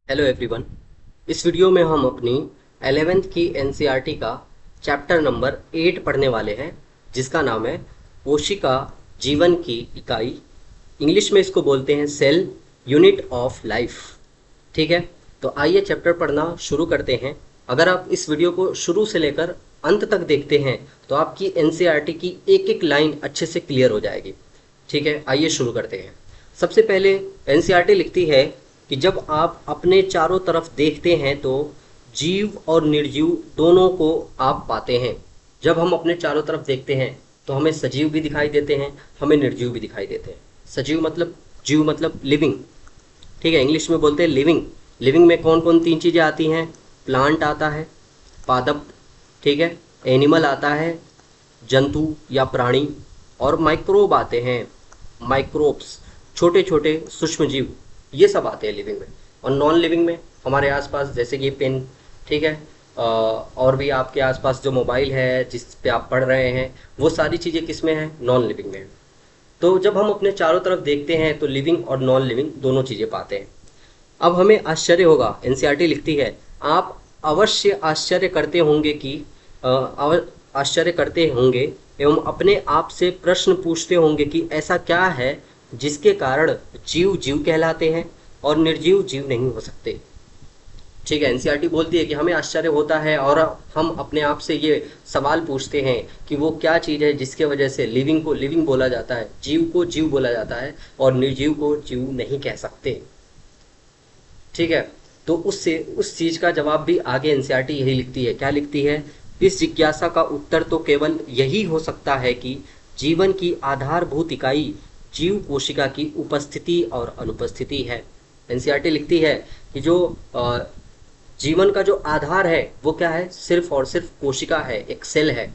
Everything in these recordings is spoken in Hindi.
Hello everyone. इस वीडियो में हम अपनी 11th की एनसीईआरटी का चैप्टर नंबर 8 पढ़ने वाले हैं, जिसका नाम है कोशिका जीवन की इकाई। इंग्लिश में इसको बोलते हैं सेल, यूनिट ऑफ लाइफ। ठीक है, तो आइए चैप्टर पढ़ना शुरू करते हैं। अगर आप इस वीडियो को शुरू से लेकर अंत तक देखते हैं तो आपकी एनसीईआरटी की एक एक लाइन अच्छे से क्लियर हो जाएगी। ठीक है, आइए शुरू करते हैं। सबसे पहले एनसीईआरटी लिखती है कि जब आप अपने चारों तरफ देखते हैं तो जीव और निर्जीव दोनों को आप पाते हैं। जब हम अपने चारों तरफ देखते हैं तो हमें सजीव भी दिखाई देते हैं, हमें निर्जीव भी दिखाई देते हैं। सजीव मतलब, जीव मतलब लिविंग। ठीक है, इंग्लिश में बोलते हैं लिविंग। लिविंग में कौन कौन तीन चीज़ें आती हैं? प्लांट आता है, पादप, ठीक है, एनिमल आता है, जंतु या प्राणी, और माइक्रोब आते हैं, माइक्रोब्स, छोटे छोटे सूक्ष्म जीव, ये सब आते हैं लिविंग में। और नॉन लिविंग में हमारे आसपास जैसे कि पेन, ठीक है, और भी आपके आसपास जो मोबाइल है जिस पे आप पढ़ रहे हैं, वो सारी चीज़ें किस में हैं? नॉन लिविंग में। तो जब हम अपने चारों तरफ देखते हैं तो लिविंग और नॉन लिविंग दोनों चीज़ें पाते हैं। अब हमें आश्चर्य होगा, एनसीईआरटी लिखती है, आप अवश्य आश्चर्य करते होंगे कि आश्चर्य करते होंगे एवं अपने आप से प्रश्न पूछते होंगे कि ऐसा क्या है जिसके कारण जीव जीव कहलाते हैं और निर्जीव जीव नहीं हो सकते। ठीक है, एनसीईआरटी बोलती है कि हमें आश्चर्य होता है और हम अपने आप से ये सवाल पूछते हैं कि वो क्या चीज़ है जिसके वजह से लिविंग को लिविंग बोला जाता है, जीव को जीव बोला जाता है और निर्जीव को जीव नहीं कह सकते। ठीक है, तो उससे उस चीज़ का जवाब भी आगे एनसीईआरटी यही लिखती है। क्या लिखती है? इस जिज्ञासा का उत्तर तो केवल यही हो सकता है कि जीवन की आधारभूत इकाई जीव कोशिका की उपस्थिति और अनुपस्थिति है। एनसीईआरटी लिखती है कि जो जीवन का जो आधार है वो क्या है? सिर्फ और सिर्फ कोशिका है, एक सेल है।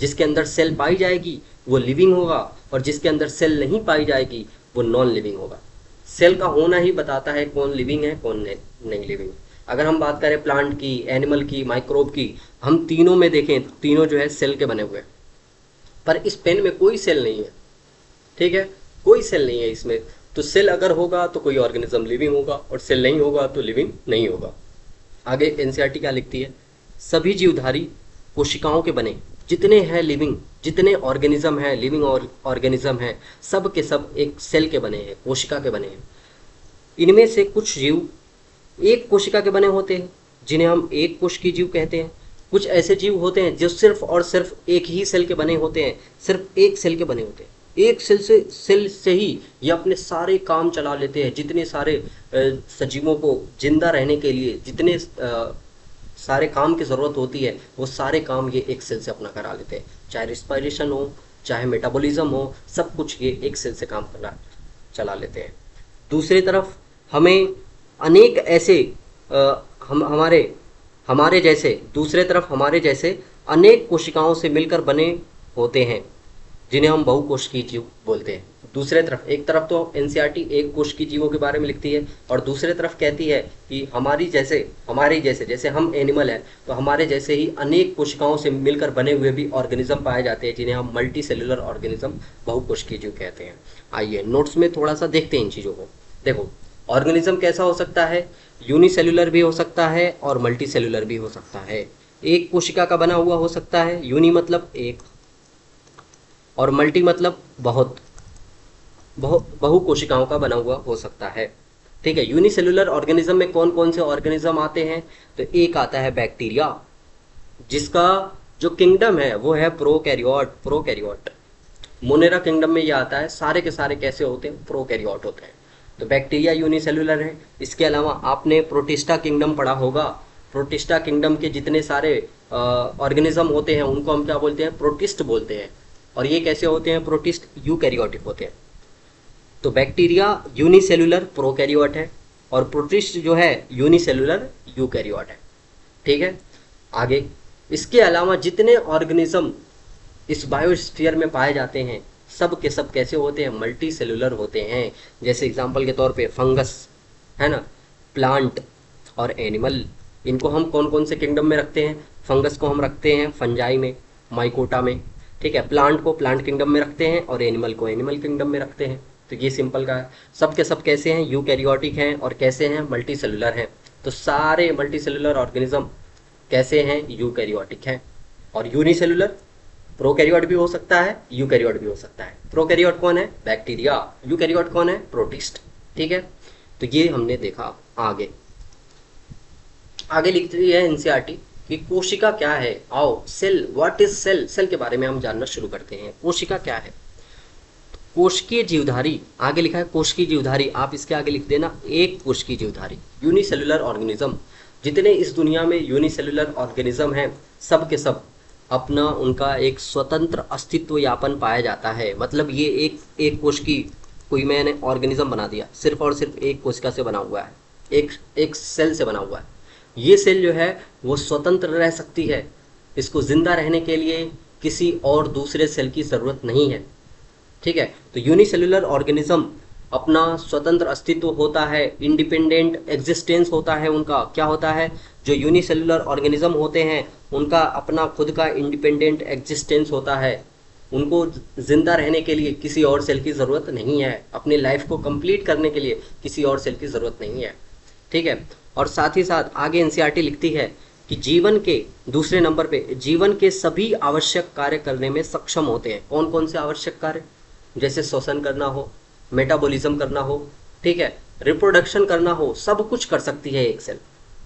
जिसके अंदर सेल पाई जाएगी वो लिविंग होगा, और जिसके अंदर सेल नहीं पाई जाएगी वो नॉन लिविंग होगा। सेल का होना ही बताता है कौन लिविंग है कौन नहीं लिविंग। अगर हम बात करें प्लांट की, एनिमल की, माइक्रोब की, हम तीनों में देखें तो तीनों जो है सेल के बने हुए हैं। पर इस पेन में कोई सेल नहीं है। ठीक है, कोई सेल नहीं है इसमें। तो सेल अगर होगा तो कोई ऑर्गेनिज्म लिविंग होगा, और सेल नहीं होगा तो लिविंग नहीं होगा। आगे एनसीईआरटी क्या लिखती है? सभी जीवधारी कोशिकाओं के बने जितने हैं लिविंग, जितने ऑर्गेनिज्म हैं लिविंग और ऑर्गेनिज्म हैं, सब के सब एक सेल के बने हैं, कोशिका के बने हैं। इनमें से कुछ जीव एक कोशिका के बने होते हैं जिन्हें हम एक कोश की जीव कहते हैं। कुछ ऐसे जीव होते हैं जो सिर्फ और सिर्फ एक ही सेल के बने होते हैं, सिर्फ एक सेल के बने होते हैं। एक सेल से ही ये अपने सारे काम चला लेते हैं। जितने सारे सजीवों को जिंदा रहने के लिए जितने सारे काम की ज़रूरत होती है वो सारे काम ये एक सेल से अपना करा लेते हैं। चाहे रिस्पायरेशन हो, चाहे मेटाबॉलिज्म हो, सब कुछ ये एक सेल से काम करना चला लेते हैं। दूसरी तरफ हमें अनेक ऐसे हम हमारे हमारे जैसे दूसरे तरफ हमारे जैसे अनेक कोशिकाओं से मिलकर बने होते हैं जिन्हें हम बहुकोशिकीय जीव बोलते हैं। दूसरे तरफ, एक तरफ तो एनसीईआरटी एक कोशिकीय जीवों के बारे में लिखती है और दूसरे तरफ कहती है कि हमारे जैसे जैसे हम एनिमल हैं तो हमारे जैसे ही अनेक कोशिकाओं से मिलकर बने हुए भी ऑर्गेनिज्म पाए जाते हैं जिन्हें हम मल्टी सेलुलर ऑर्गेनिज्म, बहुकोशिकीय जीव कहते हैं। आइए नोट्स में थोड़ा सा देखते हैं इन चीज़ों को। देखो, ऑर्गेनिज्म कैसा हो सकता है? यूनिसेलुलर भी हो सकता है और मल्टी सेलुलर भी हो सकता है। एक कोशिका का बना हुआ हो सकता है, यूनि मतलब एक, और मल्टी मतलब बहुत, बहु कोशिकाओं का बना हुआ हो सकता है। ठीक है, यूनिसेलुलर ऑर्गेनिज्म में कौन कौन से ऑर्गेनिज्म आते हैं? तो एक आता है बैक्टीरिया, जिसका जो किंगडम है वो है प्रोकैरियोट। मोनेरा किंगडम में ये आता है। सारे के सारे कैसे होते हैं? प्रोकैरियोट होते हैं। तो बैक्टीरिया यूनिसेलुलर है। इसके अलावा आपने प्रोटिस्टा किंगडम पढ़ा होगा। प्रोटिस्टा किंगडम के जितने सारे ऑर्गेनिज्म होते हैं उनको हम क्या बोलते हैं? प्रोटिस्ट बोलते हैं। और ये कैसे होते हैं? प्रोटिस्ट यूकैरियोटिक होते हैं। तो बैक्टीरिया यूनिसेलुलर प्रोकैरियोट है और प्रोटिस्ट जो है यूनिसेलुलर यूकैरियोट है। ठीक है, आगे इसके अलावा जितने ऑर्गेनिज्म इस बायोस्फीयर में पाए जाते हैं सब के सब कैसे होते हैं? मल्टी सेलुलर होते हैं। जैसे एग्जांपल के तौर पे फंगस है ना, प्लांट और एनिमल। इनको हम कौन कौन से किंगडम में रखते हैं? फंगस को हम रखते हैं फंजाई में, माइकोटा में। ठीक है, प्लांट को प्लांट किंगडम में रखते हैं और एनिमल को एनिमल किंगडम में रखते हैं। तो ये सिंपल का है। सब के सब कैसे हैं? यूकैरियोटिक हैं और कैसे हैं? मल्टी सेलुलर हैं। तो सारे मल्टीसेलुलर ऑर्गेनिज्म कैसे हैं, यूकैरियोटिक हैं। और यूनिसेलुलर प्रोकैरियोट भी हो सकता है, यूकैरियोट भी हो सकता है। प्रोकैरियोट कौन है, बैक्टीरिया। यूकैरियोट कौन है, प्रोटिस्ट। ठीक है, तो ये हमने देखा। आगे आगे लिखती है एनसीईआरटी कि कोशिका क्या है। आओ, cell, what is cell, cell के बारे में हम जानना शुरू करते हैं। कोशिका क्या है। कोशिकीय जीवधारी, आगे लिखा है कोशिकीय जीवधारी, आप इसके आगे लिख देना एक कोशिकीय जीवधारी। यूनिसेलुलर ऑर्गेनिज्म, जितने इस दुनिया में यूनिसेलुलर ऑर्गेनिज्म हैं सब के सब अपना उनका एक स्वतंत्र अस्तित्व यापन पाया जाता है। मतलब ये एक कोश की कोई मैंने ऑर्गेनिज्म बना दिया, सिर्फ और सिर्फ एक कोशिका से बना हुआ है, एक सेल से बना हुआ है। ये सेल जो है वो स्वतंत्र रह सकती है, इसको जिंदा रहने के लिए किसी और दूसरे सेल की ज़रूरत नहीं है। ठीक है, तो यूनिसेलुलर ऑर्गेनिज्म अपना स्वतंत्र अस्तित्व होता है, इंडिपेंडेंट एग्जिस्टेंस होता है उनका। क्या होता है, जो यूनिसेलुलर ऑर्गेनिज्म होते हैं उनका अपना खुद का इंडिपेंडेंट एग्जिस्टेंस होता है। उनको जिंदा रहने के लिए किसी और सेल की ज़रूरत नहीं है, अपनी लाइफ को कंप्लीट करने के लिए किसी और सेल की ज़रूरत नहीं है। ठीक है, और साथ ही साथ आगे एनसीईआरटी लिखती है कि जीवन के दूसरे नंबर पे जीवन के सभी आवश्यक कार्य करने में सक्षम होते हैं। कौन कौन से आवश्यक कार्य, जैसे श्वसन करना हो, मेटाबॉलिज्म करना हो, ठीक है, रिप्रोडक्शन करना हो, सब कुछ कर सकती है एक सेल।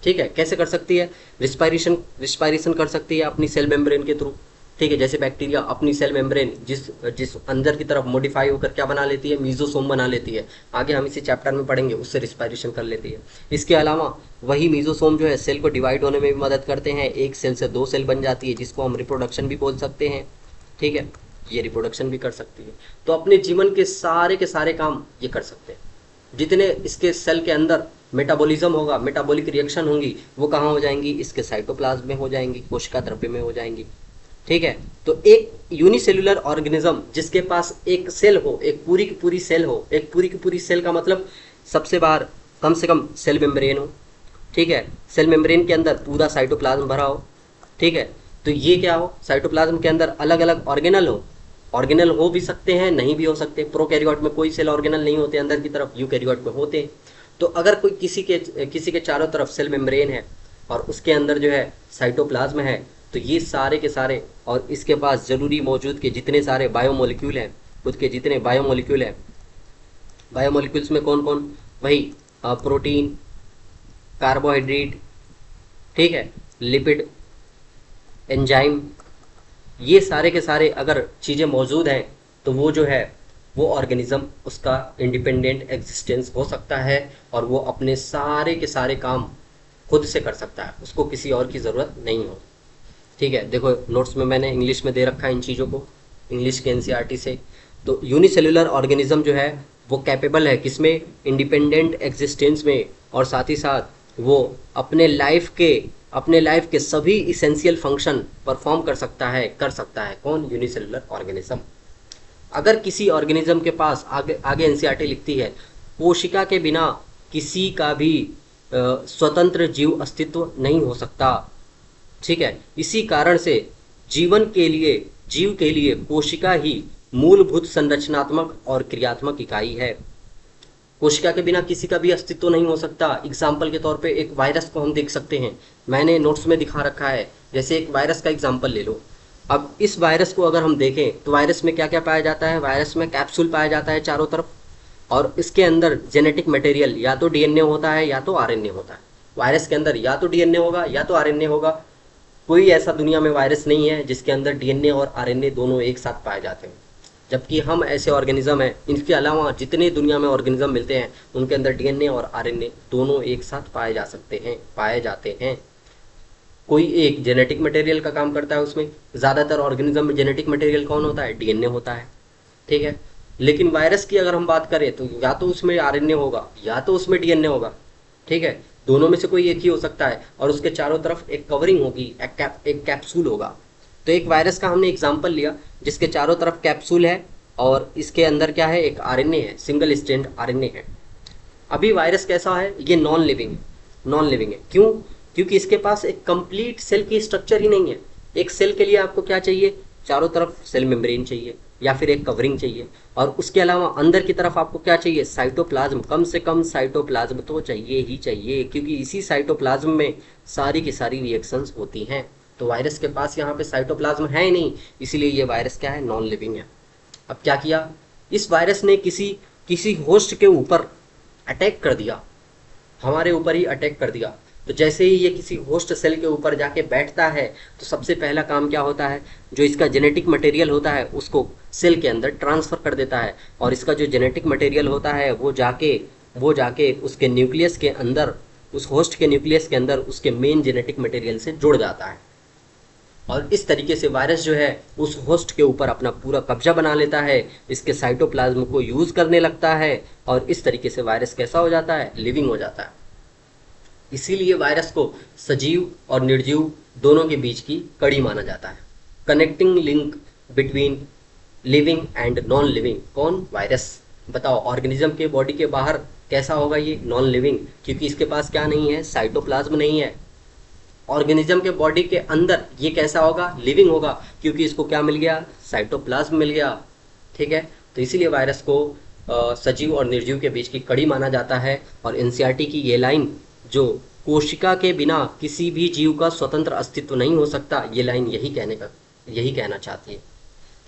ठीक है, कैसे कर सकती है, रिस्पायरेशन कर सकती है अपनी सेल मेम्ब्रेन के थ्रू। ठीक है, जैसे बैक्टीरिया अपनी सेल मेम्ब्रेन जिस अंदर की तरफ मॉडिफाई होकर क्या बना लेती है, मीजोसोम बना लेती है। आगे हम इसी चैप्टर में पढ़ेंगे, उससे रिस्पायरेशन कर लेती है। इसके अलावा वही मीजोसोम जो है सेल को डिवाइड होने में भी मदद करते हैं, एक सेल से दो सेल बन जाती है, जिसको हम रिप्रोडक्शन भी बोल सकते हैं। ठीक है, ये रिप्रोडक्शन भी कर सकती है। तो अपने जीवन के सारे काम ये कर सकते हैं। जितने इसके सेल के अंदर मेटाबॉलिज्म होगा, मेटाबॉलिक रिएक्शन होंगी, वो कहाँ हो जाएंगी, इसके साइटोप्लाज्म में हो जाएंगी, कोशिका द्रव्य में हो जाएंगी। ठीक है, तो एक यूनिसेलुलर ऑर्गेनिज्म जिसके पास एक सेल हो, एक पूरी की पूरी सेल हो, एक पूरी की पूरी सेल का मतलब सबसे बाहर कम से कम सेल मेम्ब्रेन हो। ठीक है, सेल मेम्ब्रेन के अंदर पूरा साइटोप्लाज्म भरा हो। ठीक है, तो ये क्या हो, साइटोप्लाज्म के अंदर अलग अलग ऑर्गेनल हो भी सकते हैं, नहीं भी हो सकते। प्रोकैरियोट में कोई सेल ऑर्गेनल नहीं होते अंदर की तरफ, यूकैरियोट में होते हैं। तो अगर कोई किसी के चारों तरफ सेल मेम्ब्रेन है और उसके अंदर जो है साइटोप्लाज्म है, तो ये सारे के सारे और इसके पास जरूरी मौजूद के जितने सारे बायोमोलिक्यूल हैं, खुद के जितने बायोमोलिक्यूल हैं, बायोमोलिक्यूल्स में कौन कौन, वही प्रोटीन, कार्बोहाइड्रेट, ठीक है, लिपिड, एंजाइम, ये सारे के सारे अगर चीज़ें मौजूद हैं तो वो जो है वो ऑर्गेनिज्म उसका इंडिपेंडेंट एग्जिस्टेंस हो सकता है और वो अपने सारे के सारे काम खुद से कर सकता है, उसको किसी और की ज़रूरत नहीं हो। ठीक है, देखो नोट्स में मैंने इंग्लिश में दे रखा है इन चीज़ों को, इंग्लिश के एनसीईआरटी से। तो यूनिसेलुलर ऑर्गेनिज्म जो है वो कैपेबल है किसमें, इंडिपेंडेंट एग्जिस्टेंस में, और साथ ही साथ वो अपने लाइफ के सभी इसेंशियल फंक्शन परफॉर्म कर सकता है। कौन, यूनिसेलुलर ऑर्गेनिज्म। अगर किसी ऑर्गेनिज्म के पास आगे एनसीईआरटी लिखती है कोशिका के बिना किसी का भी स्वतंत्र जीव अस्तित्व नहीं हो सकता। ठीक है, इसी कारण से जीव के लिए कोशिका ही मूलभूत संरचनात्मक और क्रियात्मक इकाई है। कोशिका के बिना किसी का भी अस्तित्व नहीं हो सकता। एग्जाम्पल के तौर पे एक वायरस को हम देख सकते हैं, मैंने नोट्स में दिखा रखा है। जैसे एक वायरस का एग्जाम्पल ले लो। अब इस वायरस को अगर हम देखें तो वायरस में क्या क्या पाया जाता है, वायरस में कैप्सूल पाया जाता है चारों तरफ, और इसके अंदर जेनेटिक मटेरियल या तो डीएनए होता है या तो आरएनए होता है। वायरस के अंदर या तो डीएनए होगा या तो आरएनए होगा। कोई ऐसा दुनिया में वायरस नहीं है जिसके अंदर डीएनए और आरएनए दोनों एक साथ पाए जाते हैं, जबकि हम ऐसे ऑर्गेनिज्म हैं। इनके अलावा जितने दुनिया में ऑर्गेनिज्म मिलते हैं उनके अंदर डीएनए और आरएनए दोनों एक साथ पाए जाते हैं। कोई एक जेनेटिक मटेरियल का काम करता है उसमें। ज़्यादातर ऑर्गेनिज्म में जेनेटिक मटेरियल कौन होता है, डीएनए होता है। ठीक है, लेकिन वायरस की अगर हम बात करें तो या तो उसमें आरएनए होगा या तो उसमें डीएनए होगा। ठीक है, दोनों में से कोई एक ही हो सकता है, और उसके चारों तरफ एक कवरिंग होगी, एक कैप्सूल होगा। तो एक वायरस का हमने एग्जाम्पल लिया जिसके चारों तरफ कैप्सूल है और इसके अंदर क्या है, एक आरएनए है, सिंगल स्ट्रैंड आरएनए है। अभी वायरस कैसा है, ये नॉन लिविंग है। क्यों, क्योंकि इसके पास एक कंप्लीट सेल की स्ट्रक्चर ही नहीं है। एक सेल के लिए आपको क्या चाहिए, चारों तरफ सेल मेम्ब्रेन चाहिए, या फिर एक कवरिंग चाहिए। और उसके अलावा अंदर की तरफ आपको क्या चाहिए, साइटोप्लाज्म। कम से कम साइटोप्लाज्म तो चाहिए ही चाहिए, क्योंकि इसी साइटोप्लाज्म में सारी की सारी रिएक्शंस होती हैं। तो वायरस के पास यहाँ पे साइटोप्लाज्म है ही नहीं, इसीलिए ये वायरस क्या है, नॉन लिविंग है। अब क्या किया, इस वायरस ने किसी किसी होस्ट के ऊपर अटैक कर दिया, हमारे ऊपर ही अटैक कर दिया। तो जैसे ही ये किसी होस्ट सेल के ऊपर जाके बैठता है, तो सबसे पहला काम क्या होता है, जो इसका जेनेटिक मटेरियल होता है उसको सेल के अंदर ट्रांसफर कर देता है। और इसका जो जेनेटिक मटेरियल होता है वो जाके उसके न्यूक्लियस के अंदर, उस होस्ट के न्यूक्लियस के अंदर उसके मेन जेनेटिक मटेरियल से जुड़ जाता है। और इस तरीके से वायरस जो है उस होस्ट के ऊपर अपना पूरा कब्जा बना लेता है, इसके साइटोप्लाज्म को यूज करने लगता है, और इस तरीके से वायरस कैसा हो जाता है, लिविंग हो जाता है। इसीलिए वायरस को सजीव और निर्जीव दोनों के बीच की कड़ी माना जाता है। Connecting link between living and non living, कौन, वायरस। बताओ ऑर्गेनिज्म के बॉडी के बाहर कैसा होगा ये, नॉन लिविंग, क्योंकि इसके पास क्या नहीं है, साइटोप्लाज्म नहीं है। ऑर्गेनिज्म के बॉडी के अंदर ये कैसा होगा, लिविंग होगा, क्योंकि इसको क्या मिल गया, साइटोप्लाज्म मिल गया। ठीक है, तो इसीलिए वायरस को सजीव और निर्जीव के बीच की कड़ी माना जाता है। और एनसीईआरटी की ये लाइन, जो कोशिका के बिना किसी भी जीव का स्वतंत्र अस्तित्व नहीं हो सकता, ये लाइन यही कहना चाहती है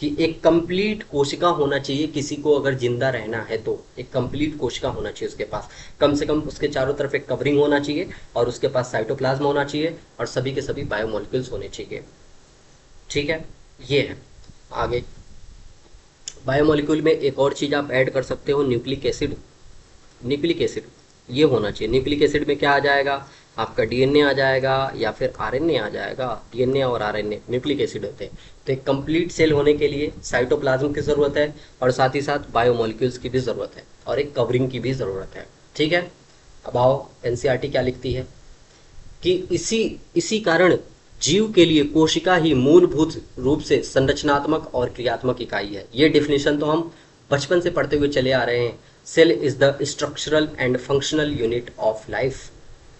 कि एक कंप्लीट कोशिका होना चाहिए किसी को, अगर जिंदा रहना है तो एक कंप्लीट कोशिका होना चाहिए उसके पास। कम से कम उसके चारों तरफ एक कवरिंग होना चाहिए, और उसके पास साइटोप्लाज्म होना चाहिए, और सभी के सभी बायोमोलिक्यूल्स होने चाहिए। ठीक है, ये है। आगे बायोमोलिक्यूल में एक और चीज़ आप ऐड कर सकते हो, न्यूक्लिक एसिड। न्यूक्लिक एसिड ये होना चाहिए। न्यूक्लिक एसिड में क्या आ जाएगा, आपका डीएनए आ जाएगा या फिर आरएनए आ जाएगा। डीएनए और आरएनए न्यूक्लिक एसिड होते हैं। तो एक कंप्लीट सेल होने के लिए साइटोप्लाज्म की ज़रूरत है, और साथ ही साथ बायोमोलिक्यूल्स की भी ज़रूरत है, और एक कवरिंग की भी ज़रूरत है। ठीक है, अब आओ एनसीईआरटी क्या लिखती है कि इसी कारण जीव के लिए कोशिका ही मूलभूत रूप से संरचनात्मक और क्रियात्मक इकाई है। ये डेफिनेशन तो हम बचपन से पढ़ते हुए चले आ रहे हैं। Cell is the structural and functional unit of life.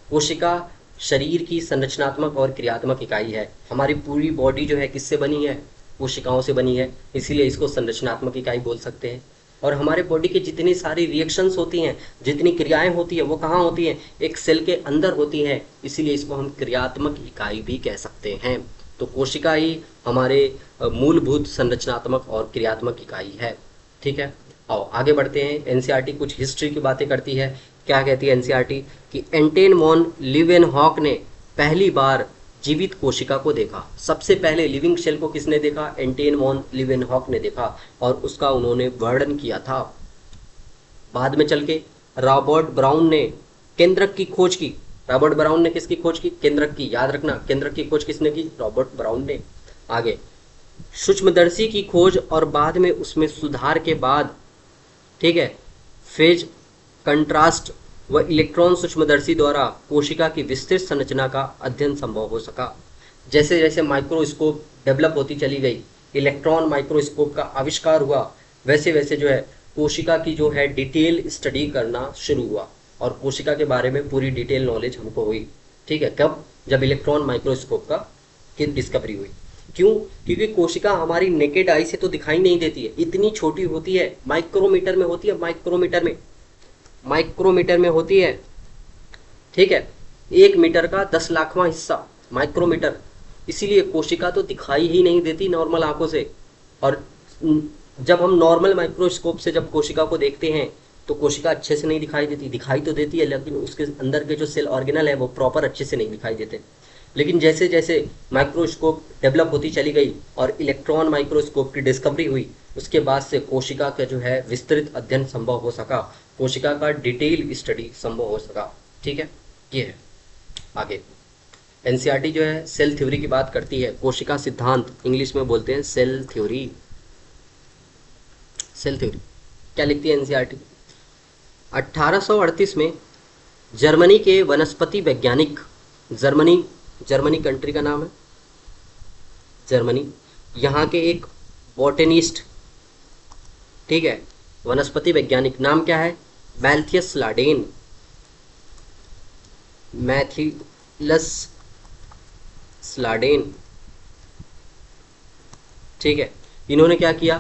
कोशिका शरीर की संरचनात्मक और क्रियात्मक इकाई है। हमारी पूरी बॉडी जो है किससे बनी है, कोशिकाओं से बनी है, इसीलिए इसको संरचनात्मक इकाई बोल सकते हैं। और हमारे बॉडी की जितनी सारी रिएक्शंस होती हैं, जितनी क्रियाएं होती है, वो कहाँ होती हैं, एक सेल के अंदर होती हैं, इसीलिए इसको हम क्रियात्मक इकाई भी कह सकते हैं। तो कोशिका ही हमारे मूलभूत संरचनात्मक और क्रियात्मक इकाई है। ठीक है, आओ आगे बढ़ते हैं। एनसीईआरटी कुछ हिस्ट्री की बातें करती है। क्या कहती है एनसीईआरटी कि एंटन वॉन लीवेनहॉक ने पहली बार जीवित कोशिका को देखा। सबसे पहले लिविंग सेल को किसने देखा, एंटन वॉन लीवेनहॉक ने देखा, और उसका उन्होंने वर्णन किया था। बाद में चल के रॉबर्ट ब्राउन ने केंद्रक की खोज की। रॉबर्ट ब्राउन ने किसकी खोज की, केंद्रक की। याद रखना, केंद्रक की खोज किसने की, रॉबर्ट ब्राउन ने। आगे सूक्ष्मदर्शी की खोज, और बाद में उसमें सुधार के बाद, ठीक है, फेज कंट्रास्ट व इलेक्ट्रॉन सूक्ष्मदर्शी द्वारा कोशिका की विस्तृत संरचना का अध्ययन संभव हो सका। जैसे जैसे माइक्रोस्कोप डेवलप होती चली गई, इलेक्ट्रॉन माइक्रोस्कोप का आविष्कार हुआ, वैसे वैसे जो है कोशिका की जो है डिटेल स्टडी करना शुरू हुआ, और कोशिका के बारे में पूरी डिटेल नॉलेज हमको हुई। ठीक है, कब, जब इलेक्ट्रॉन माइक्रोस्कोप की डिस्कवरी हुई। क्यों, क्योंकि कोशिका हमारी नेकेड आई से तो दिखाई नहीं देती है, इतनी छोटी होती है, माइक्रोमीटर में होती है, माइक्रोमीटर में होती है। ठीक है, 1 मीटर का 10 लाखवां हिस्सा माइक्रोमीटर, इसीलिए कोशिका तो दिखाई ही नहीं देती नॉर्मल आंखों से। और जब हम नॉर्मल माइक्रोस्कोप से जब कोशिका को देखते हैं तो कोशिका अच्छे से नहीं दिखाई देती, दिखाई तो देती है लेकिन उसके अंदर के जो सेल ऑर्गेनल है वो प्रॉपर अच्छे से नहीं दिखाई देते। लेकिन जैसे जैसे माइक्रोस्कोप डेवलप होती चली गई और इलेक्ट्रॉन माइक्रोस्कोप की डिस्कवरी हुई, उसके बाद से कोशिका का जो है विस्तृत अध्ययन संभव हो सका, कोशिका का डिटेल स्टडी संभव हो सका। ठीक है, ये है। आगे एनसीईआरटी जो है सेल थ्योरी की बात करती है। कोशिका सिद्धांत इंग्लिश में बोलते हैं सेल थ्योरी। सेल थ्योरी क्या लिखती है एनसीईआरटी, 1838 में जर्मनी के वनस्पति वैज्ञानिक, जर्मनी कंट्री का नाम है जर्मनी, यहाँ के एक बॉटनिस्ट, ठीक है, वनस्पति वैज्ञानिक, नाम क्या है, मैथियस लाडेन, मैथिलस स्लाडेन। ठीक है, इन्होंने क्या किया,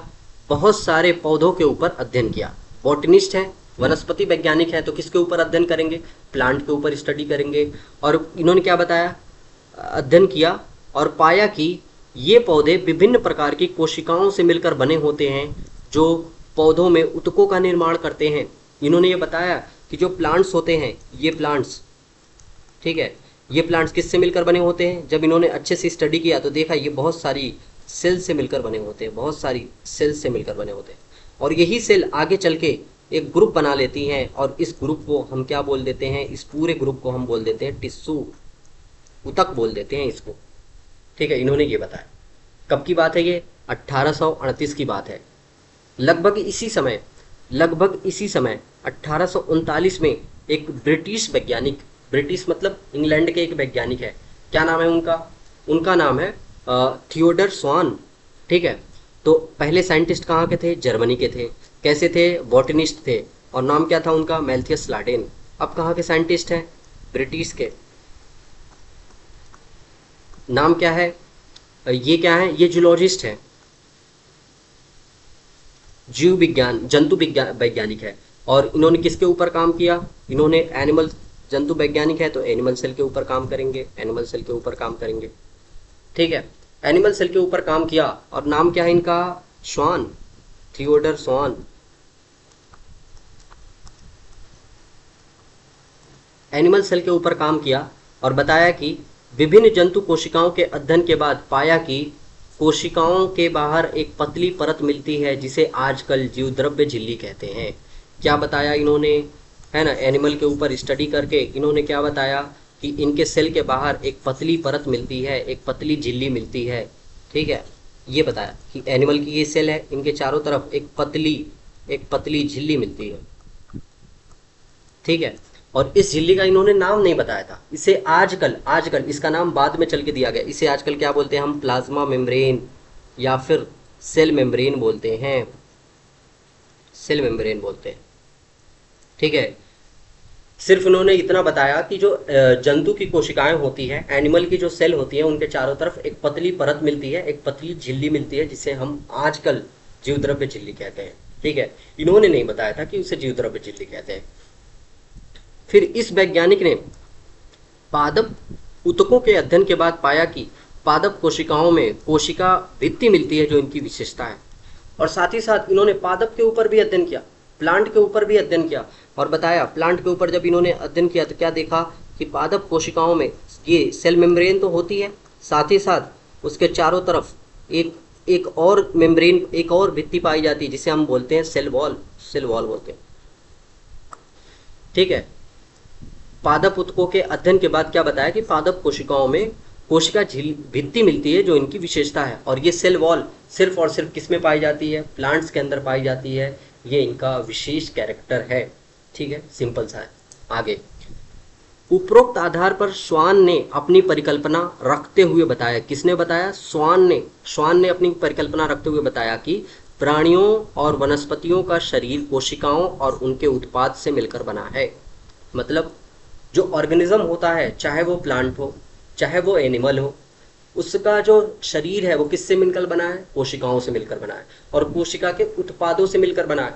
बहुत सारे पौधों के ऊपर अध्ययन किया। बॉटनिस्ट है, वनस्पति वैज्ञानिक है, तो किसके ऊपर अध्ययन करेंगे? प्लांट के ऊपर स्टडी करेंगे। और इन्होंने क्या बताया? अध्ययन किया और पाया कि ये पौधे विभिन्न प्रकार की कोशिकाओं से मिलकर बने होते हैं जो पौधों में ऊतकों का निर्माण करते हैं। इन्होंने ये बताया कि जो प्लांट्स होते हैं, ये प्लांट्स, ठीक है, ये प्लांट्स किससे मिलकर बने होते हैं? जब इन्होंने अच्छे से स्टडी किया तो देखा ये बहुत सारी सेल से मिलकर बने होते हैं, बहुत सारी सेल से मिलकर बने होते हैं। और यही सेल आगे चल के एक ग्रुप बना लेती हैं और इस ग्रुप को हम क्या बोल देते हैं? इस पूरे ग्रुप को हम बोल देते हैं टिश्यू, ऊतक बोल देते हैं इसको। ठीक है, इन्होंने ये बताया। कब की बात है ये? 1838 की बात है। लगभग इसी समय 1839 में एक ब्रिटिश वैज्ञानिक, ब्रिटिश मतलब इंग्लैंड के एक वैज्ञानिक है, क्या नाम है उनका? उनका नाम है थियोडर स्वान। ठीक है, तो पहले साइंटिस्ट कहाँ के थे? जर्मनी के थे। कैसे थे? बॉटनिस्ट थे। और नाम क्या था उनका? मैल्थियस लाडेन। अब कहाँ के साइंटिस्ट हैं? ब्रिटिश के। नाम क्या है? ये क्या है? ये जूलॉजिस्ट है, जीव विज्ञान, जंतु विज्ञान वैज्ञानिक है। और इन्होंने किसके ऊपर काम किया? इन्होंने एनिमल, जंतु वैज्ञानिक है तो एनिमल सेल के ऊपर काम करेंगे, एनिमल सेल के ऊपर काम करेंगे। ठीक है, एनिमल सेल के ऊपर काम किया। और नाम क्या है इनका? स्वान, थियोडर स्वान। एनिमल सेल के ऊपर काम किया और बताया कि विभिन्न जंतु कोशिकाओं के अध्ययन के बाद पाया कि कोशिकाओं के बाहर एक पतली परत मिलती है जिसे आजकल जीवद्रव्य झिल्ली कहते हैं। क्या बताया इन्होंने? है ना, एनिमल के ऊपर स्टडी करके इन्होंने क्या बताया कि इनके सेल के बाहर एक पतली परत मिलती है, एक पतली झिल्ली मिलती है। ठीक है, ये बताया कि एनिमल की ये सेल है, इनके चारों तरफ एक पतली झिल्ली मिलती है। ठीक है, और इस झिल्ली का इन्होंने नाम नहीं बताया था। इसे आजकल इसका नाम बाद में चल के दिया गया। इसे आजकल क्या बोलते हैं हम? प्लाज्मा मेम्ब्रेन या फिर सेल मेम्ब्रेन बोलते हैं, सेल मेम्ब्रेन बोलते हैं। ठीक है, सिर्फ इन्होंने इतना बताया कि जो जंतु की कोशिकाएं होती हैं, एनिमल की जो सेल होती है, उनके चारों तरफ एक पतली परत मिलती है, एक पतली झिल्ली मिलती है जिसे हम आजकल जीवद्रव्य झिल्ली कहते हैं। ठीक है, इन्होंने नहीं बताया था कि उसे जीवद्रव्य झिल्ली कहते हैं। फिर इस वैज्ञानिक ने पादप ऊतकों के अध्ययन के बाद पाया कि पादप कोशिकाओं में कोशिका भित्ति मिलती है जो इनकी विशेषता है। और साथ ही साथ इन्होंने पादप के ऊपर भी अध्ययन किया, प्लांट के ऊपर भी अध्ययन किया और बताया। प्लांट के ऊपर जब इन्होंने अध्ययन किया तो क्या देखा कि पादप कोशिकाओं में ये सेल मेम्ब्रेन तो होती है, साथ ही साथ उसके चारों तरफ एक और मेम्ब्रेन, एक और भित्ति पाई जाती है जिसे हम बोलते हैं सेल वॉल, सेल वॉल बोलते हैं। ठीक है, पादप ऊतकों के अध्ययन के बाद क्या बताया कि पादप कोशिकाओं में कोशिका भित्ति मिलती है जो इनकी विशेषता है। और ये सेल वॉल सिर्फ और सिर्फ किस में पाई जाती है? प्लांट्स के अंदर पाई जाती है। ये इनका विशेष कैरेक्टर है। ठीक है, सिंपल सा है। आगे, उपरोक्त आधार पर स्वान ने अपनी परिकल्पना रखते हुए बताया। किसने बताया? स्वान ने अपनी परिकल्पना रखते हुए बताया कि प्राणियों और वनस्पतियों का शरीर कोशिकाओं और उनके उत्पाद से मिलकर बना है। मतलब जो ऑर्गेनिज्म होता है, चाहे वो प्लांट हो चाहे वो एनिमल हो, उसका जो शरीर है वो किससे मिलकर बना है? कोशिकाओं से मिलकर बना है। और कोशिका के उत्पादों से मिलकर बना है।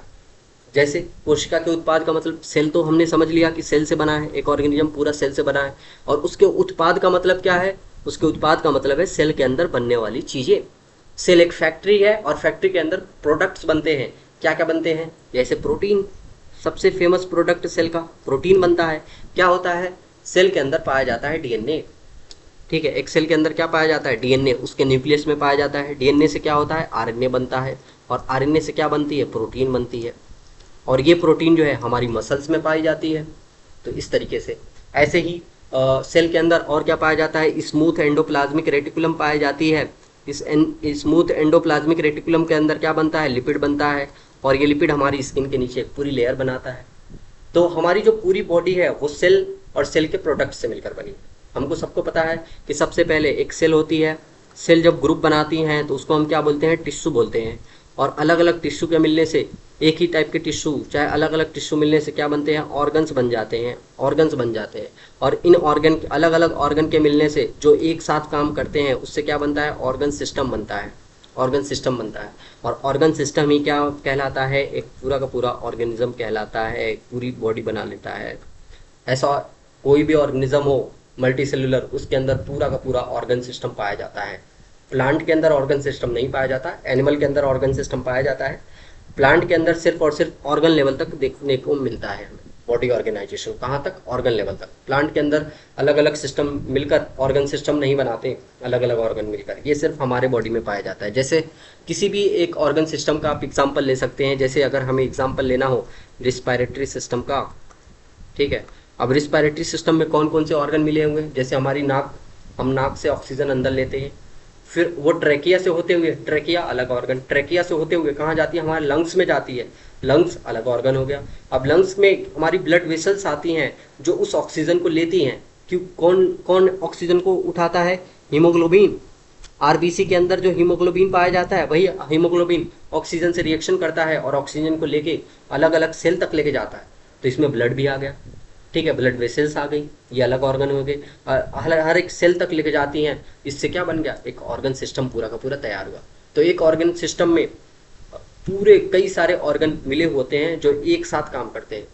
जैसे कोशिका के उत्पाद का मतलब सेल, तो हमने समझ लिया कि सेल से बना है, एक ऑर्गेनिज्म पूरा सेल से बना है। और उसके उत्पाद का मतलब क्या है? उसके उत्पाद का मतलब है सेल के अंदर बनने वाली चीजें। सेल एक फैक्ट्री है और फैक्ट्री के अंदर प्रोडक्ट्स बनते हैं। क्या क्या बनते हैं? जैसे प्रोटीन, सबसे फेमस प्रोडक्ट सेल का प्रोटीन बनता है। क्या होता है? सेल के अंदर पाया जाता है डीएनए। ठीक है, एक सेल के अंदर क्या पाया जाता है? डीएनए, उसके न्यूक्लियस में पाया जाता है। डीएनए से क्या होता है? आरएनए बनता है। और आरएनए से क्या बनती है? प्रोटीन बनती है। और ये प्रोटीन जो है हमारी मसल्स में पाई जाती है। तो इस तरीके से ऐसे ही सेल के अंदर और क्या पाया जाता है? स्मूथ एंडोप्लाज्मिक रेटिकुलम पाई जाती है। इस स्मूथ एंडोप्लाज्मिक रेटिकुलम के अंदर क्या बनता है? लिपिड बनता है। और ये लिपिड हमारी स्किन के नीचे एक पूरी लेयर बनाता है। तो हमारी जो पूरी बॉडी है वो सेल और सेल के प्रोडक्ट से मिलकर बनी। हमको सबको पता है कि सबसे पहले एक सेल होती है। सेल जब ग्रुप बनाती हैं तो उसको हम क्या बोलते हैं? टिश्यू बोलते हैं। और अलग अलग टिश्यू के मिलने से, एक ही टाइप के टिश्यू चाहे अलग अलग टिश्यू मिलने से क्या बनते हैं? ऑर्गन्स बन जाते हैं, ऑर्गन्स बन जाते हैं। और इन ऑर्गन, अलग अलग ऑर्गन के मिलने से जो एक साथ काम करते हैं उससे क्या बनता है? ऑर्गन सिस्टम बनता है। ऑर्गन सिस्टम बनता है। और ऑर्गन सिस्टम ही क्या कहलाता है, एक पूरा का पूरा ऑर्गेनिज्म कहलाता है, एक पूरी बॉडी बना लेता है। ऐसा कोई भी ऑर्गेनिज्म हो मल्टी सेलुलर, उसके अंदर पूरा का पूरा ऑर्गन सिस्टम पाया जाता है। प्लांट के अंदर ऑर्गन सिस्टम नहीं पाया जाता, एनिमल के अंदर ऑर्गन सिस्टम पाया जाता है। प्लांट के अंदर सिर्फ और सिर्फ ऑर्गन लेवल तक देखने को मिलता है हमें। बॉडी ऑर्गेनाइजेशन कहाँ तक, ऑर्गन लेवल तक। प्लांट के अंदर अलग अलग सिस्टम मिलकर ऑर्गन सिस्टम नहीं बनाते, अलग अलग ऑर्गन मिलकर, ये सिर्फ हमारे बॉडी में पाया जाता है। जैसे किसी भी एक ऑर्गन सिस्टम का आप एग्जाम्पल ले सकते हैं, जैसे अगर हमें एग्जाम्पल लेना हो रिस्पायरेटरी सिस्टम का, ठीक है। अब रिस्पायरेटरी सिस्टम में कौन कौन से ऑर्गन मिले होंगे, जैसे हमारी नाक, हम नाक से ऑक्सीजन अंदर लेते हैं, फिर वो ट्रैकिया से होते हुए, ट्रैकिया अलग ऑर्गन, ट्रैकिया से होते हुए कहाँ जाती है, हमारे लंग्स में जाती है, लंग्स अलग ऑर्गन हो गया। अब लंग्स में हमारी ब्लड वेसल्स आती हैं जो उस ऑक्सीजन को लेती हैं, क्यों, कौन कौन ऑक्सीजन को उठाता है, हीमोग्लोबिन। आरबीसी के अंदर जो हीमोग्लोबिन पाया जाता है, वही हीमोग्लोबिन ऑक्सीजन से रिएक्शन करता है और ऑक्सीजन को लेके अलग अलग सेल तक लेके जाता है। तो इसमें ब्लड भी आ गया, ठीक है, ब्लड वेसल्स आ गई, ये अलग ऑर्गन हो गए, हर एक सेल तक लेके जाती हैं। इससे क्या बन गया, एक ऑर्गन सिस्टम पूरा का पूरा तैयार हुआ। तो एक ऑर्गन सिस्टम में पूरे कई सारे ऑर्गन मिले होते हैं जो एक साथ काम करते हैं।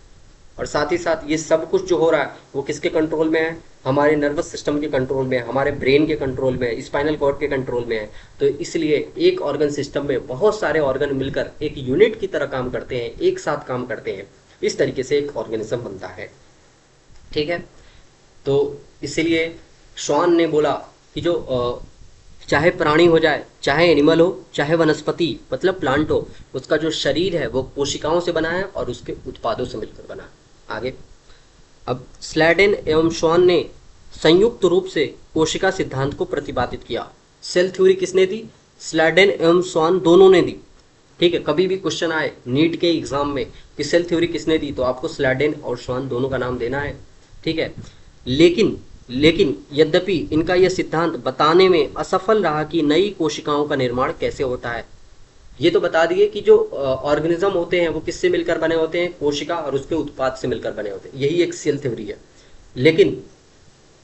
और साथ ही साथ ये सब कुछ जो हो रहा है वो किसके कंट्रोल में है, हमारे नर्वस सिस्टम के कंट्रोल में है, हमारे ब्रेन के कंट्रोल में है, स्पाइनल कॉर्ड के कंट्रोल में है। तो इसलिए एक ऑर्गन सिस्टम में बहुत सारे ऑर्गन मिलकर एक यूनिट की तरह काम करते हैं, एक साथ काम करते हैं। इस तरीके से एक ऑर्गेनिज्म बनता है, ठीक है। तो इसीलिए श्वान ने बोला कि जो चाहे प्राणी हो जाए, चाहे एनिमल हो, चाहे वनस्पति मतलब प्लांट हो, उसका जो शरीर है वो कोशिकाओं से बना है और उसके उत्पादों से मिलकर बना है। आगे, अब स्लैडेन एवं श्वान ने संयुक्त रूप से कोशिका सिद्धांत को प्रतिपादित किया। सेल थ्योरी किसने दी, स्लैडेन एवं श्वान दोनों ने दी, ठीक है। कभी भी क्वेश्चन आए नीट के एग्जाम में कि सेल थ्योरी किसने दी, तो आपको स्लैडेन और श्वान दोनों का नाम देना है, ठीक है। लेकिन यद्यपि इनका यह सिद्धांत बताने में असफल रहा कि नई कोशिकाओं का निर्माण कैसे होता है। ये तो बता दिए कि जो ऑर्गेनिज्म होते हैं वो किससे मिलकर बने होते हैं, कोशिका और उसके उत्पाद से मिलकर बने होते हैं, यही एक सेल थ्योरी है। लेकिन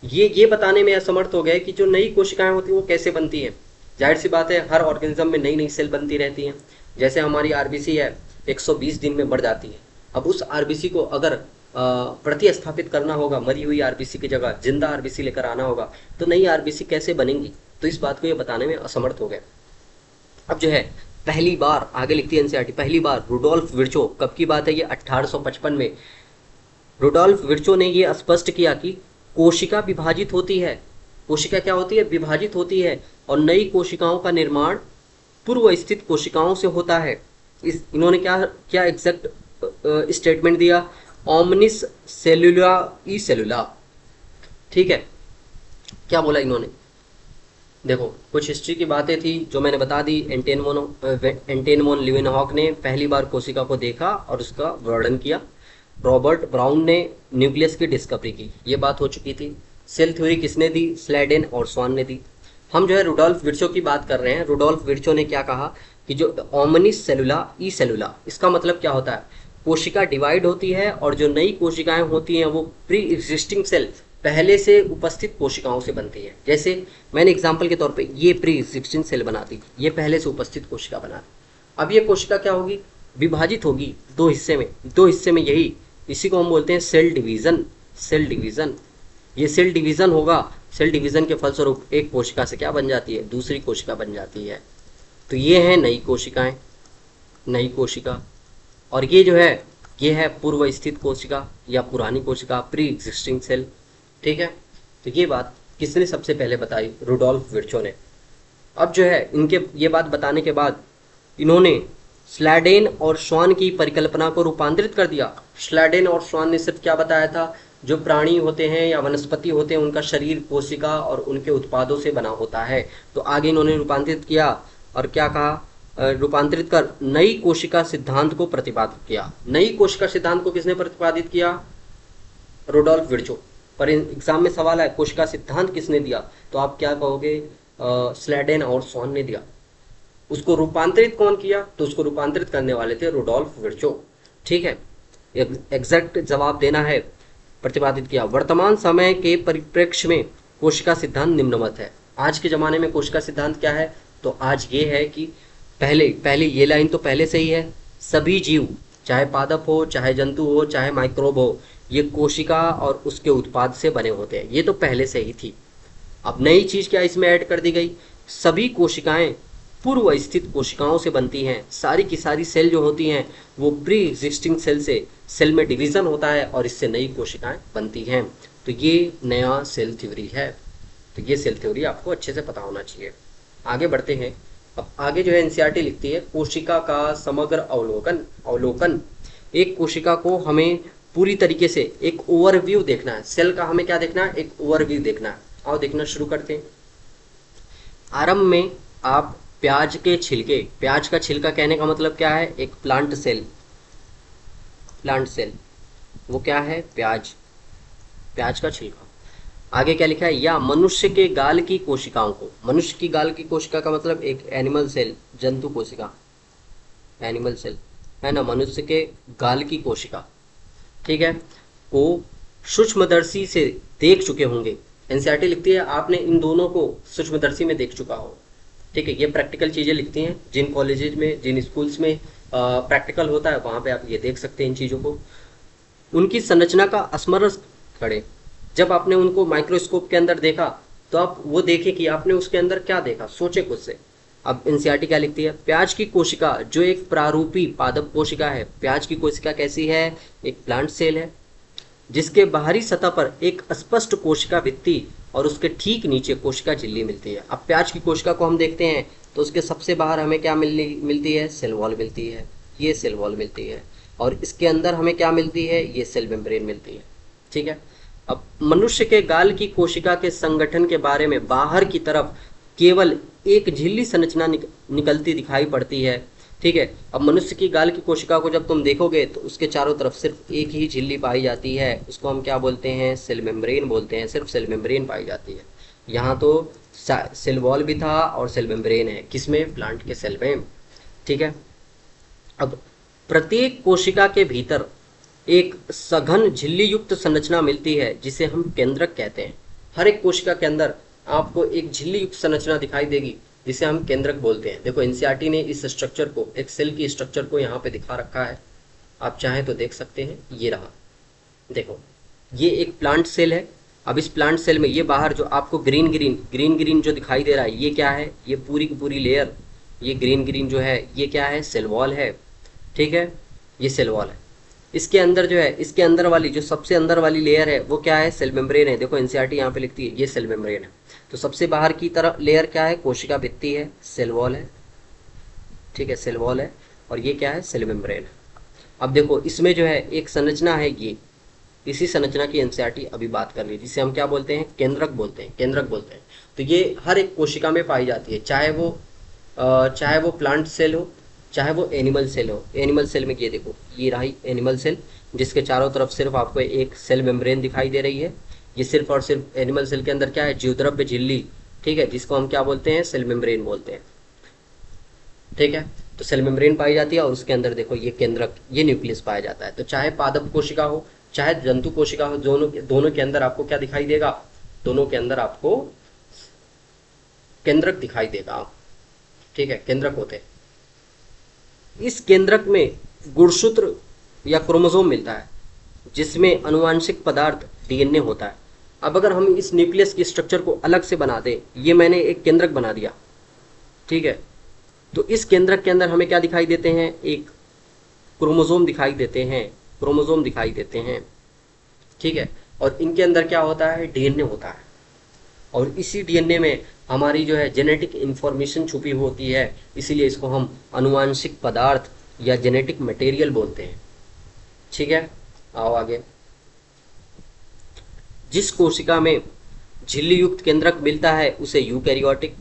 ये बताने में असमर्थ हो गए कि जो नई कोशिकाएं होती हैं वो कैसे बनती हैं। जाहिर सी बात है, हर ऑर्गेनिज्म में नई नई सेल बनती रहती हैं। जैसे हमारी आरबीसी है 120 दिन में बढ़ जाती है। अब उस आरबीसी को अगर प्रतिस्थापित करना होगा, मरी हुई आरबीसी की जगह जिंदा आरबीसी लेकर आना होगा, तो नई आरबीसी कैसे बनेंगी, तो इस बात को ये बताने में असमर्थ हो गए। अब जो है पहली बार, आगे लिखती है एनसीईआरटी, पहली बार रुडोल्फ विर्चो, कब की बात है ये, 1855 में रुडोल्फ विर्चो ने ये स्पष्ट किया कि कोशिका विभाजित होती है, कोशिका क्या होती है, विभाजित होती है, और नई कोशिकाओं का निर्माण पूर्व स्थित कोशिकाओं से होता है। इन्होंने क्या क्या एग्जैक्ट स्टेटमेंट दिया, ओमनिस सेलुला ई सेलुला, ठीक है। क्या बोला इन्होंने, देखो कुछ हिस्ट्री की बातें थी जो मैंने बता दी। एंटेन वॉन लीवेनहॉक ने पहली बार कोशिका को देखा और उसका वर्णन किया। रॉबर्ट ब्राउन ने न्यूक्लियस की डिस्कवरी की, ये बात हो चुकी थी। सेल थ्योरी किसने दी, स्लैडेन और स्वान ने दी। हम जो है रुडोल्फ विर्चो की बात कर रहे हैं। रुडोल्फ विर्चो ने क्या कहा कि जो ओमनिस सेलुला ई सेलुला, इसका मतलब क्या होता है, कोशिका डिवाइड होती है और जो नई कोशिकाएं होती हैं वो प्री एग्जिस्टिंग सेल, पहले से उपस्थित कोशिकाओं से बनती है। जैसे मैंने एग्जांपल के तौर पे ये प्री एग्जिस्टिंग सेल बना दी, ये पहले से उपस्थित कोशिका बना दी। अब ये कोशिका क्या होगी, विभाजित होगी दो हिस्से में, दो हिस्से में, यही इसी को हम बोलते हैं सेल डिवीजन। सेल डिवीजन, ये सेल डिवीजन होगा। सेल डिवीजन के फलस्वरूप एक कोशिका से क्या बन जाती है, दूसरी कोशिका बन जाती है। तो ये है नई कोशिकाएं, नई कोशिका। और ये जो है ये है पूर्व स्थित कोशिका या पुरानी कोशिका, प्री एग्जिस्टिंग सेल, ठीक है। तो ये बात किसने सबसे पहले बताई, रुडोल्फ विर्चो ने। अब जो है इनके ये बात बताने के बाद इन्होंने स्लैडेन और श्वान की परिकल्पना को रूपांतरित कर दिया। स्लैडेन और श्वान ने सिर्फ क्या बताया था, जो प्राणी होते हैं या वनस्पति होते हैं उनका शरीर कोशिका और उनके उत्पादों से बना होता है। तो आगे इन्होंने रूपांतरित किया और क्या कहा, रूपांतरित कर नई कोशिका सिद्धांत को प्रतिपादित किया। नई कोशिका सिद्धांत को किसने प्रतिपादित किया, रुडोल्फ विर्चो। पर एग्जाम में सवाल है कोशिका सिद्धांत किसने दिया, तो आप क्या कहोगे, स्लैडेन और श्वान ने दिया। उसको रूपांतरित कौन किया, तो उसको रूपांतरित करने वाले थे रुडोल्फ विर्चो, ठीक है। एग्जैक्ट जवाब देना है, प्रतिपादित किया। वर्तमान समय के परिप्रेक्ष्य में कोशिका सिद्धांत निम्नवत है। आज के जमाने में कोशिका सिद्धांत क्या है, तो आज ये है कि पहले पहले ये लाइन तो पहले से ही है, सभी जीव चाहे पादप हो, चाहे जंतु हो, चाहे माइक्रोब हो, ये कोशिका और उसके उत्पाद से बने होते हैं। ये तो पहले से ही थी। अब नई चीज क्या इसमें ऐड कर दी गई, सभी कोशिकाएं पूर्व स्थित कोशिकाओं से बनती हैं। सारी की सारी सेल जो होती हैं वो प्री एग्जिस्टिंग सेल से सेल में डिवीजन होता है और इससे नई कोशिकाएं बनती हैं। तो ये नया सेल थ्योरी है। तो ये सेल थ्योरी आपको अच्छे से पता होना चाहिए। आगे बढ़ते हैं। अब आगे जो है एनसीईआरटी लिखती है कोशिका का समग्र अवलोकन। एक कोशिका को हमें पूरी तरीके से एक ओवरव्यू देखना है। सेल का हमें क्या देखना है, एक ओवरव्यू देखना है। आओ देखना शुरू करते हैं। आरंभ में आप प्याज के छिलके, प्याज का छिलका कहने का मतलब क्या है, एक प्लांट सेल, प्लांट सेल वो क्या है, प्याज, प्याज का छिलका। आगे क्या लिखा है, या मनुष्य के गाल की कोशिकाओं को, मनुष्य की गाल की कोशिका का मतलब एक एनिमल सेल, जंतु कोशिका, एनिमल सेल है ना, मनुष्य के गाल की कोशिका, ठीक है, को सूक्ष्मदर्शी से देख चुके होंगे। एनसीईआरटी लिखती है आपने इन दोनों को सूक्ष्मदर्शी में देख चुका हो। ठीक है, ये प्रैक्टिकल चीजें लिखती हैं। जिन कॉलेजेस में, जिन स्कूल्स में प्रैक्टिकल होता है वहां पे आप ये देख सकते हैं इन चीजों को। उनकी संरचना का स्मरण करें। जब आपने उनको माइक्रोस्कोप के अंदर देखा तो आप वो देखें कि आपने उसके अंदर क्या देखा, सोचे खुद से। अब एनसीईआरटी क्या लिखती है, प्याज की कोशिका जो एक प्रारूपी पादप कोशिका है। प्याज की कोशिका कैसी है, एक प्लांट सेल है जिसके बाहरी सतह पर एक स्पष्ट कोशिका भित्ति और उसके ठीक नीचे कोशिका झिल्ली मिलती है। अब प्याज की कोशिका को हम देखते हैं तो उसके सबसे बाहर हमें क्या मिलती है, सेल वॉल मिलती है, ये सेल वॉल मिलती है, और इसके अंदर हमें क्या मिलती है, ये सेल मेम्ब्रेन मिलती है। ठीक है, अब मनुष्य के गाल की कोशिका के संगठन के बारे में बाहर की तरफ केवल एक झिल्ली संरचना निकलती दिखाई पड़ती है। ठीक है, अब मनुष्य की गाल की कोशिका को जब तुम देखोगे तो उसके चारों तरफ सिर्फ एक ही झिल्ली पाई जाती है। उसको हम क्या बोलते हैं, सेल मेम्ब्रेन बोलते हैं। सिर्फ सेल मेम्ब्रेन पाई जाती है। यहाँ तो सेल वॉल भी था और सेल मेम्ब्रेन है, किसमें, प्लांट के सेल में। ठीक है, अब प्रत्येक कोशिका के भीतर एक सघन झिल्ली युक्त संरचना मिलती है जिसे हम केंद्रक कहते हैं। हर एक कोशिका के अंदर आपको एक झिल्ली युक्त संरचना दिखाई देगी जिसे हम केंद्रक बोलते हैं। देखो एनसीईआरटी ने इस स्ट्रक्चर को, एक सेल की स्ट्रक्चर को यहाँ पे दिखा रखा है, आप चाहें तो देख सकते हैं। ये रहा, देखो ये एक प्लांट सेल है। अब इस प्लांट सेल में ये बाहर जो आपको ग्रीन ग्रीन जो दिखाई दे रहा है, ये क्या है, ये पूरी की पूरी लेयर, ये ग्रीन जो है ये क्या है, सेल वॉल है। ठीक है, ये सेल वॉल है। इसके अंदर जो है, इसके अंदर वाली जो सबसे अंदर वाली लेयर है वो क्या है, सेल मेम्ब्रेन है। देखो एनसीईआरटी यहाँ पे लिखती है ये सेल मेम्ब्रेन है। तो सबसे बाहर की तरफ लेयर क्या है, कोशिका भित्ति है, सेल वॉल है। ठीक है, सेल वॉल है, और ये क्या है, सेल मेम्ब्रेन है। अब देखो इसमें जो है एक संरचना है, ये इसी संरचना की एनसीईआरटी अभी बात कर रही है, जिसे हम क्या बोलते हैं, केंद्रक बोलते हैं, केंद्रक बोलते हैं। तो ये हर एक कोशिका में पाई जाती है, चाहे वो प्लांट सेल हो, चाहे वो एनिमल सेल हो। एनिमल सेल में ये देखो, ये रही एनिमल सेल, जिसके चारों तरफ सिर्फ आपको एक सेल मेम्ब्रेन दिखाई दे रही है। ये सिर्फ और सिर्फ एनिमल सेल के अंदर क्या है, जीवद्रव्य झिल्ली, ठीक है, जिसको हम क्या बोलते हैं, सेल मेम्ब्रेन बोलते हैं। ठीक है, तो सेल मेम्ब्रेन पाई जाती है और उसके अंदर देखो ये केंद्रक, ये न्यूक्लियस पाया जाता है। तो चाहे पादप कोशिका हो, चाहे जंतु कोशिका हो, दोनों के अंदर आपको क्या दिखाई देगा, दोनों के अंदर आपको केंद्रक दिखाई देगा। ठीक है, केंद्रक होते हैं। इस केंद्रक में गुणसूत्र या क्रोमोसोम मिलता है जिसमें अनुवांशिक पदार्थ डीएनए होता है। अब अगर हम इस न्यूक्लियस की स्ट्रक्चर को अलग से बना दें, ये मैंने एक केंद्रक बना दिया, ठीक है, तो इस केंद्रक के अंदर हमें क्या दिखाई देते हैं, एक क्रोमोसोम दिखाई देते हैं, क्रोमोसोम दिखाई देते हैं। ठीक है, और इनके अंदर क्या होता है, डीएनए होता है, और इसी डीएनए में हमारी जो है जेनेटिक इंफॉर्मेशन छुपी होती है, इसीलिए इसको हम अनुवांशिक पदार्थ या जेनेटिक मटेरियल बोलते हैं। ठीक है, आओ आगे। जिस कोशिका में झिल्ली युक्त केंद्रक मिलता है उसे यूकैरियोटिक,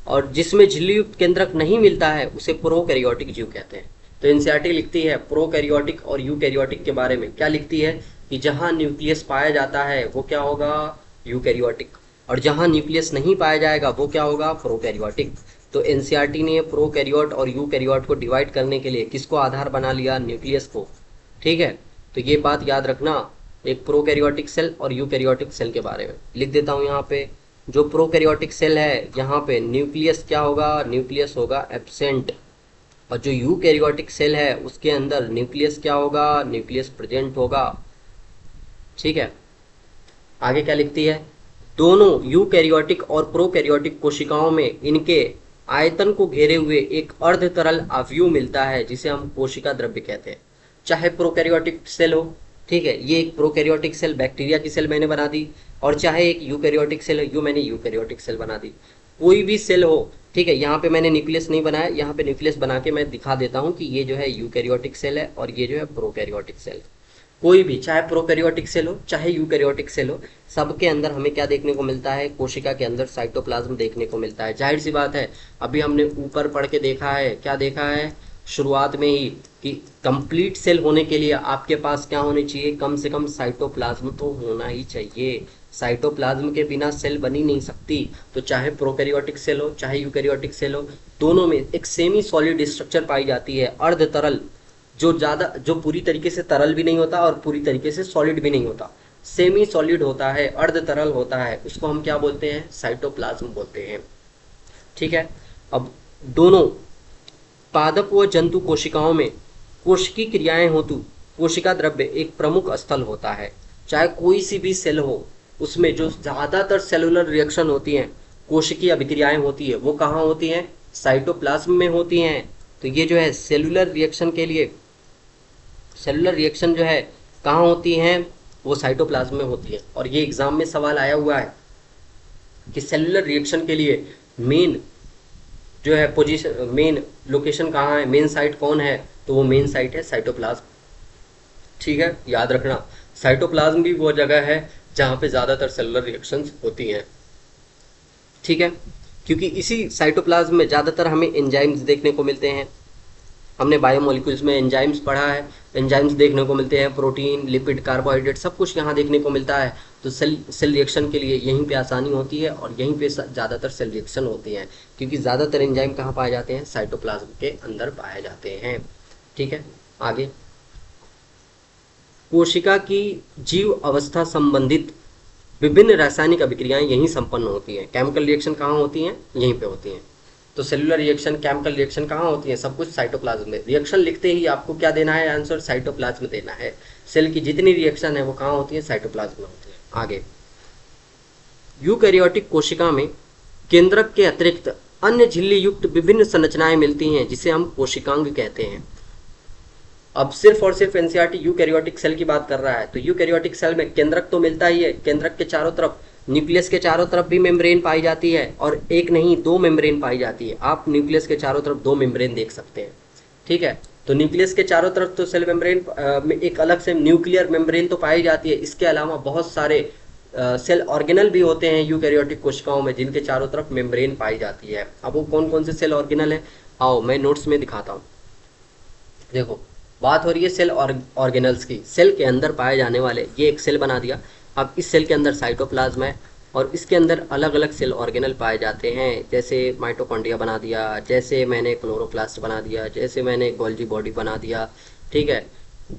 और जिसमें झिल्ली युक्त केंद्रक नहीं मिलता है उसे प्रोकैरियोटिक जीव कहते हैं। तो एनसीईआरटी लिखती है प्रोकैरियोटिक और यूकैरियोटिक के बारे में, क्या लिखती है कि जहां न्यूक्लियस पाया जाता है वो क्या होगा, यूकैरियोटिक, और जहां न्यूक्लियस नहीं पाया जाएगा वो क्या होगा, प्रोकैरियोटिक। तो एनसीईआरटी ने प्रोकैरियोट और यूकैरियोट को डिवाइड करने के लिए किसको आधार बना लिया, न्यूक्लियस को। ठीक है, तो ये बात याद रखना, एक प्रोकैरियोटिक सेल और यूकैरियोटिक सेल के बारे में लिख देता हूँ यहाँ पे। जो प्रोकैरियोटिक सेल है यहाँ पे न्यूक्लियस क्या होगा, न्यूक्लियस होगा एब्सेंट। और जो यूकैरियोटिक सेल है उसके अंदर न्यूक्लियस क्या होगा, न्यूक्लियस प्रेजेंट होगा। ठीक है, आगे क्या लिखती है, दोनों यूकैरियोटिक और प्रोकैरियोटिक कोशिकाओं में इनके आयतन को घेरे हुए एक अर्ध तरल अवयव मिलता है जिसे हम कोशिका द्रव्य कहते हैं। चाहे प्रोकैरियोटिक सेल हो, ठीक है, ये एक प्रोकैरियोटिक सेल बैक्टीरिया की सेल मैंने बना दी, और चाहे एक यूकैरियोटिक सेल है, मैंने यूकैरियोटिक सेल बना दी। कोई भी सेल हो, ठीक है, यहाँ पे मैंने न्यूक्लियस नहीं बनाया, यहाँ पे न्यूक्लियस बना के मैं दिखा देता हूँ कि ये जो है यूकैरियोटिक सेल है और ये जो है प्रोकैरियोटिक सेल। कोई भी, चाहे प्रोकैरियोटिक सेल हो चाहे यूकैरियोटिक सेल हो, सबके अंदर हमें क्या देखने को मिलता है, कोशिका के अंदर साइटोप्लाज्म देखने को मिलता है। जाहिर सी बात है, अभी हमने ऊपर पढ़ के देखा है, क्या देखा है शुरुआत में ही, कि कंप्लीट सेल होने के लिए आपके पास क्या होने चाहिए, कम से कम साइटोप्लाज्म तो होना ही चाहिए। साइटोप्लाज्म के बिना सेल बन ही नहीं सकती। तो चाहे प्रोकैरियोटिक सेल हो चाहे यूकैरियोटिक सेल हो, दोनों में एक सेमी सॉलिड स्ट्रक्चर पाई जाती है, अर्ध तरल, जो पूरी तरीके से तरल भी नहीं होता और पूरी तरीके से सॉलिड भी नहीं होता, सेमी सॉलिड होता है, अर्ध तरल होता है, उसको हम क्या बोलते हैं, साइटोप्लाज्म बोलते हैं। ठीक है, अब दोनों पादप व जंतु कोशिकाओं में कोशिकीय क्रियाएं हेतु कोशिका द्रव्य एक प्रमुख स्थल होता है। चाहे कोई सी भी सेल हो, उसमें जो ज्यादातर सेलुलर रिएक्शन होती हैं, कोशिकीय अभिक्रियाएं होती है, वो कहाँ होती हैं, साइटोप्लाज्म में होती हैं। तो ये जो है सेलुलर रिएक्शन के लिए, सेलुलर रिएक्शन जो है कहाँ होती हैं, वो साइटोप्लाज्म में होती है। और ये एग्जाम में सवाल आया हुआ है कि सेलुलर रिएक्शन के लिए मेन जो है पोजीशन, मेन लोकेशन कहाँ है, मेन साइट कौन है, तो वो मेन साइट है साइटोप्लाज्म। ठीक है, याद रखना, साइटोप्लाज्म भी वो जगह है जहाँ पे ज़्यादातर सेलुलर रिएक्शंस होती हैं। ठीक है, क्योंकि इसी साइटोप्लाज्म में ज़्यादातर हमें एंजाइम्स देखने को मिलते हैं। हमने बायोमोलिक्यूल्स में एंजाइम्स पढ़ा है, एंजाइम्स देखने को मिलते हैं, प्रोटीन, लिपिड, कार्बोहाइड्रेट, सब कुछ यहाँ देखने को मिलता है। तो सेल रिएक्शन के लिए यहीं पे आसानी होती है और यहीं पे ज़्यादातर सेल रिएक्शन होती हैं, क्योंकि ज़्यादातर एंजाइम कहाँ पाए जाते हैं, साइटोप्लाज्म के अंदर पाए जाते हैं। ठीक है, आगे, कोशिका की जीव अवस्था संबंधित विभिन्न रासायनिक अभिक्रियाएं यहीं संपन्न होती हैं। केमिकल रिएक्शन कहाँ होती हैं, यहीं पे होती हैं। तो सेलुलर रिएक्शन, केमिकल रिएक्शन कहाँ होती है, सब कुछ साइटोप्लाज्म में। रिएक्शन लिखते ही आपको क्या देना है, आंसर साइटोप्लाज्म देना है। सेल की जितनी रिएक्शन है वो कहाँ होती है, साइटोप्लाज्म में होती है। आगे, यूकैरियोटिक कोशिका में केंद्रक के अतिरिक्त अन्य झिल्ली युक्त विभिन्न संरचनाएं मिलती हैं जिसे हम कोशिकांग कहते हैं। अब सिर्फ और सिर्फ एनसीईआरटी यूकैरियोटिक सेल की बात कर रहा है, तो यूकैरियोटिक सेल में केंद्रक तो मिलता ही है, केंद्रक के चारों तरफ, न्यूक्लियस के चारों तरफ भी मेम्ब्रेन पाई जाती है, और एक नहीं दो मेम्ब्रेन पाई जाती है। आप न्यूक्लियस के चारों तरफ दो मेम्ब्रेन देख सकते हैं। ठीक है, तो न्यूक्लियस के चारों तरफ तो सेल मेम्ब्रेन में एक अलग से न्यूक्लियर मेम्ब्रेन तो पाई जाती है। इसके अलावा बहुत सारे सेल ऑर्गेनल भी होते हैं यूकैरियोटिक कोशिकाओं में, जिनके चारों तरफ मेम्ब्रेन पाई जाती है। अब वो कौन कौन से सेल ऑर्गेनल है, आओ मैं नोट्स में दिखाता हूँ। देखो, बात हो रही है सेल ऑर्गेनल्स की। सेल के अंदर पाए जाने वाले, ये एक सेल बना दिया, अब इस सेल के अंदर साइटोप्लाज्म है और इसके अंदर अलग अलग सेल ऑर्गेनल पाए जाते हैं, जैसे माइटोकॉन्ड्रिया बना दिया, जैसे मैंने क्लोरोप्लास्ट बना दिया, जैसे मैंने गोल्जी बॉडी बना दिया। ठीक है,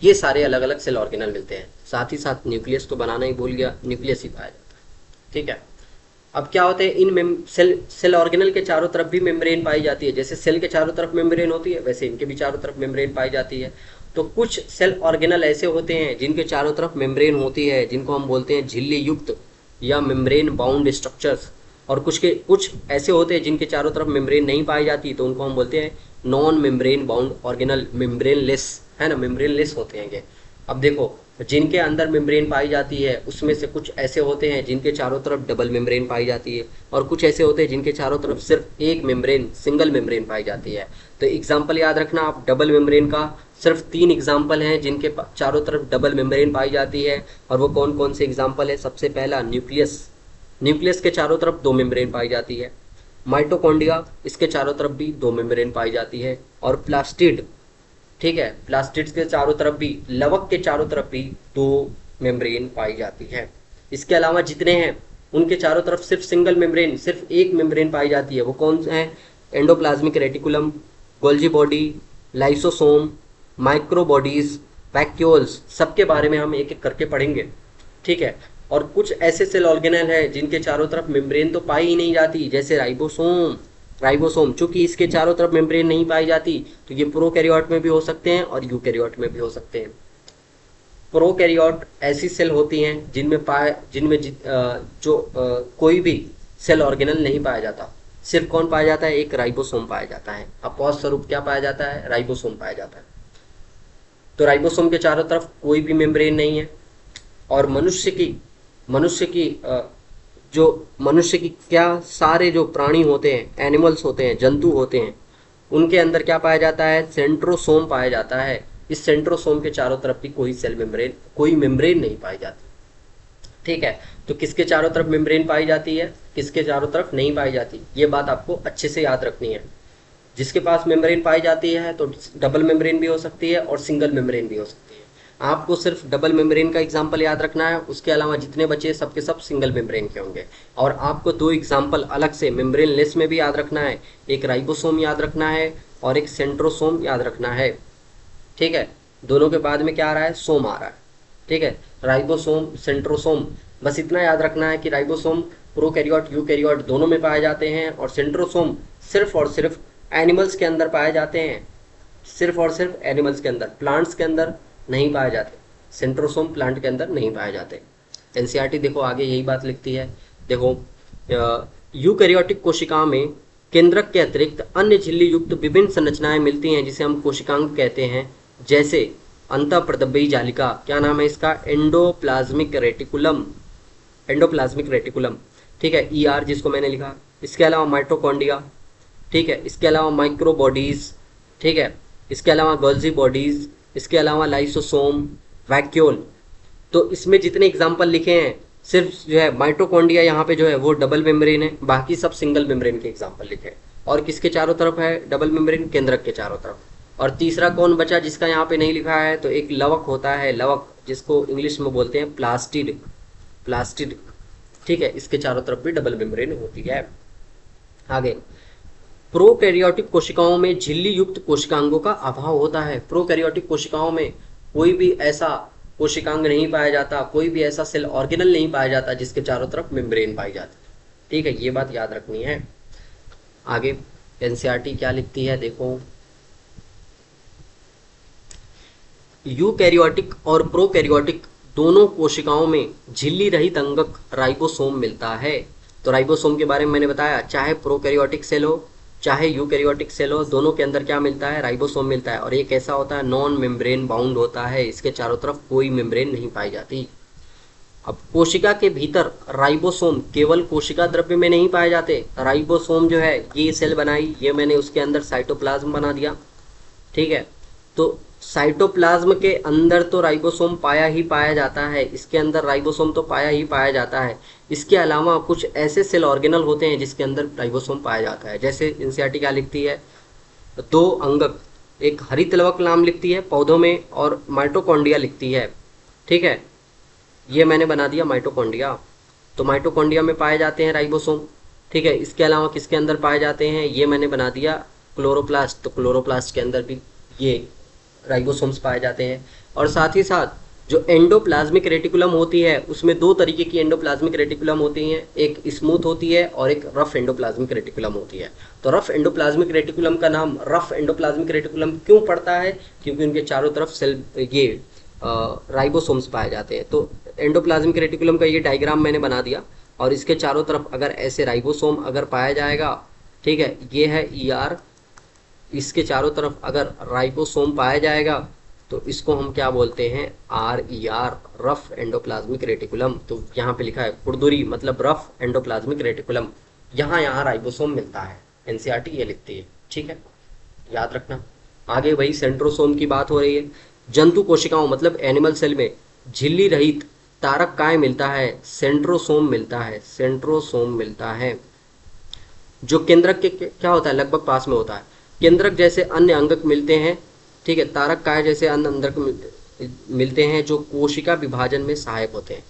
ये सारे अलग अलग सेल ऑर्गेनल मिलते हैं। साथ ही साथ न्यूक्लियस तो बनाना ही भूल गया, न्यूक्लियस ही पाया जाता है। ठीक है, अब क्या होते हैं, इन सेल ऑर्गेनल के चारों तरफ भी मेम्ब्रेन पाई जाती है। जैसे सेल के चारों तरफ मेम्ब्रेन होती है, वैसे इनके भी चारों तरफ मेम्ब्रेन पाई जाती है। तो कुछ सेल ऑर्गेनल ऐसे होते हैं जिनके चारों तरफ मेम्ब्रेन होती है, जिनको हम बोलते हैं झिल्ली युक्त या मेम्ब्रेन बाउंड स्ट्रक्चर्स। और कुछ ऐसे होते हैं जिनके चारों तरफ मेम्ब्रेन नहीं पाई जाती, तो उनको हम बोलते हैं non membrane bound organelle, membrane less, है ना, मेम्ब्रेन लेस होते हैं ये। अब देखो, जिनके अंदर मेम्ब्रेन पाई जाती है उसमें से कुछ ऐसे होते हैं जिनके चारों तरफ डबल मेम्ब्रेन पाई जाती है, और कुछ ऐसे होते हैं जिनके चारों तरफ सिर्फ एक मेम्ब्रेन, सिंगल मेम्ब्रेन पाई जाती है। तो एग्जाम्पल याद रखना आप, डबल मेम्ब्रेन का सिर्फ 3 एग्जाम्पल हैं जिनके चारों तरफ डबल मेम्ब्रेन पाई जाती है। और वो कौन कौन से एग्जाम्पल है, सबसे पहला न्यूक्लियस, न्यूक्लियस के चारों तरफ 2 मेम्ब्रेन पाई जाती है। माइटोकॉन्ड्रिया, इसके चारों तरफ भी 2 मेम्ब्रेन पाई जाती है। और प्लास्टिड, ठीक है, प्लास्टिड्स के चारों तरफ भी, लवक के चारों तरफ भी 2 मेम्ब्रेन पाई जाती है। इसके अलावा जितने हैं उनके चारों तरफ सिर्फ सिंगल मेम्ब्रेन, सिर्फ एक मेम्ब्रेन पाई जाती है। वो कौन है, endoplasmic reticulum, Golgi body, lysosome, microbodies, vacuoles, सबके बारे में हम एक एक करके पढ़ेंगे। ठीक है, और कुछ ऐसे सेल ऑर्गेनल है जिनके चारों तरफ मेम्ब्रेन तो पाई ही नहीं जाती, जैसे राइबोसोम। राइबोसोम चूंकि इसके चारों तरफ मेम्ब्रेन नहीं पाई जाती, तो ये प्रोकैरियोट में भी हो सकते हैं और यूकैरियोट में भी हो सकते हैं। प्रोकैरियोट ऐसी सेल होती हैं जिनमें कोई भी सेल ऑर्गेनल नहीं पाया जाता। सिर्फ कौन पाया जाता है? एक राइबोसोम पाया जाता है। अपवाद स्वरूप क्या पाया जाता है? राइबोसोम पाया जाता है। तो राइबोसोम के चारों तरफ कोई भी मेम्ब्रेन नहीं है। और मनुष्य की क्या सारे जो प्राणी होते हैं, एनिमल्स होते हैं, जंतु होते हैं, उनके अंदर क्या पाया जाता है? सेंट्रोसोम पाया जाता है। इस सेंट्रोसोम के चारों तरफ भी कोई मेम्ब्रेन नहीं पाई जाती। ठीक है, तो किसके चारों तरफ मेम्ब्रेन पाई जाती है, किसके चारों तरफ नहीं पाई जाती, ये बात आपको अच्छे से याद रखनी है। जिसके पास मेम्ब्रेन पाई जाती है तो डबल मेम्ब्रेन भी हो सकती है और सिंगल मेम्ब्रेन भी हो सकती है। आपको सिर्फ डबल मेम्ब्रेन का एग्जाम्पल याद रखना है, उसके अलावा जितने बचे सबके सब सिंगल मेम्ब्रेन के होंगे। और आपको दो एग्जाम्पल अलग से मेम्ब्रेन लेस में भी याद रखना है, एक राइबोसोम याद रखना है और एक सेंट्रोसोम याद रखना है। ठीक है, दोनों के बाद में क्या आ रहा है? सोम आ रहा है। ठीक है, राइबोसोम, सेंट्रोसोम, बस इतना याद रखना है कि राइबोसोम प्रोकैरियोट यूकैरियोट दोनों में पाए जाते हैं और सेंट्रोसोम सिर्फ और सिर्फ एनिमल्स के अंदर पाए जाते हैं। सिर्फ और सिर्फ एनिमल्स के अंदर, प्लांट्स के अंदर नहीं पाए जाते। सेंट्रोसोम प्लांट के अंदर नहीं पाए जाते। एनसीईआरटी देखो आगे यही बात लिखती है। देखो, यूकैरियोटिक कोशिकाओं में केंद्रक के अतिरिक्त अन्य झिल्ली युक्त विभिन्न संरचनाएं मिलती हैं जिसे हम कोशिकांग कहते हैं, जैसे अंतःप्रदब्बी जालिका, क्या नाम है इसका? Endoplasmic reticulum. एंडोप्लाज्मिक रेटिकुलम, ठीक है, ईआर जिसको मैंने लिखा। इसके अलावा माइटोकॉन्ड्रिया, ठीक है, इसके अलावा माइक्रोबॉडीज, ठीक है, इसके अलावा गोल्जी बॉडीज, इसके अलावा लाइसोसोम, वैक्यूल। तो इसमें जितने एग्जाम्पल लिखे हैं, सिर्फ जो है माइटोकॉन्ड्रिया यहाँ पे जो है वो डबल मेम्ब्रेन है, बाकी सब सिंगल मेम्ब्रेन के एग्जाम्पल लिखे हैं। और किसके चारों तरफ है डबल मेम्ब्रेन? केंद्रक के चारों तरफ। और तीसरा कौन बचा जिसका यहाँ पे नहीं लिखा है? तो एक लवक होता है, लवक, जिसको इंग्लिश में बोलते हैं प्लास्टिड। प्लास्टिड, ठीक है, इसके चारों तरफ भी डबल मेम्ब्रेन होती है। आगे, प्रोकैरियोटिक कोशिकाओं में झिल्ली युक्त कोशिकांगों का अभाव होता है। प्रोकैरियोटिक कोशिकाओं में कोई भी ऐसा कोशिकांग नहीं पाया जाता, कोई भी ऐसा सेल ऑर्गेनल नहीं पाया जाता जिसके चारों तरफ मेम्ब्रेन पाई जाती। ठीक है, ये बात याद रखनी है। आगे एनसीईआरटी क्या लिखती है देखो, यूकैरियोटिक और प्रोकैरियोटिक दोनों कोशिकाओं में झिल्ली रहित अंगक राइबोसोम मिलता है। तो राइबोसोम के बारे में मैंने बताया, चाहे प्रोकैरियोटिक सेल हो चाहे यूकैरियोटिक सेल हो, दोनों के अंदर क्या मिलता है? राइबोसोम मिलता है। और ये कैसा होता है? नॉन मेम्ब्रेन बाउंड होता है, इसके चारों तरफ कोई मेम्ब्रेन नहीं पाई जाती। अब कोशिका के भीतर राइबोसोम केवल कोशिका द्रव्य में नहीं पाए जाते। राइबोसोम जो है, ये सेल बनाई, ये मैंने उसके अंदर साइटोप्लाज्म बना दिया। ठीक है, तो साइटोप्लाज्म के अंदर तो राइबोसोम पाया ही पाया जाता है, इसके अंदर राइबोसोम तो पाया ही पाया जाता है। इसके अलावा कुछ ऐसे सेल ऑर्गेनल होते हैं जिसके अंदर राइबोसोम पाया जाता है। जैसे एनसीईआरटी क्या लिखती है? दो अंगक, एक हरितलवक नाम लिखती है पौधों में और माइटोकॉन्ड्रिया लिखती है। ठीक है, ये मैंने बना दिया माइटोकॉन्ड्रिया। तो माइटोकॉन्ड्रिया में पाए जाते हैं राइबोसोम। ठीक है, इसके अलावा किसके अंदर पाए जाते हैं? ये मैंने बना दिया क्लोरोप्लास्ट। तो क्लोरोप्लास्ट के अंदर भी ये राइबोसोम्स पाए जाते हैं। और साथ ही साथ जो एंडोप्लाज्मिक रेटिकुलम होती है, उसमें दो तरीके की एंडोप्लाज्मिक रेटिकुलम होती हैं, एक स्मूथ होती है और एक रफ एंडोप्लाज्मिक रेटिकुलम होती है। तो रफ एंडोप्लाज्मिक रेटिकुलम का नाम रफ एंडोप्लाज्मिक रेटिकुलम क्यों पड़ता है? क्योंकि उनके चारों तरफ सेल ये राइबोसोम्स पाए जाते हैं। तो एंडोप्लाज्मिक रेटिकुलम का ये डायग्राम मैंने बना दिया और इसके चारों तरफ अगर ऐसे राइबोसोम अगर पाया जाएगा, ठीक है, ये है ईआर, इसके चारों तरफ अगर राइबोसोम पाया जाएगा तो इसको हम क्या बोलते हैं? RER, rough endoplasmic reticulum. तो यहाँ पे लिखा है कुर्दुरी, मतलब रफ एंडोप्लाज्मिक रेटिकुलम। यहाँ राइबोसोम मिलता है। एनसीईआरटी ये लिखती है। ठीक है, याद रखना। आगे वही सेंट्रोसोम की बात हो रही है। जंतु कोशिकाओं मतलब एनिमल सेल में झिल्ली रहित तारक काय मिलता है? सेंट्रोसोम मिलता है। सेंट्रोसोम मिलता है, जो केंद्रक के क्या होता है? लगभग पास में होता है। केंद्रक जैसे अन्य अंगक मिलते हैं, ठीक है, तारक काय जैसे अन्य अंगक मिलते हैं जो कोशिका विभाजन में सहायक होते हैं।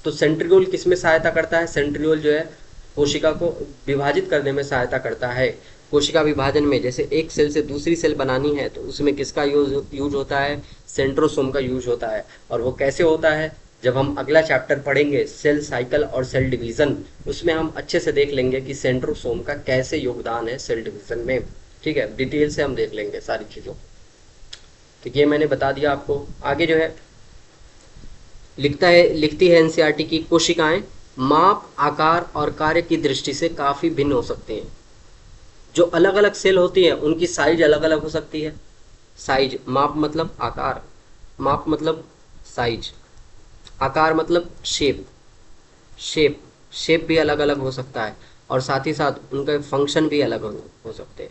तो सेंट्रियोल किस में सहायता करता है? सेंट्रियोल जो है कोशिका को विभाजित करने में सहायता करता है। कोशिका विभाजन में जैसे एक सेल से दूसरी सेल बनानी है तो उसमें किसका यूज होता है? सेंट्रोसोम का यूज होता है। और वो कैसे होता है? जब हम अगला चैप्टर पढ़ेंगे सेल साइकिल और सेल डिवीजन, उसमें हम अच्छे से देख लेंगे कि सेंट्रोसोम का कैसे योगदान है सेल डिवीजन में। ठीक है, डिटेल से हम देख लेंगे सारी चीज़ों। तो ये मैंने बता दिया आपको। आगे जो है लिखती है एनसीईआरटी की कोशिकाएं माप, आकार और कार्य की दृष्टि से काफ़ी भिन्न हो सकती हैं। जो अलग अलग सेल होती हैं उनकी साइज अलग अलग हो सकती है। साइज, माप मतलब आकार, माप मतलब साइज, आकार मतलब शेप, शेप शेप भी अलग अलग हो सकता है। और साथ ही साथ उनके फंक्शन भी अलग हो सकते हैं,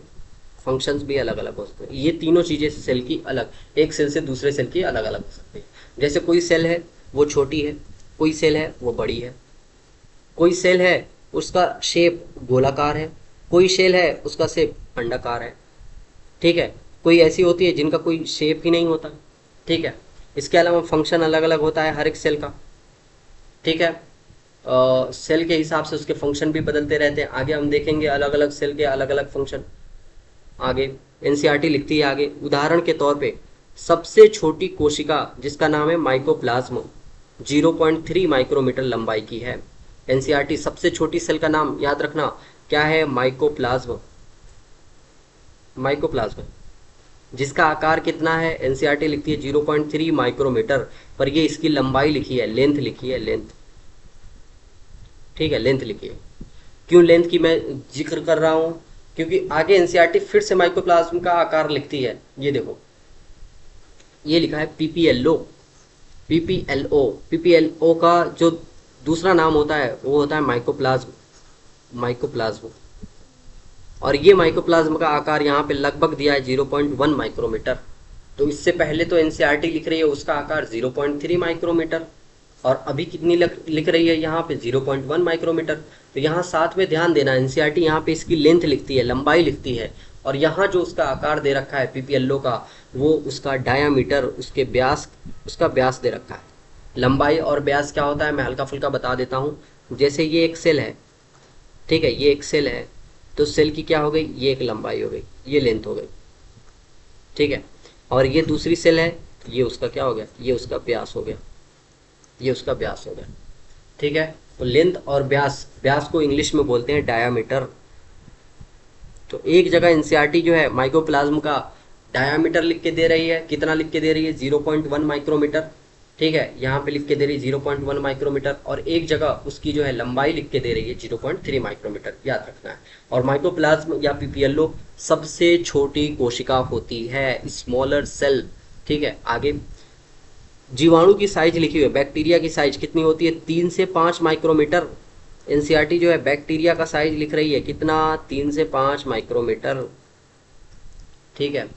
फंक्शंस भी अलग अलग हो सकते हैं। ये तीनों चीज़ें सेल की अलग, एक सेल से दूसरे सेल की अलग अलग हो सकती है। जैसे कोई सेल है वो छोटी है, कोई सेल है वो बड़ी है, कोई सेल है उसका शेप गोलाकार है, कोई सेल है उसका शेप अंडाकार है। ठीक है, कोई ऐसी होती है जिनका कोई शेप ही नहीं होता। ठीक है, इसके अलावा फंक्शन अलग अलग होता है हर एक सेल का। ठीक है, सेल के हिसाब से उसके फंक्शन भी बदलते रहते हैं। आगे हम देखेंगे अलग अलग सेल के अलग अलग फंक्शन। आगे एनसीईआरटी लिखती है आगे, उदाहरण के तौर पे सबसे छोटी कोशिका जिसका नाम है माइकोप्लाज्म 0.3 माइक्रोमीटर लंबाई की है। एनसीईआरटी सबसे छोटी सेल का नाम याद रखना क्या है, माइकोप्लाज्म। माइकोप्लाज्म जिसका आकार कितना है, एनसीईआरटी लिखती है 0.3 माइक्रोमीटर, पर ये इसकी लंबाई लिखी है, लेंथ लिखी है, लेंथ। ठीक है, लेंथ लिखी है। क्यों लेंथ की मैं जिक्र कर रहा हूं, क्योंकि आगे एनसीईआरटी फिर से माइक्रोप्लाज्म का आकार लिखती है। ये देखो, ये लिखा है पीपीएलओ। पीपीएलओ, पीपीएलओ का जो दूसरा नाम होता है वो होता है माइकोप्लाज्म, माइकोप्लाज्म। और ये माइकोप्लाज्म का आकार यहाँ पे लगभग दिया है 0.1 माइक्रोमीटर। तो इससे पहले तो एनसीईआरटी लिख रही है उसका आकार 0.3 माइक्रोमीटर, और अभी कितनी लिख रही है यहाँ पे 0.1 माइक्रोमीटर। तो यहाँ साथ में ध्यान देना, एनसीईआरटी यहाँ पे इसकी लेंथ लिखती है, लंबाई लिखती है, और यहाँ जो उसका आकार दे रखा है पीपीएलओ का, वो उसका डायामीटर, उसके व्यास, उसका व्यास दे रखा है। लंबाई और व्यास क्या होता है मैं हल्का फुल्का बता देता हूँ। जैसे ये एक सेल है, ठीक है, ये एक सेल है, तो सेल की क्या हो गई, ये एक लंबाई हो गई, ये लेंथ हो गई। ठीक है, और ये दूसरी सेल है, ये उसका क्या हो गया, ये उसका व्यास हो गया, ये उसका व्यास हो गया। ठीक है, तो लेंथ और व्यास, व्यास को इंग्लिश में बोलते हैं डायामीटर। तो एक जगह एनसीईआरटी जो है माइक्रोप्लाज्म का डायामीटर लिख के दे रही है, कितना लिख के दे रही है, 0.1 माइक्रोमीटर। ठीक है, यहाँ पे लिख के दे रही है 0.1 माइक्रोमीटर, और एक जगह उसकी जो है लंबाई लिख के दे रही है 0.3 माइक्रोमीटर, याद रखना है। और माइक्रोप्लाज्म या पीपीएलओ सबसे छोटी कोशिका होती है, स्मॉलर सेल। ठीक है, आगे जीवाणु की साइज लिखी हुई है, बैक्टीरिया की साइज कितनी होती है, 3 से 5 माइक्रोमीटर। एनसीईआरटी जो है बैक्टीरिया का साइज लिख रही है कितना, 3 से 5 माइक्रोमीटर। ठीक है,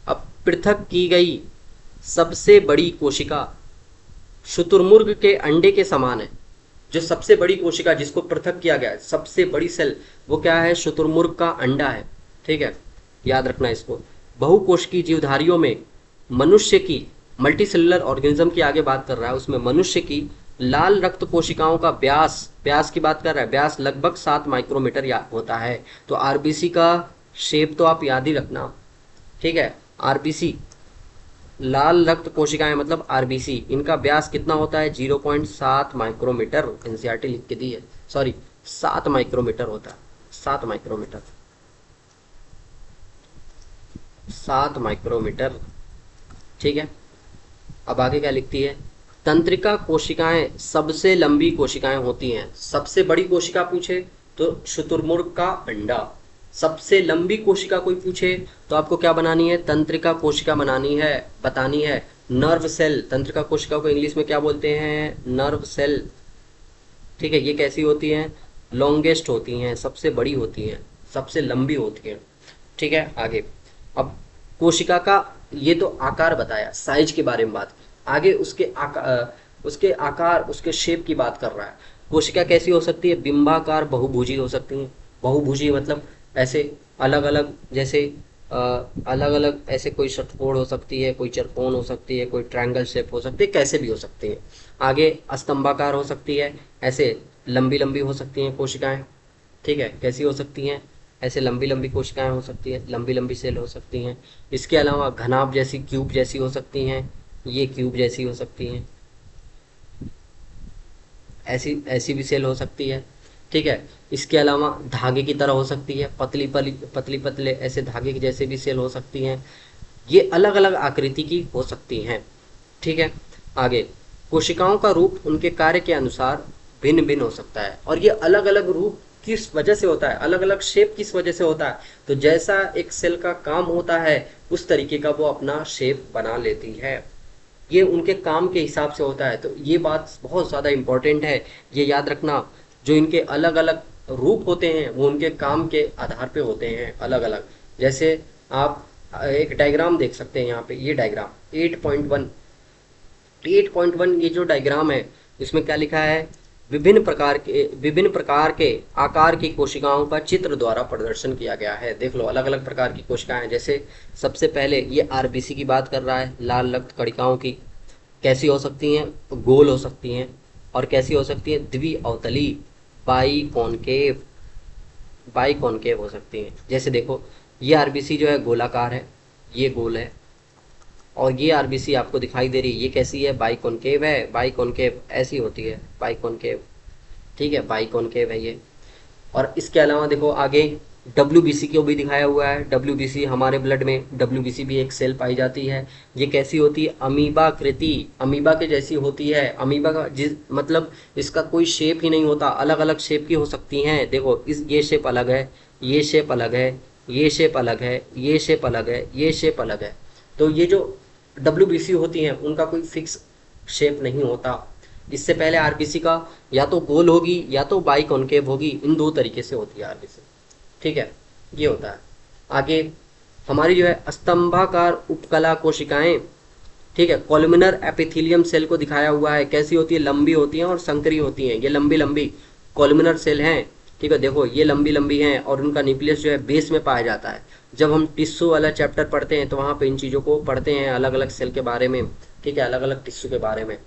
अब पृथक की गई सबसे बड़ी कोशिका शुतुरमुर्ग के अंडे के समान है। जो सबसे बड़ी कोशिका जिसको पृथक किया गया है, सबसे बड़ी सेल, वो क्या है, शुतुरमुर्ग का अंडा है। ठीक है, याद रखना इसको। बहुकोशिकीय जीवधारियों में मनुष्य की, मल्टी सेलुलर ऑर्गेनिज्म की आगे बात कर रहा है, उसमें मनुष्य की लाल रक्त कोशिकाओं का व्यास, व्यास की बात कर रहा है, व्यास लगभग 7 माइक्रोमीटर होता है। तो आरबीसी का शेप तो आप याद ही रखना। ठीक है, आरबीसी, लाल रक्त कोशिकाएं मतलब आरबीसी, इनका व्यास कितना होता है, 0.7 माइक्रोमीटर। एनसीईआरटी लिख के दी है, सॉरी 7 माइक्रोमीटर होता है, 7 माइक्रोमीटर, 7 माइक्रोमीटर। ठीक है, अब आगे क्या लिखती है, तंत्रिका कोशिकाएं सबसे लंबी कोशिकाएं होती हैं। सबसे बड़ी कोशिका पूछे तो शुतुरमुर्ग का अंडा, सबसे लंबी कोशिका कोई पूछे तो आपको क्या बनानी है, तंत्रिका कोशिका बनानी है, बतानी है। नर्व सेल, तंत्रिका कोशिका को इंग्लिश में क्या बोलते हैं, नर्व सेल। ठीक है, ये कैसी होती हैं, लॉन्गेस्ट होती हैं, सबसे बड़ी होती हैं, सबसे लंबी होती हैं। ठीक है, आगे अब कोशिका का ये तो आकार बताया, साइज के बारे में बात की। आगे उसके आकार, उसके शेप की बात कर रहा है। कोशिका कैसी हो सकती है, बिंबाकार बहुभुजी हो सकती हैं। बहुभुजी मतलब ऐसे अलग अलग, जैसे अलग अलग ऐसे, कोई षटकोण हो सकती है, कोई चरकोण हो सकती है, कोई ट्रायंगल शेप हो सकती है, कैसे भी हो सकती है। आगे स्तंभाकार हो सकती है, ऐसे लंबी लंबी हो सकती हैं कोशिकाएं। ठीक है, कैसी हो सकती हैं, ऐसे लंबी लंबी कोशिकाएं हो सकती हैं, लंबी लंबी सेल हो सकती हैं। इसके अलावा घनाभ जैसी, क्यूब जैसी हो सकती हैं, ये क्यूब जैसी हो सकती हैं। ऐसी ऐसी भी सेल हो सकती है। ठीक है, इसके अलावा धागे की तरह हो सकती है, पतली पतले ऐसे धागे के जैसे भी सेल हो सकती हैं। ये अलग अलग आकृति की हो सकती हैं। ठीक है, आगे कोशिकाओं का रूप उनके कार्य के अनुसार भिन्न भिन्न हो सकता है, और ये अलग अलग रूप किस वजह से होता है, अलग अलग शेप किस वजह से होता है, तो जैसा एक सेल का काम होता है उस तरीके का वो अपना शेप बना लेती है। ये उनके काम के हिसाब से होता है। तो ये बात बहुत ज़्यादा इम्पोर्टेंट है, ये याद रखना। जो इनके अलग अलग रूप होते हैं वो उनके काम के आधार पे होते हैं अलग अलग। जैसे आप एक डायग्राम देख सकते हैं यहाँ पे, ये डायग्राम 8.1 ये जो डायग्राम है इसमें क्या लिखा है, विभिन्न प्रकार के आकार की कोशिकाओं का चित्र द्वारा प्रदर्शन किया गया है। देख लो अलग अलग प्रकार की कोशिकाएं, जैसे सबसे पहले ये आरबीसी की बात कर रहा है, लाल रक्त कणिकाओं की। कैसी हो सकती हैं, गोल हो सकती हैं, और कैसी हो सकती हैं, द्विअवतली बाई कॉनकेव हो सकती हैं। जैसे देखो ये आरबीसी जो है गोलाकार है, ये गोल है, और ये आरबीसी आपको दिखाई दे रही है, ये कैसी है, बाई कॉनकेव है। बाई कॉनकेव ऐसी होती है, बाई कॉनकेव। ठीक है, बाई कॉनकेव है ये। और इसके अलावा देखो आगे डब्ल्यूबीसी को भी दिखाया हुआ है। डब्ल्यूबीसी हमारे ब्लड में डब्ल्यूबीसी भी एक सेल पाई जाती है। ये कैसी होती है, अमीबाकृति, अमीबा के जैसी होती है। अमीबा का जिस मतलब इसका कोई शेप ही नहीं होता, अलग अलग शेप की हो सकती हैं। देखो इस ये शेप अलग है, ये शेप अलग है, ये शेप अलग है, ये शेप अलग है, ये शेप अलग है। तो ये जो डब्ल्यूबीसी होती हैं उनका कोई फिक्स शेप नहीं होता। इससे पहले आरबीसी का या तो गोल होगी या तो बाई कॉनकेव होगी, इन दो तरीके से होती है आरबीसी। ठीक है, ये होता है। आगे हमारी जो है स्तंभाकार उपकला कोशिकाएं, ठीक है, कॉलमिनर एपिथेलियम सेल को दिखाया हुआ है। कैसी होती है, लंबी होती हैं और संकरी होती हैं। ये लंबी लंबी कॉलमिनर सेल हैं। ठीक है, देखो ये लंबी लंबी हैं और उनका न्यूक्लियस जो है बेस में पाया जाता है। जब हम टिश्यू वाला चैप्टर पढ़ते हैं तो वहाँ पे इन चीज़ों को पढ़ते हैं, अलग अलग सेल के बारे में। ठीक है, अलग अलग टिश्यू के बारे में।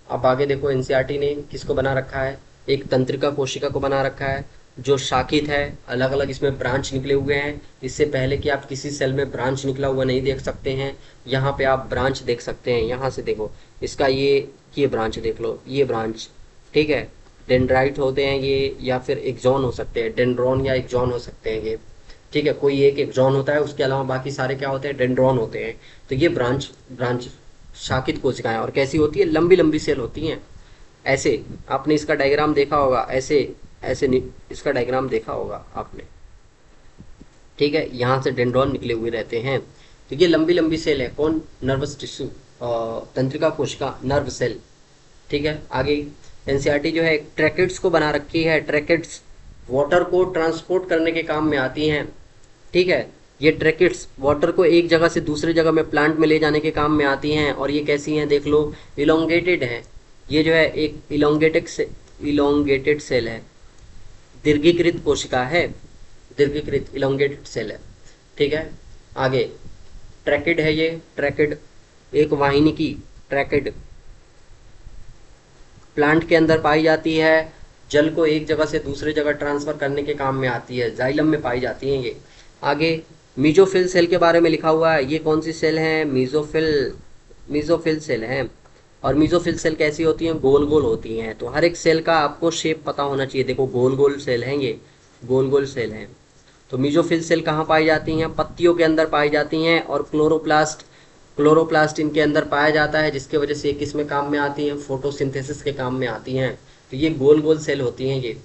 अब आगे देखो एनसीईआरटी ने किसको बना रखा है, एक तंत्रिका कोशिका को बना रखा है जो शाखित है, अलग अलग इसमें ब्रांच निकले हुए हैं। इससे पहले कि आप किसी सेल में ब्रांच निकला हुआ नहीं देख सकते हैं, यहाँ पे आप ब्रांच देख सकते हैं। यहाँ से देखो इसका ये ब्रांच देख लो, ये ब्रांच। ठीक है, डेंड्राइट होते हैं ये, या फिर एक्सॉन हो सकते हैं, डेंड्रॉन या एक्सॉन हो सकते हैं ये। ठीक है, कोई एक एक्सॉन होता है, उसके अलावा बाकी सारे क्या होते हैं, डेंड्रॉन होते हैं। तो ये ब्रांच शाखित कोशिकाएं, और कैसी होती है, लंबी लंबी सेल होती हैं। ऐसे आपने इसका डायग्राम देखा होगा, ऐसे ऐसे इसका डायग्राम देखा होगा आपने। ठीक है, यहाँ से डेंड्रॉन निकले हुए रहते हैं। तो ये लंबी लंबी सेल है, कौन, नर्वस टिश्यू, तंत्रिका कोशिका, नर्व सेल। ठीक है, आगे एनसीईआरटी जो है ट्रैकेट्स को बना रखी है। ट्रैकेट्स वाटर को ट्रांसपोर्ट करने के काम में आती हैं। ठीक है, ये ट्रैकेट्स वाटर को एक जगह से दूसरी जगह में प्लांट में ले जाने के काम में आती हैं। और ये कैसी हैं, देख लो, इलोंगेटेड है। ये जो है एक इलोंगेटेड सेल है, दीर्घीकृत कोशिका है, दीर्घीकृत इलोंगेटेड सेल है। ठीक है, आगे ट्रैकेड है, ये ट्रैकेड एक वाहिनी की ट्रैकेड प्लांट के अंदर पाई जाती है। जल को एक जगह से दूसरे जगह ट्रांसफर करने के काम में आती है, जाइलम में पाई जाती हैं ये। आगे मीजोफिल सेल के बारे में लिखा हुआ है। ये कौन सी सेल है, मीजोफिल सेल है। और मीजोफिल सेल कैसी होती हैं, गोल गोल होती हैं। तो हर एक सेल का आपको शेप पता होना चाहिए। देखो गोल गोल सेल हैं, ये गोल गोल सेल हैं। तो मीजोफिल सेल कहाँ पाई जाती हैं, पत्तियों के अंदर पाई जाती हैं। और क्लोरोप्लास्ट इनके अंदर पाया जाता है, जिसके वजह से किस में काम में आती हैं, फोटोसिंथेसिस के काम में आती हैं। तो ये गोल गोल सेल होती हैं ये।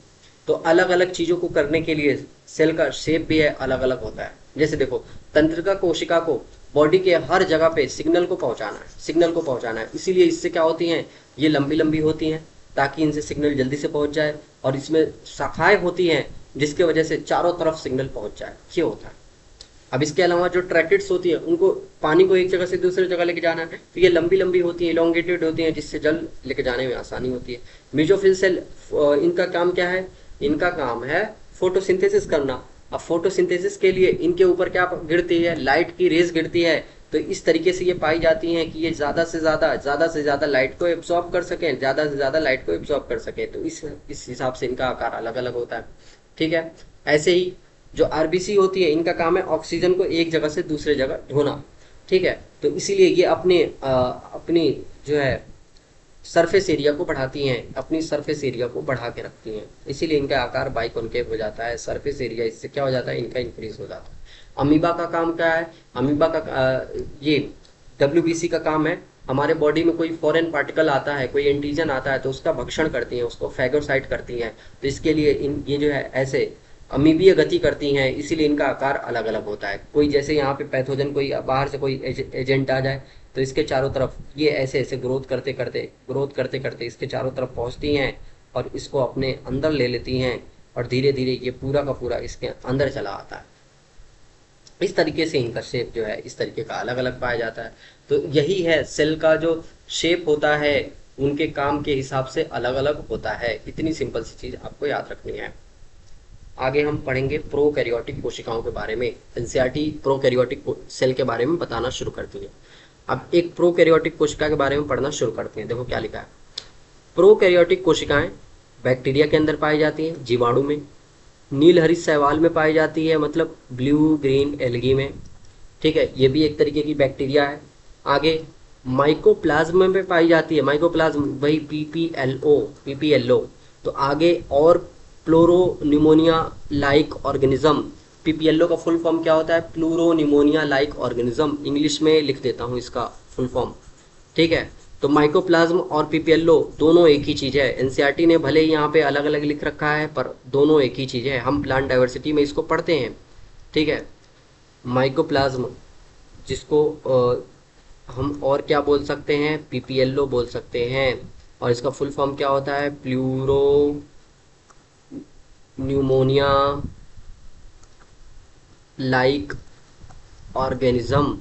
तो अलग अलग चीज़ों को करने के लिए सेल का शेप भी है, अलग अलग होता है। जैसे देखो तंत्रिका कोशिका को बॉडी के हर जगह पे सिग्नल को पहुंचाना है। इसीलिए इससे क्या होती हैं, ये लंबी लंबी होती हैं ताकि इनसे सिग्नल जल्दी से पहुंच जाए। और इसमें शाखाएं होती हैं जिसके वजह से चारों तरफ सिग्नल पहुंच जाए, ये होता है। अब इसके अलावा जो ट्रैकेट्स होती है, उनको पानी को एक जगह से दूसरी जगह लेके जाना है, तो ये लंबी लंबी होती है, इलोंगेटेड होती है, जिससे जल लेके जाने में आसानी होती है। मीजोफिल सेल इनका काम क्या है, इनका काम है फोटोसिंथेसिस करना। अब फोटोसिंथेसिस के लिए इनके ऊपर क्या गिरती है, लाइट की रेज गिरती है। तो इस तरीके से ये पाई जाती हैं कि ये ज़्यादा से ज़्यादा लाइट को एब्जॉर्ब कर सकें, ज़्यादा से ज़्यादा लाइट को एब्जॉर्ब कर सकें। तो इस हिसाब से इनका आकार अलग अलग होता है। ठीक है, ऐसे ही जो आरबीसी होती है, इनका काम है ऑक्सीजन को एक जगह से दूसरे जगह ढोना। ठीक है, तो इसीलिए ये अपनी जो है सरफेस एरिया को बढ़ाती हैं, अपनी सरफेस एरिया को बढ़ा के रखती हैं, इसीलिए इनका आकार बाइकॉन्केव हो जाता है। सरफेस एरिया इससे क्या हो जाता है, इनका इंक्रीज हो जाता है। अमीबा का काम क्या है, अमीबा का ये डब्ल्यूबीसी का काम है, हमारे बॉडी में कोई फॉरेन पार्टिकल आता है, कोई एंटीजन आता है तो उसका भक्षण करती हैं, उसको फैगोसाइट करती हैं। तो इसके लिए ये जो है ऐसे अमीबीय गति करती हैं, इसीलिए इनका आकार अलग अलग होता है। कोई जैसे यहाँ पे पैथोजन कोई बाहर से कोई एजेंट आ जाए तो इसके चारों तरफ ये ऐसे ऐसे ग्रोथ करते करते इसके चारों तरफ पहुँचती हैं और इसको अपने अंदर ले लेती हैं और धीरे धीरे ये पूरा का पूरा इसके अंदर चला आता है। इस तरीके से इनका शेप जो है इस तरीके का अलग अलग पाया जाता है। तो यही है सेल का जो शेप होता है उनके काम के हिसाब से अलग अलग होता है। इतनी सिंपल सी चीज आपको याद रखनी है। आगे हम पढ़ेंगे प्रोकैरियोटिक कोशिकाओं के बारे में। एनसीईआरटी प्रोकैरियोटिक सेल के बारे में बताना शुरू करती है। अब एक प्रोकैरियोटिक कोशिका के बारे में पढ़ना शुरू करते हैं। देखो क्या लिखा है। प्रोकैरियोटिक कोशिकाएं बैक्टीरिया के अंदर पाई जाती हैं, जीवाणु में, नील हरित शैवाल में पाई जाती है, मतलब ब्लू ग्रीन एल्गी में, ठीक है, ये भी एक तरीके की बैक्टीरिया है। आगे माइकोप्लाज्म में पाई जाती है, माइकोप्लाज्म वही पीपीएलओ। तो आगे और प्लूरोनिमोनिया लाइक ऑर्गेनिज्म, पीपीएलओ का फुल फॉर्म क्या होता है, प्लूरोनिमोनिया लाइक ऑर्गेनिज्म, इंग्लिश में लिख देता हूँ इसका फुल फॉर्म, ठीक है। तो माइकोप्लाज्म और पीपीएलओ दोनों एक ही चीज़ है। एनसीईआरटी ने भले ही यहाँ पे अलग अलग लिख रखा है पर दोनों एक ही चीज़ है, हम प्लांट डाइवर्सिटी में इसको पढ़ते हैं, ठीक है। माइकोप्लाज्म जिसको हम और क्या बोल सकते हैं, पीपीएलओ बोल सकते हैं, और इसका फुल फॉर्म क्या होता है, प्लूरो न्यूमोनिया लाइक ऑर्गेनिज्म,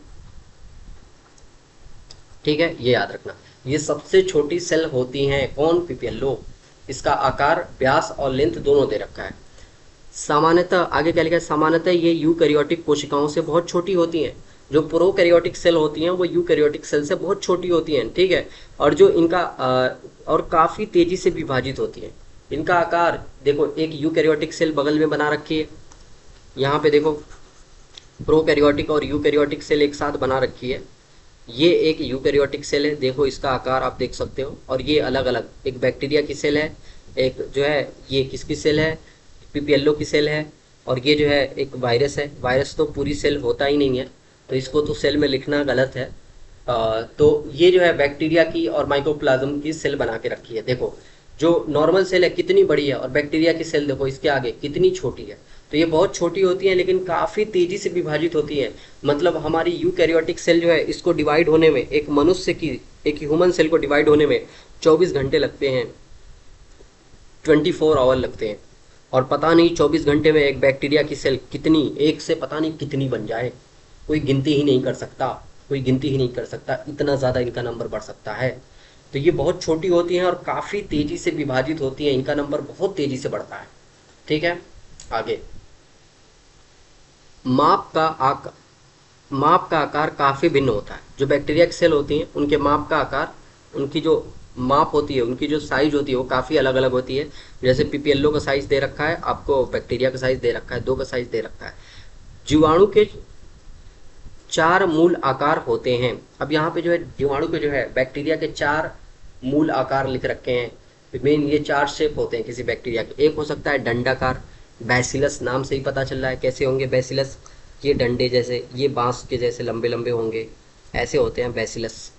ठीक है, ये याद रखना। ये सबसे छोटी सेल होती हैं, कौन, पीपीएलओ। इसका आकार, व्यास और लेंथ दोनों दे रखा है। सामान्यतः आगे क्या लिखा है, सामान्यतः ये यूकैरियोटिक कोशिकाओं से बहुत छोटी होती हैं। जो प्रोकैरियोटिक सेल होती हैं वो यूकैरियोटिक सेल से बहुत छोटी होती हैं, ठीक है। और जो इनका और काफ़ी तेजी से विभाजित होती हैं। इनका आकार देखो, एक यूकैरियोटिक सेल बगल में बना रखी है, यहाँ पे देखो प्रोकैरियोटिक और यूकैरियोटिक सेल एक साथ बना रखी है। ये एक यूकैरियोटिक सेल है, देखो इसका आकार आप देख सकते हो। और ये अलग अलग, एक बैक्टीरिया की सेल है, एक जो है ये किसकी सेल है, पीपीएलओ की सेल है, और ये जो है एक वायरस है। वायरस तो पूरी सेल होता ही नहीं है, तो इसको तो सेल में लिखना गलत है। तो ये जो है बैक्टीरिया की और माइकोप्लाज्म की सेल बना के रखी है। देखो जो नॉर्मल सेल है कितनी बड़ी है, और बैक्टीरिया की सेल देखो इसके आगे कितनी छोटी है। तो ये बहुत छोटी होती है लेकिन काफ़ी तेज़ी से विभाजित होती है। मतलब हमारी यूकैरियोटिक सेल जो है इसको डिवाइड होने में, एक मनुष्य की, एक ह्यूमन सेल को डिवाइड होने में 24 घंटे लगते हैं, 24 आवर लगते हैं। और पता नहीं 24 घंटे में एक बैक्टीरिया की सेल कितनी, एक से पता नहीं कितनी बन जाए, कोई गिनती ही नहीं कर सकता, कोई गिनती ही नहीं कर सकता, इतना ज़्यादा इनका नंबर बढ़ सकता है। तो ये बहुत छोटी होती हैं और काफ़ी तेज़ी से विभाजित होती हैं, इनका नंबर बहुत तेज़ी से बढ़ता है, ठीक है। आगे माप का आकार काफ़ी भिन्न होता है। जो बैक्टीरिया की सेल होती हैं उनके माप का आकार, उनकी जो माप होती है, उनकी जो साइज होती है वो काफ़ी अलग अलग होती है। जैसे पीपीएलओ का साइज दे रखा है आपको, बैक्टीरिया का साइज दे रखा है, 2 का साइज दे रखा है। जीवाणु के 4 मूल आकार होते हैं। अब यहाँ पे जो है जीवाणु के जो है बैक्टीरिया के 4 मूल आकार लिख रखे हैं। मेन ये 4 शेप होते हैं किसी बैक्टीरिया के। एक हो सकता है डंडाकार, बैसिलस नाम से ही पता चल रहा है कैसे होंगे बैसिलस, ये डंडे जैसे, ये बांस के जैसे लंबे लंबे होंगे, ऐसे होते हैं बैसिलस।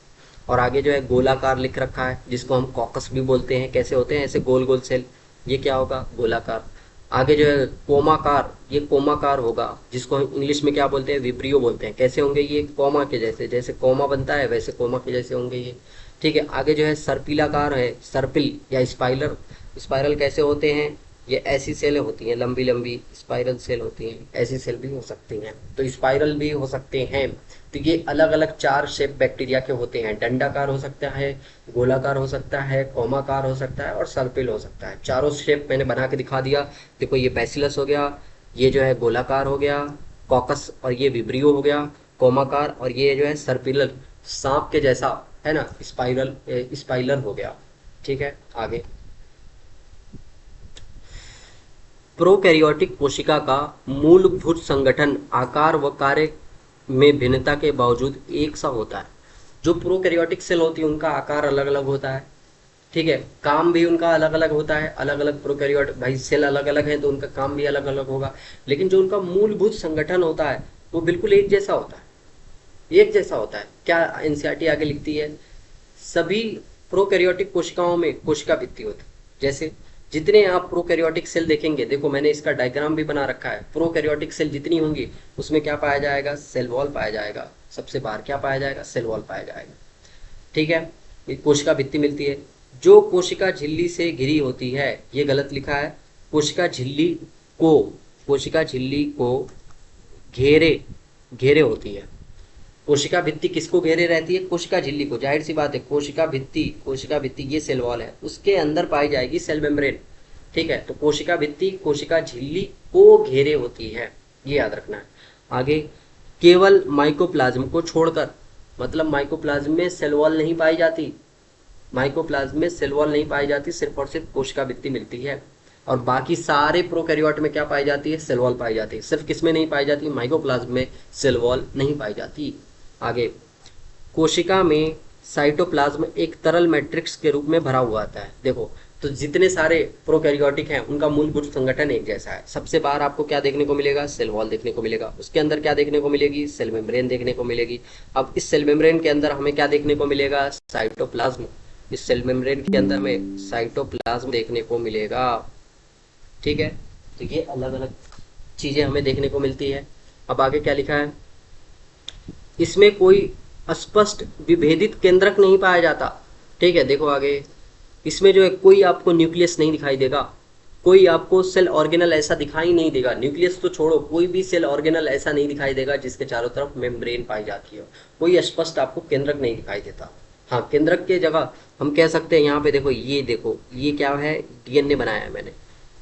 और आगे जो है गोलाकार लिख रखा है जिसको हम कॉकस भी बोलते हैं, कैसे होते हैं, ऐसे गोल गोल सेल, ये क्या होगा, गोलाकार। आगे जो है कोमाकार, ये कोमाकार होगा जिसको हम इंग्लिश में क्या बोलते हैं, विब्रियो बोलते हैं, कैसे होंगे ये, कोमा के जैसे, जैसे कोमा बनता है वैसे कोमा के जैसे होंगे ये, ठीक है। आगे जो है सर्पिलाकार है, सर्पिल या स्पाइरल, स्पाइरल कैसे होते हैं, ये ऐसी सेलें होती हैं, लंबी लंबी स्पाइरल सेल होती हैं, ऐसी सेल भी हो सकती हैं, तो स्पाइरल भी हो सकते हैं। तो ये अलग अलग 4 शेप बैक्टीरिया के होते हैं। डंडाकार हो सकता है, गोलाकार हो सकता है, कोमाकार हो सकता है और सर्पिल हो सकता है। चारों शेप मैंने बना के दिखा दिया। देखो ये बैसिलस हो गया, ये जो है गोलाकार हो गया कॉकस, और ये विब्रियो हो गया कोमाकार, और ये जो है सर्पिलर, सांप के जैसा है ना, स्पाइरल हो गया, ठीक है। आगे प्रोकैरियोटिक कोशिका का मूलभूत संगठन आकार व कार्य में भिन्नता के बावजूद एक सा होता है। जो प्रोकैरियोटिक सेल होती है उनका आकार अलग अलग होता है, ठीक है, काम भी उनका अलग अलग होता है, अलग अलग प्रोकैरियोट भाई सेल अलग अलग है तो उनका काम भी अलग अलग होगा, लेकिन जो उनका मूलभूत संगठन होता है वो बिल्कुल एक जैसा होता है, एक जैसा होता है। क्या एनसीईआरटी आगे लिखती है, सभी प्रोकैरियोटिक कोशिकाओं में कोशिका भित्ति होती है। जैसे जितने आप प्रोकैरियोटिक सेल देखेंगे, देखो मैंने इसका डायग्राम भी बना रखा है, प्रोकैरियोटिक सेल जितनी होंगी उसमें क्या पाया जाएगा, सेल वॉल पाया जाएगा, सबसे बाहर क्या पाया जाएगा, सेल वॉल पाया जाएगा। ठीक है, ये कोशिका भित्ति मिलती है। जो कोशिका झिल्ली से घिरी होती है, ये गलत लिखा है, कोशिका झिल्ली को, कोशिका झिल्ली को घेरे घेरे होती है। कोशिका भित्ति किसको घेरे रहती है, कोशिका झिल्ली को, जाहिर सी बात है, कोशिका भित्ति ये सेल वॉल है, उसके अंदर पाई जाएगी सेल मेम्ब्रेन। ठीक है, तो कोशिका भित्ति कोशिका झिल्ली को घेरे होती है, ये याद रखना है। आगे, केवल माइकोप्लाज्म को छोड़कर, मतलब माइकोप्लाज्म में सेल वॉल नहीं पाई जाती, माइकोप्लाज्म में सेल वॉल नहीं पाई जाती, सिर्फ और सिर्फ कोशिका भित्ति मिलती है। और बाकी सारे प्रोकैरियोट में क्या पाई जाती है, सेल वॉल पाई जाती है। सिर्फ किसमें नहीं पाई जाती, माइकोप्लाज्म में सेल वॉल नहीं पाई जाती। आगे, कोशिका में साइटोप्लाज्म एक तरल मैट्रिक्स के रूप में भरा हुआ आता है। देखो, तो जितने सारे प्रोकैरियोटिक हैं उनका मूलभूत संगठन एक जैसा है। सबसे बाहर आपको क्या देखने को मिलेगा, सेल वॉल देखने को मिलेगा, उसके अंदर क्या देखने को मिलेगी, सेल मेम्ब्रेन देखने को मिलेगी। अब इस सेल मेम्ब्रेन के अंदर हमें क्या देखने को मिलेगा, साइटोप्लाज्म। इस सेल मेम्ब्रेन के अंदर में साइटोप्लाज्म देखने को मिलेगा। ठीक है, तो ये अलग अलग चीजें हमें देखने को मिलती है। अब आगे क्या लिखा है, इसमें कोई स्पष्ट विभेदित केंद्रक नहीं पाया जाता। ठीक है, देखो आगे, इसमें जो है कोई आपको न्यूक्लियस नहीं दिखाई देगा, कोई आपको सेल ऑर्गेनल ऐसा दिखाई नहीं देगा, न्यूक्लियस तो छोड़ो, कोई भी सेल ऑर्गेनल ऐसा नहीं दिखाई देगा जिसके चारों तरफ मेम्ब्रेन पाई जाती है। कोई स्पष्ट आपको केंद्रक नहीं दिखाई देता। हाँ, केंद्रक के जगह हम कह सकते हैं, यहाँ पे देखो, ये क्या है, डीएनए बनाया है मैंने,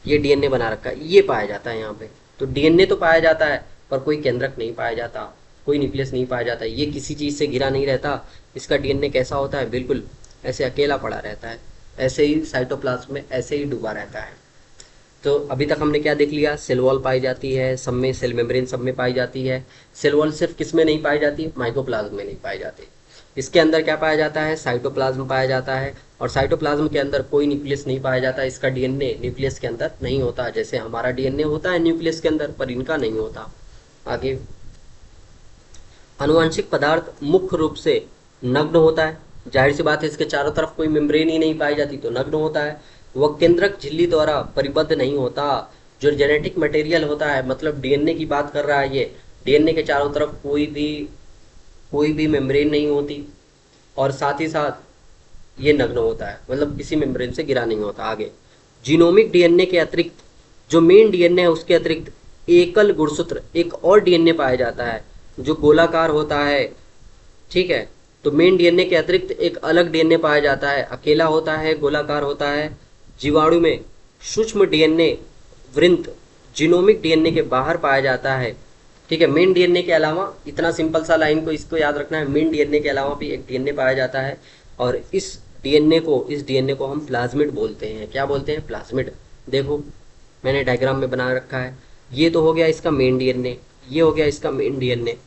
ये डीएनए बना रखा है, ये पाया जाता है यहाँ पे। तो डीएनए तो पाया जाता है पर कोई केंद्रक नहीं पाया जाता, कोई न्यूक्लियस नहीं पाया जाता, ये किसी चीज़ से घिरा नहीं रहता। इसका डीएनए कैसा होता है, बिल्कुल ऐसे अकेला पड़ा रहता है, ऐसे ही साइटोप्लाज्म में ऐसे ही डूबा रहता है। तो अभी तक हमने क्या देख लिया, सेल वॉल पाई जाती है सब में, सेल मेम्ब्रेन सब में पाई जाती है। सेल वॉल सिर्फ किस में नहीं पाई जाती, माइकोप्लाज्म में नहीं पाई जाती। इसके अंदर क्या पाया जाता है, साइटोप्लाज्म पाया जाता है, और साइटोप्लाज्म के अंदर कोई न्यूक्लियस नहीं पाया जाता। इसका डीएनए न्यूक्लियस के अंदर नहीं होता, जैसे हमारा डीएनए होता है न्यूक्लियस के अंदर, पर इनका नहीं होता। आगे, अनुवांशिक पदार्थ मुख्य रूप से नग्न होता है, जाहिर सी बात है, इसके चारों तरफ कोई मेम्ब्रेन ही नहीं पाई जाती तो नग्न होता है। वह केंद्रक झिल्ली द्वारा परिबद्ध नहीं होता। जो जेनेटिक मटेरियल होता है, मतलब डीएनए की बात कर रहा है ये, डीएनए के चारों तरफ कोई भी मेम्ब्रेन नहीं होती, और साथ ही साथ ये नग्न होता है, मतलब किसी मेम्ब्रेन से घिरा नहीं होता। आगे, जीनोमिक डीएनए के अतिरिक्त, जो मेन डीएनए है उसके अतिरिक्त एकल गुणसूत्र एक और डीएनए पाया जाता है जो गोलाकार होता है। ठीक है, तो मेन डीएनए के अतिरिक्त एक अलग डीएनए पाया जाता है, अकेला होता है, गोलाकार होता है। जीवाणु में सूक्ष्म डीएनए वृंत जीनोमिक डीएनए के बाहर पाया जाता है। ठीक है, मेन डीएनए के अलावा, इतना सिंपल सा लाइन को इसको याद रखना है, मेन डीएनए के अलावा भी एक डीएनए पाया जाता है, और इस डीएनए को हम प्लाज्मिड बोलते हैं। क्या बोलते हैं, प्लाज्मिड। देखो मैंने डायग्राम में बना रखा है, ये तो हो गया इसका मेन डीएनए, ये हो गया इसका मेन डीएनए।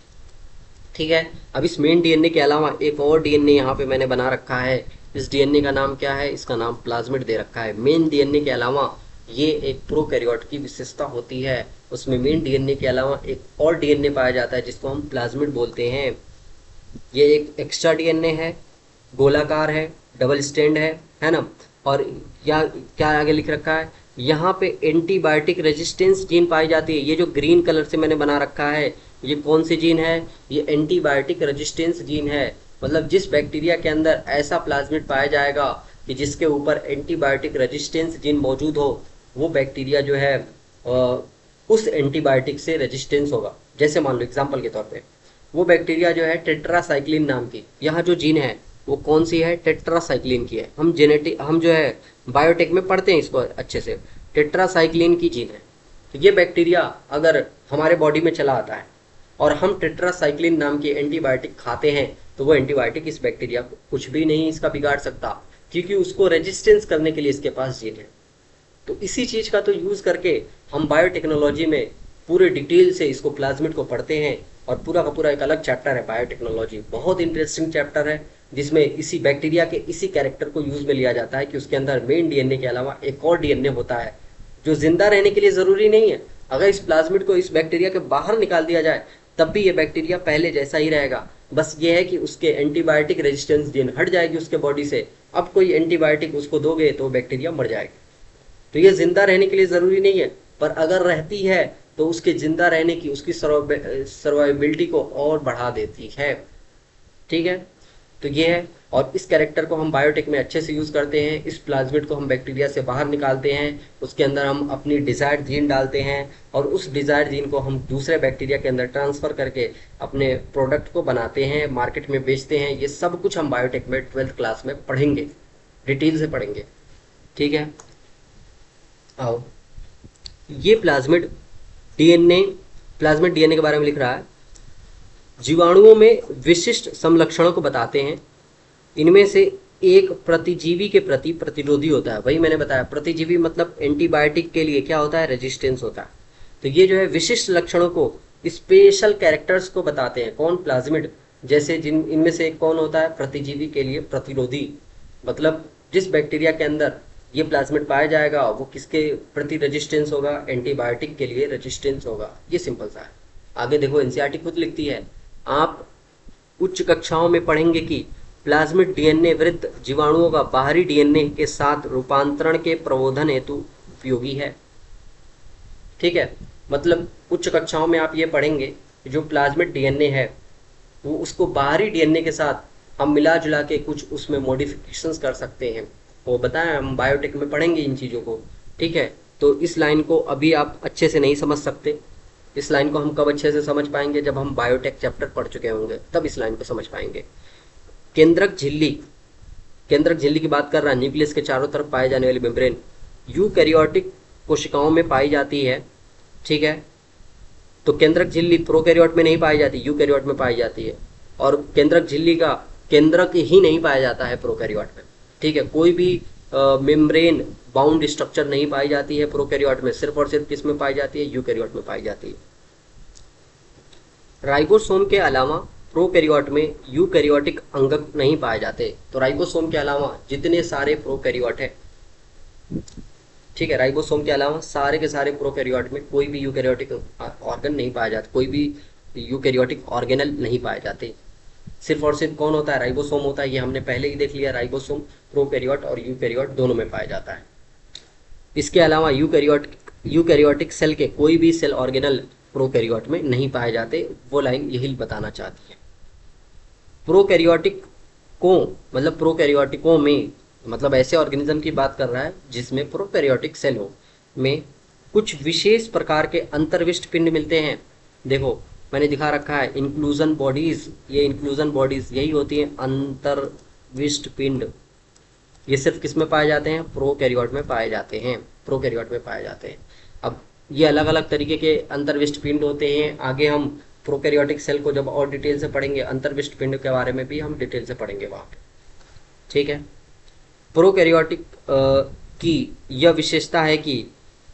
ठीक है, अब इस मेन डीएनए के अलावा एक और डीएनए यहाँ पे मैंने बना रखा है, इस डीएनए का नाम क्या है, इसका नाम प्लाज्मिड दे रखा है। मेन डीएनए के अलावा ये एक प्रोकैरियोट की विशेषता होती है, उसमें मेन डीएनए के अलावा एक और डीएनए पाया जाता है जिसको हम प्लाज्मिड बोलते हैं। ये एक एक्स्ट्रा डीएनए है, गोलाकार है, डबल स्टैंड है ना। और या क्या आगे लिख रखा है, यहाँ पे एंटीबायोटिक रेजिस्टेंस जीन पाई जाती है। ये जो ग्रीन कलर से मैंने बना रखा है, ये कौन सी जीन है, ये एंटीबायोटिक रेजिस्टेंस जीन है। मतलब जिस बैक्टीरिया के अंदर ऐसा प्लाज्मिड पाया जाएगा कि जिसके ऊपर एंटीबायोटिक रेजिस्टेंस जीन मौजूद हो, वो बैक्टीरिया जो है उस एंटीबायोटिक से रेजिस्टेंस होगा। जैसे मान लो एग्जाम्पल के तौर पे, वो बैक्टीरिया जो है टेट्रासाइक्लिन नाम की, यहाँ जो जीन है वो कौन सी है, टेट्रासाइक्लिन की है। हम जो है बायोटेक में पढ़ते हैं इसको अच्छे से, टेट्रासाइक्लिन की जीन है। तो ये बैक्टीरिया अगर हमारे बॉडी में चला आता है और हम टेट्रासाइक्लिन नाम की एंटीबायोटिक खाते हैं, तो वो एंटीबायोटिक इस बैक्टीरिया को कुछ भी नहीं इसका बिगाड़ सकता, क्योंकि उसको रेजिस्टेंस करने के लिए इसके पास जीन है। तो इसी चीज का तो यूज करके हम बायोटेक्नोलॉजी में पूरे डिटेल से इसको प्लाज्मिड को पढ़ते हैं और पूरा का पूरा एक अलग चैप्टर है बायोटेक्नोलॉजी, बहुत इंटरेस्टिंग चैप्टर है, जिसमें इसी बैक्टीरिया के इसी कैरेक्टर को यूज में लिया जाता है कि उसके अंदर मेन डीएनए के अलावा एक और डीएनए होता है जो जिंदा रहने के लिए जरूरी नहीं है। अगर इस प्लाज्मिड को इस बैक्टीरिया के बाहर निकाल दिया जाए तब भी ये बैक्टीरिया पहले जैसा ही रहेगा, बस ये है कि उसके एंटीबायोटिक रेजिस्टेंस जीन हट जाएगी उसके बॉडी से। अब कोई एंटीबायोटिक उसको दोगे तो बैक्टीरिया मर जाएगी। तो ये जिंदा रहने के लिए जरूरी नहीं है, पर अगर रहती है तो उसके जिंदा रहने की, उसकी सर्वाइबिलिटी को और बढ़ा देती है। ठीक है, तो ये है, और इस कैरेक्टर को हम बायोटेक में अच्छे से यूज करते हैं। इस प्लाज्मिड को हम बैक्टीरिया से बाहर निकालते हैं, उसके अंदर हम अपनी डिजायर्ड जीन डालते हैं और उस डिजायर्ड जीन को हम दूसरे बैक्टीरिया के अंदर ट्रांसफर करके अपने प्रोडक्ट को बनाते हैं, मार्केट में बेचते हैं। ये सब कुछ हम बायोटेक में 12th क्लास में पढ़ेंगे, डिटेल से पढ़ेंगे। ठीक है, आओ, ये प्लाज्मिड डीएनए के बारे में लिख रहा है। जीवाणुओं में विशिष्ट समलक्षणों को बताते हैं। इनमें से एक प्रतिजीवी के प्रति प्रतिरोधी होता है। वही मैंने बताया, प्रतिजीवी मतलब एंटीबायोटिक के लिए क्या होता है, रेजिस्टेंस होता है। तो ये जो है विशिष्ट लक्षणों को, स्पेशल कैरेक्टर्स को बताते हैं। कौन, प्लाज्मिड। जैसे जिन इनमें से एक कौन होता है, प्रतिजीवी के लिए प्रतिरोधी, मतलब जिस बैक्टीरिया के अंदर ये प्लाज्मिड पाया जाएगा वो किसके प्रति रेजिस्टेंस होगा, एंटीबायोटिक के लिए रेजिस्टेंस होगा। ये सिंपल सा है। आगे देखो, एनसीईआरटी खुद लिखती है, आप उच्च कक्षाओं में पढ़ेंगे कि प्लाज्मिड डीएनए वृत्त जीवाणुओं का बाहरी डीएनए के साथ रूपांतरण के प्रबोधन हेतु उपयोगी है। ठीक है, मतलब उच्च कक्षाओं में आप ये पढ़ेंगे जो प्लाज्मिड डीएनए है वो उसको बाहरी डीएनए के साथ हम मिला जुला के कुछ उसमें मॉडिफिकेशंस कर सकते हैं। वो बताएं, हम बायोटेक में पढ़ेंगे इन चीज़ों को। ठीक है, तो इस लाइन को अभी आप अच्छे से नहीं समझ सकते। इस लाइन को हम कब अच्छे से समझ पाएंगे, जब हम बायोटेक चैप्टर पढ़ चुके होंगे, तब इस लाइन को समझ पाएंगे। केंद्रक झिल्ली की बात कर रहा है। न्यूक्लियस के चारों तरफ पाए जाने वाली मेम्ब्रेन यूकैरियोटिक कोशिकाओं में पाई जाती है। ठीक है, तो केंद्रक झिल्ली प्रोकैरियोट में नहीं पाई जाती, यूकैरियोट में पाई जाती है। और केंद्रक झिल्ली का केंद्रक ही नहीं पाया जाता है प्रोकैरियोट में। ठीक है, कोई भी मेम्ब्रेन बाउंड स्ट्रक्चर नहीं पाई जाती है प्रोकैरियोट में, सिर्फ और सिर्फ किस में पाई जाती है, यूकैरियोट में पाई जाती है। राइबोसोम के अलावा प्रोकैरियोट में यूकैरियोटिक अंगक नहीं पाए जाते। तो राइबोसोम के अलावा जितने सारे प्रोकैरियोट है, ठीक है, राइबोसोम के अलावा सारे के सारे प्रोकैरियोट में कोई भी यूकैरियोटिक ऑर्गन नहीं पाया जाता, कोई भी यूकैरियोटिक ऑर्गेनल नहीं पाए जाते। सिर्फ और सिर्फ कौन होता है, राइबोसोम होता है। ये हमने पहले ही देख लिया, राइबोसोम प्रोकैरियोट और यूकैरियोट दोनों में पाया जाता है। इसके अलावा यूकैरियोटिक सेल के कोई भी सेल ऑर्गेनल प्रोकैरियोट में नहीं पाए जाते। वो लाइन यही बताना चाहती है। प्रोकैरियोटिकों में मतलब ऐसे ऑर्गेनिज्म की बात कर रहा है जिसमें प्रोकैरियोटिक सेलों में कुछ विशेष प्रकार के अंतर्विष्ट पिंड मिलते हैं। देखो मैंने दिखा रखा है इंक्लूजन बॉडीज। ये इंक्लूजन बॉडीज यही होती हैं अंतर्विष्ट पिंड। ये सिर्फ किस में पाए जाते हैं, प्रोकैरियोट में पाए जाते हैं, प्रोकैरियोट में पाए जाते हैं। अब ये अलग अलग तरीके के अंतर्विष्ट पिंड होते हैं। आगे हम प्रोकैरियोटिक सेल को जब और डिटेल से पढ़ेंगे, अंतर्विष्ट पिंड के बारे में भी हम डिटेल से पढ़ेंगे वहाँ पे। ठीक है, प्रोकैरियोटिक की यह विशेषता है कि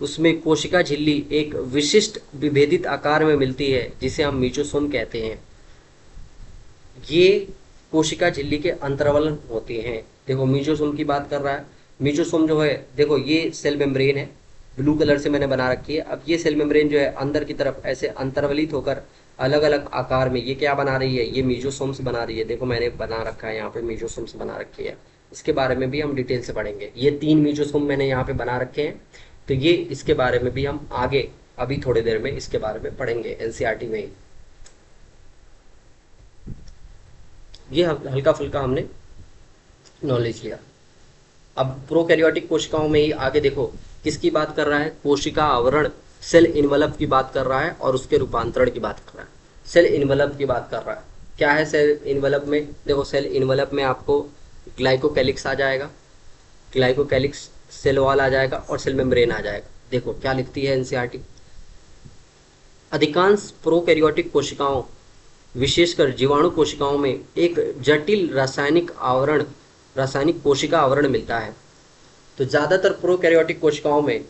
उसमें कोशिका झिल्ली एक विशिष्ट विभेदित आकार में मिलती है जिसे हम मीजोसोम कहते हैं। ये कोशिका झिल्ली के अंतर्वलन होते हैं। देखो मीजोसोम की बात कर रहा है। मीजोसोम जो है, देखो ये सेल मेम्ब्रेन है, ब्लू कलर से मैंने बना रखी है। अब ये सेल मेम्ब्रेन जो है अंदर की तरफ ऐसे अंतर्वलित होकर अलग अलग आकार में ये क्या बना रही है, ये मीजोसोम्स बना रही है। देखो मैंने बना रखा है यहाँ पे, मीजोसोम्स बना रखी है। इसके बारे में भी हम डिटेल से पढ़ेंगे। ये 3 मीजोसोम मैंने यहाँ पे बना रखे हैं, तो ये इसके बारे में भी हम आगे अभी थोड़ी देर में इसके बारे में पढ़ेंगे एनसीईआरटी में ही। ये हल्का फुल्का हमने नॉलेज लिया। अब प्रोकैरियोटिक कोशिकाओं में ही आगे देखो किसकी बात कर रहा है, कोशिका आवरण, सेल इनवलप की बात कर रहा है और उसके रूपांतरण की बात कर रहा है। सेल इनवलप की बात कर रहा है। क्या है सेल इनवलप में, देखो सेल इनवलप में आपको ग्लाइकोकैलिक्स आ जाएगा, ग्लाइकोकैलिक्स सेल वॉल आ जाएगा और सेल मेम्ब्रेन आ जाएगा। देखो क्या लिखती है एनसीईआरटी, अधिकांश प्रोकैरियोटिक कोशिकाओं विशेषकर जीवाणु कोशिकाओं में एक जटिल रासायनिक कोशिका आवरण मिलता है। तो ज़्यादातर प्रोकैरियोटिक कोशिकाओं में,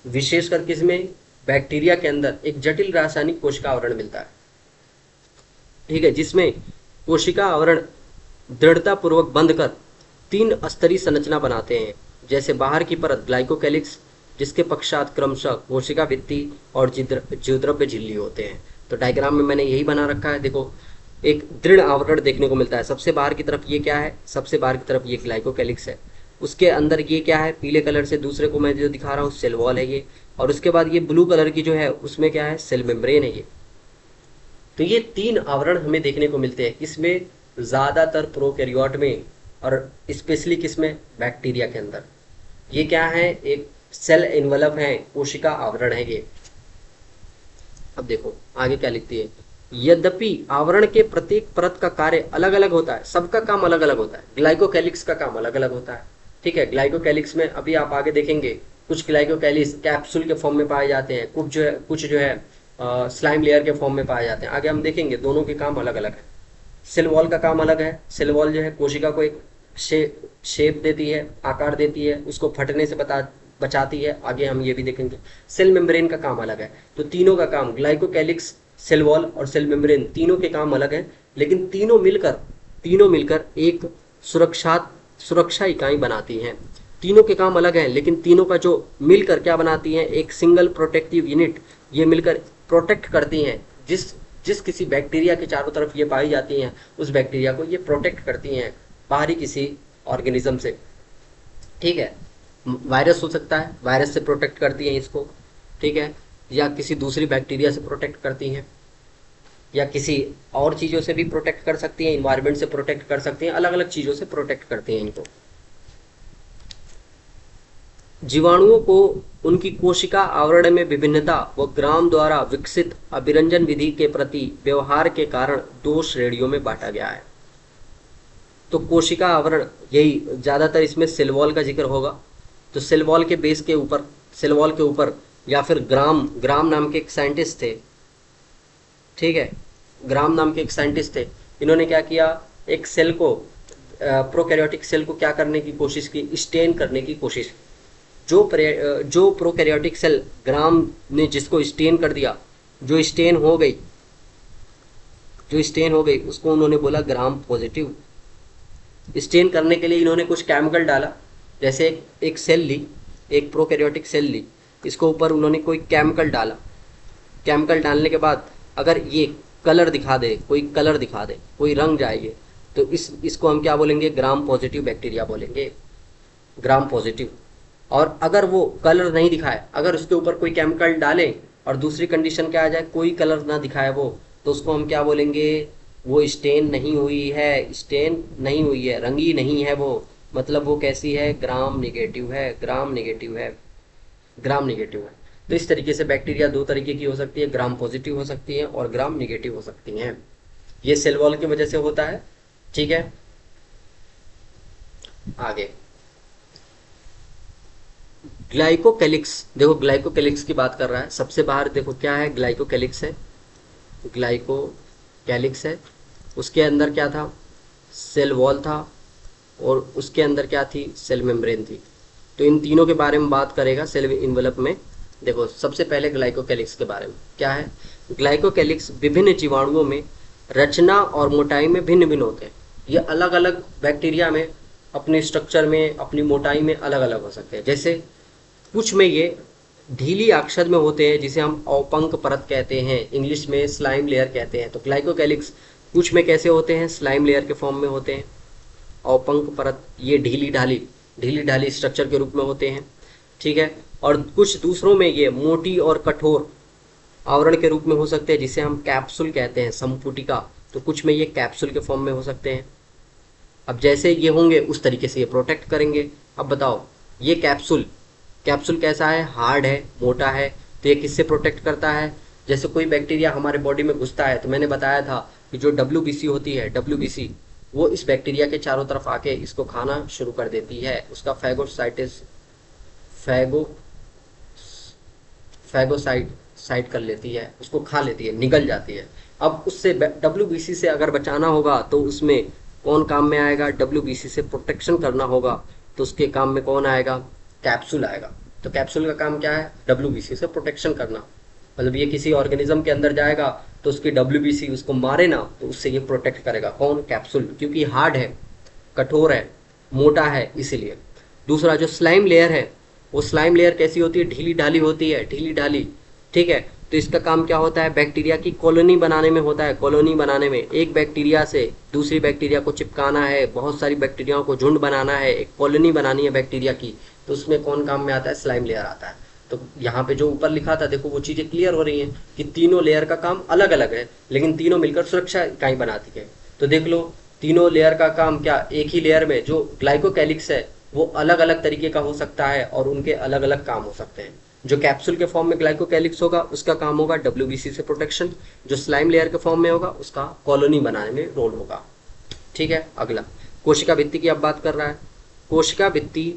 विशेषकर किसमें, बैक्टीरिया के अंदर एक जटिल रासायनिक कोशिका आवरण मिलता है। ठीक है, जिसमें कोशिका आवरण दृढ़ता पूर्वक बंध कर तीन स्तरीय संरचना बनाते हैं। जैसे बाहर की परत ग्लाइकोकैलिक्स, जिसके पश्चात क्रमशः कोशिका भित्ति और ज्योद्रव्य झिल्ली होते हैं। तो डायग्राम में मैंने यही बना रखा है, देखो एक दृढ़ आवरण देखने को मिलता है। सबसे बाहर की तरफ ये क्या है, सबसे बाहर की तरफ ये ग्लाइकोकैलिक्स है, उसके अंदर ये क्या है पीले कलर से, दूसरे को मैं जो दिखा रहा हूँ सेल वॉल है ये, और उसके बाद ये ब्लू कलर की जो है उसमें क्या है, सेल मेम्ब्रेन है ये। तो ये तीन आवरण हमें देखने को मिलते हैं, किसमें, ज्यादातर प्रोकैरियोट में, और स्पेशली किसमें, बैक्टीरिया के अंदर। ये क्या है, एक सेल इन्वलप है, कोशिका आवरण है ये। अब देखो आगे क्या लिखती है, यद्यपि आवरण के प्रत्येक परत का कार्य अलग अलग होता है, सबका काम अलग अलग होता है। ग्लाइकोकैलिक्स का काम अलग अलग होता है, ठीक है। ग्लाइकोकैलिक्स में अभी आप आगे देखेंगे, कुछ ग्लाइकोकैलिक्स कैप्सूल के फॉर्म में पाए जाते हैं, कुछ जो है स्लाइम लेयर के फॉर्म में पाए जाते हैं। आगे हम देखेंगे दोनों के काम अलग अलग है। सेल वॉल का काम अलग है। सेल वॉल जो है कोशिका को एक शेप देती है, आकार देती है, उसको फटने से बचाती है। आगे हम ये भी देखेंगे। सेल मेम्ब्रेन का काम अलग है। तो तीनों का काम, ग्लाइकोकैलिक्स, सेल वॉल और सेल मेम्ब्रेन, तीनों के काम अलग है, लेकिन तीनों मिलकर एक सुरक्षा इकाई बनाती हैं। तीनों के काम अलग हैं, लेकिन तीनों का जो मिलकर क्या बनाती हैं, एक सिंगल प्रोटेक्टिव यूनिट। ये मिलकर प्रोटेक्ट करती हैं, जिस जिस किसी बैक्टीरिया के चारों तरफ ये पाई जाती हैं, उस बैक्टीरिया को ये प्रोटेक्ट करती हैं बाहरी किसी ऑर्गेनिज्म से, ठीक है। वायरस हो सकता है, वायरस से प्रोटेक्ट करती हैं इसको, ठीक है, या किसी दूसरी बैक्टीरिया से प्रोटेक्ट करती हैं, या किसी और चीज़ों से भी प्रोटेक्ट कर सकती हैं, इन्वायरमेंट से प्रोटेक्ट कर सकती हैं, अलग अलग चीज़ों से प्रोटेक्ट करती हैं इनको। जीवाणुओं को उनकी कोशिका आवरण में विभिन्नता व ग्राम द्वारा विकसित अभिरंजन विधि के प्रति व्यवहार के कारण दो श्रेणियों में बांटा गया है। तो कोशिका आवरण, यही ज़्यादातर इसमें सेल वॉल का जिक्र होगा। तो सेल वॉल के बेस के ऊपर, सेल वॉल के ऊपर, या फिर ग्राम नाम के एक साइंटिस्ट थे, ठीक है, ग्राम नाम के एक साइंटिस्ट थे। इन्होंने क्या किया, एक सेल को, प्रोकैरियोटिक सेल को क्या करने की कोशिश की, स्टेन करने की कोशिश। जो प्रोकैरियोटिक सेल ग्राम ने जिसको स्टेन कर दिया, जो स्टेन हो गई उसको उन्होंने बोला ग्राम पॉजिटिव। स्टेन करने के लिए इन्होंने कुछ केमिकल डाला, जैसे एक सेल ली, एक प्रोकैरियोटिक सेल ली, इसको ऊपर उन्होंने कोई केमिकल डाला। केमिकल डालने के बाद अगर ये कलर दिखा दे, कोई रंग जाए, तो इसको हम क्या बोलेंगे, ग्राम पॉजिटिव बैक्टीरिया बोलेंगे, ग्राम पॉजिटिव। और अगर वो कलर नहीं दिखाए, अगर उसके ऊपर कोई केमिकल डालें और दूसरी कंडीशन क्या आ जाए, कोई कलर ना दिखाए वो, तो उसको हम क्या बोलेंगे, वो स्टेन नहीं हुई है, रंगी नहीं है वो, मतलब वो कैसी है, ग्राम नेगेटिव है। तो इस तरीके से बैक्टीरिया दो तरीके की हो सकती है, ग्राम पॉजिटिव हो सकती है और ग्राम नेगेटिव हो सकती हैं। ये सेल वॉल की वजह से होता है, ठीक है। आगे ग्लाइकोकैलिक्स, देखो ग्लाइकोकैलिक्स की बात कर रहा है। सबसे बाहर देखो क्या है, ग्लाइकोकैलिक्स है। उसके अंदर क्या था, सेल वॉल था, और उसके अंदर क्या थी, सेल मेम्ब्रेन थी। तो इन तीनों के बारे में बात करेगा सेल इन्वेलप में। देखो सबसे पहले ग्लाइकोकैलिक्स के बारे में क्या है। ग्लाइकोकैलिक्स विभिन्न जीवाणुओं में रचना और मोटाई में भिन्न भिन्न होते हैं। ये अलग अलग बैक्टीरिया में अपने स्ट्रक्चर में, अपनी मोटाई में अलग अलग हो सकते हैं। जैसे कुछ में ये ढीली अक्षद में होते हैं, जिसे हम औपंक परत कहते हैं, इंग्लिश में स्लाइम लेयर कहते हैं। तो ग्लाइकोकैलिक्स कुछ में कैसे होते हैं, स्लाइम लेयर के फॉर्म में होते हैं, औपंक परत, ये ढीली ढाली स्ट्रक्चर के रूप में होते हैं, ठीक है। और कुछ दूसरों में ये मोटी और कठोर आवरण के रूप में हो सकते हैं, जिसे हम कैप्सूल कहते हैं, संपुटिका। तो कुछ में ये कैप्सूल के फॉर्म में हो सकते हैं। अब जैसे ये होंगे उस तरीके से ये प्रोटेक्ट करेंगे। अब बताओ ये कैप्सूल कैसा है, हार्ड है, मोटा है, तो ये किससे प्रोटेक्ट करता है। जैसे कोई बैक्टीरिया हमारे बॉडी में घुसता है, तो मैंने बताया था कि जो WBC होती है, WBC वो इस बैक्टीरिया के चारों तरफ आके इसको खाना शुरू कर देती है। उसका फैगोसाइट कर लेती है, उसको खा लेती है, निगल जाती है। अब उससे WBC से अगर बचाना होगा तो उसमें कौन काम में आएगा, WBC से प्रोटेक्शन करना होगा तो उसके काम में कौन आएगा, कैप्सूल आएगा। तो कैप्सूल का काम क्या है, WBC से प्रोटेक्शन करना। मतलब ये किसी ऑर्गेनिज्म के अंदर जाएगा तो उसकी WBC उसको मारे ना तो उससे ये प्रोटेक्ट करेगा। कौन? कैप्सूल, क्योंकि हार्ड है, कठोर है, मोटा है इसीलिए। दूसरा जो स्लाइम लेयर है, वो स्लाइम लेयर कैसी होती है? ढीली ढाली होती है, ढीली ढाली, ठीक है। तो इसका काम क्या होता है? बैक्टीरिया की कॉलोनी बनाने में होता है। कॉलोनी बनाने में एक बैक्टीरिया से दूसरी बैक्टीरिया को चिपकाना है, बहुत सारी बैक्टीरियाओं को झुंड बनाना है, एक कॉलोनी बनानी है बैक्टीरिया की, तो उसमें कौन काम में आता है? स्लाइम लेयर आता है। तो यहाँ पे जो ऊपर लिखा था देखो, वो चीज़ें क्लियर हो रही हैं कि तीनों लेयर का काम अलग अलग है, लेकिन तीनों मिलकर सुरक्षा इकाई बनाती है। तो देख लो, तीनों लेयर का काम क्या? एक ही लेयर में जो ग्लाइकोकैलिक्स है वो अलग अलग तरीके का हो सकता है और उनके अलग अलग काम हो सकते हैं। जो कैप्सूल के फॉर्म में ग्लाइकोकैलिक्स होगा उसका काम होगा WBC से प्रोटेक्शन, जो स्लाइम लेयर के फॉर्म में होगा उसका कॉलोनी बनाने में रोल होगा। ठीक है। अगला कोशिका भित्ति की अब बात कर रहा है। कोशिका भित्ति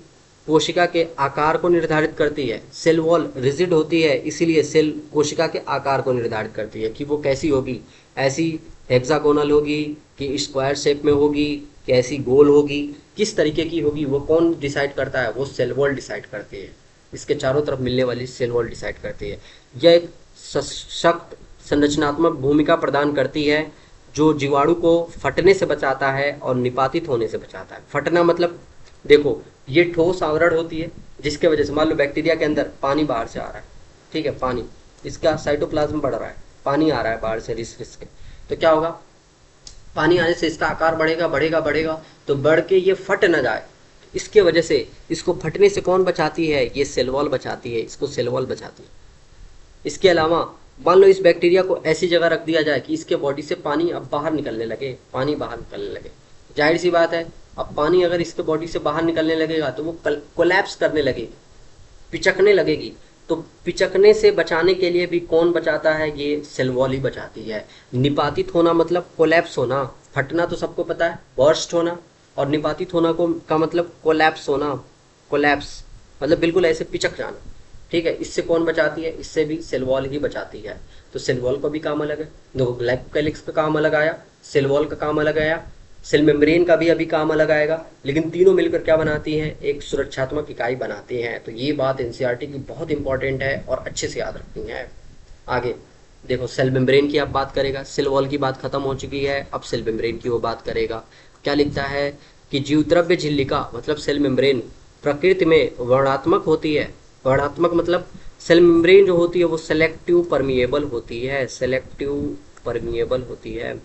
कोशिका के आकार को निर्धारित करती है। सेल वॉल रिजिड होती है, इसीलिए सेल कोशिका के आकार को निर्धारित करती है कि वो कैसी होगी, ऐसी हेक्सागोनल होगी कि स्क्वायर शेप में होगी कि ऐसी गोल होगी, किस तरीके की होगी वो कौन डिसाइड करता है? वो सेल वॉल डिसाइड करती है। इसके चारों तरफ मिलने वाली सेल वॉल डिसाइड करती है। यह एक सशक्त संरचनात्मक भूमिका प्रदान करती है जो जीवाणु को फटने से बचाता है और निपातित होने से बचाता है। फटना मतलब देखो, ये ठोस आवरण होती है जिसके वजह से मान लो बैक्टीरिया के अंदर पानी बाहर से आ रहा है, ठीक है, पानी, इसका साइटोप्लाज्म बढ़ रहा है, पानी आ रहा है बाहर से रिस के, तो क्या होगा? पानी आने से इसका आकार बढ़ेगा बढ़ेगा बढ़ेगा, तो बढ़ के ये फट ना जाए, इसके वजह से इसको फटने से कौन बचाती है? ये सेल वॉल बचाती है, इसको सेल वॉल बचाती है। इसके अलावा मान लो इस बैक्टीरिया को ऐसी जगह रख दिया जाए कि इसके बॉडी से पानी अब बाहर निकलने लगे, पानी बाहर निकलने लगे, जाहिर सी बात है अब पानी अगर इसके बॉडी से बाहर निकलने लगेगा तो वो कोलैप्स करने लगेगी, पिचकने लगेगी। तो पिचकने से बचाने के लिए भी कौन बचाता है? ये सेल वॉल ही बचाती है। निपातित होना मतलब कोलैप्स होना, फटना तो सबको पता है, बर्स्ट होना, और निपातित होना को का मतलब कोलैप्स होना, कोलैप्स मतलब बिल्कुल ऐसे पिचक जाना, ठीक है। इससे कौन बचाती है? इससे भी सेल वॉल ही बचाती है। तो सेल वॉल का भी काम अलग है, देखो ग्लाइकोकैलिक्स का काम अलग आया, सेल वॉल का काम अलग आया, सेल मेम्ब्रेन का भी अभी काम अलग आएगा, लेकिन तीनों मिलकर क्या बनाती हैं? एक सुरक्षात्मक इकाई बनाती हैं। तो ये बात एनसीईआरटी की बहुत इंपॉर्टेंट है और अच्छे से याद रखनी है। आगे देखो, सेल मेम्ब्रेन की आप बात करेगा, सेल वॉल की बात खत्म हो चुकी है, अब सेल मेम्ब्रेन की वो बात करेगा। क्या लिखता है कि जीवद्रव्य झिल्लिका मतलब सेल मेम्ब्रेन प्रकृति में वर्णात्मक होती है। वर्णात्मक मतलब सेल मेम्ब्रेन जो होती है वो सेलेक्टिव परमिएबल होती है, सेलेक्टिव परमिएबल होती है।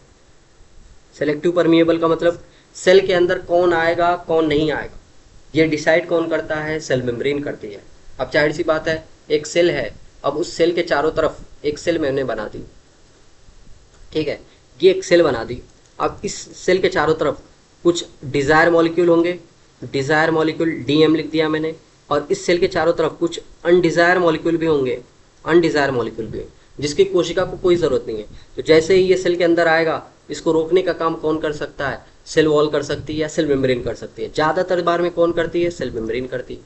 सेलेक्टिव परमिएबल का मतलब सेल के अंदर कौन आएगा कौन नहीं आएगा ये डिसाइड कौन करता है? सेल मेम्ब्रेन करती है। अब जाहिर सी बात है, एक सेल है, अब उस सेल के चारों तरफ एक सेल मैंने बना दी, ठीक है, ये एक सेल बना दी। अब इस सेल के चारों तरफ कुछ डिजायर मॉलिक्यूल होंगे, डिजायर मॉलिक्यूल DM लिख दिया मैंने, और इस सेल के चारों तरफ कुछ अनडिजायर मॉलिक्यूल भी होंगे, अनडिजायर मॉलिक्यूल भी, जिसकी कोशिका को कोई ज़रूरत नहीं है। तो जैसे ही ये सेल के अंदर आएगा, इसको रोकने का काम कौन कर सकता है? सेल वॉल कर सकती है या सेल मेम्ब्रेन कर सकती है। ज़्यादातर बार में कौन करती है? सेल मेम्ब्रेन करती है,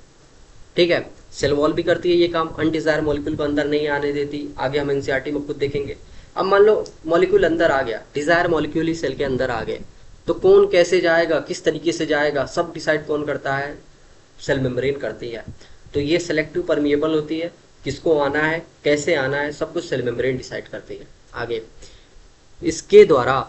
ठीक है। सेल वॉल भी करती है ये काम, अनडिजायर मॉलिक्यूल को अंदर नहीं आने देती, आगे हम एनसीईआरटी में खुद देखेंगे। अब मान लो मॉलिक्यूल अंदर आ गया, डिजायर मॉलिक्यूल ही सेल के अंदर आ गए, तो कौन कैसे जाएगा, किस तरीके से जाएगा, सब डिसाइड कौन करता है? सेल मेम्ब्रेन करती है। तो ये सेलेक्टिव परमिएबल होती है, किसको आना है कैसे आना है सब कुछ सेल मेम्ब्रेन डिसाइड करती है। आगे इसके द्वारा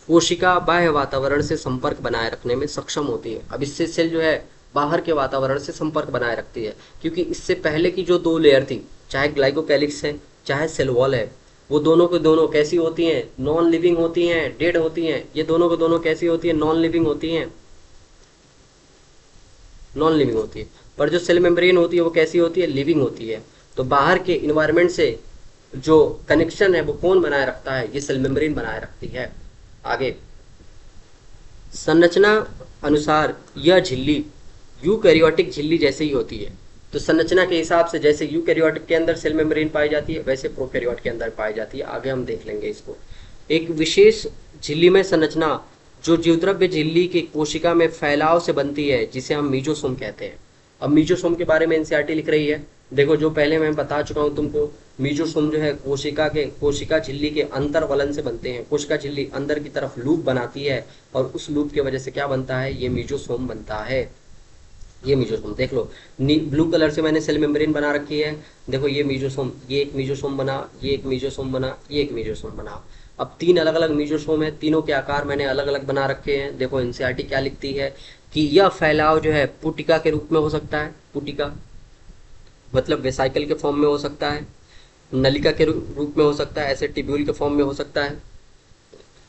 कोशिका बाह्य वातावरण से संपर्क बनाए रखने में सक्षम होती है। अब इससे सेल जो है बाहर के वातावरण से संपर्क बनाए रखती है, क्योंकि इससे पहले की जो दो लेयर थी, चाहे ग्लाइकोकैलिक्स है चाहे सेल वॉल है, वो दोनों के दोनों कैसी होती हैं? नॉन लिविंग होती हैं, डेड होती हैं। ये दोनों के दोनों कैसी होती हैं? नॉन लिविंग होती हैं, नॉन लिविंग होती है। पर जो सेल मेम्ब्रेन होती है वो कैसी होती है? लिविंग होती है। तो बाहर के इन्वायरमेंट से जो कनेक्शन है वो कौन बनाए रखता है? ये सेल मेम्ब्रेन बनाए रखती है। आगे संरचना अनुसार यह झिल्ली यूकैरियोटिक झिल्ली जैसे ही होती है। तो संरचना के हिसाब से जैसे यूकैरियोटिक के अंदर सेल मेम्ब्रेन पाई जाती है, वैसे प्रोकैरियोट के अंदर पाई जाती है। आगे हम देख लेंगे इसको। एक विशेष झिल्ली में संरचना जो जीवद्रव्य झिल्ली की कोशिका में फैलाव से बनती है, जिसे हम मीजोसोम कहते हैं। अब मीजोसोम के बारे में एनसीईआरटी लिख रही है। देखो, जो पहले मैं बता चुका हूँ तुमको, मीजोसोम जो है कोशिका झिल्ली के अंतर्वलन से बनते हैं। कोशिका झिल्ली अंदर की तरफ लूप बनाती है और उस लूप की वजह से क्या बनता है? ये मीजोसोम बनता है। ये मीजोसोम देख लो, ब्लू कलर से मैंने सेल मेम्ब्रेन बना रखी है। देखो ये मीजोसोम, ये एक मीजोसोम बना, ये एक मीजोसोम बना, ये एक मीजोसोम बना। अब तीन अलग अलग मीजोसोम है, तीनों के आकार मैंने अलग अलग बना रखे हैं। देखो एनसीईआरटी क्या लिखती है कि यह फैलाव जो है पुटिका के रूप में हो सकता है। पुटिका मतलब वेसाइकल के फॉर्म में हो सकता है, नलिका के रूप में हो सकता है, ऐसे टिब्यूल के फॉर्म में हो सकता है,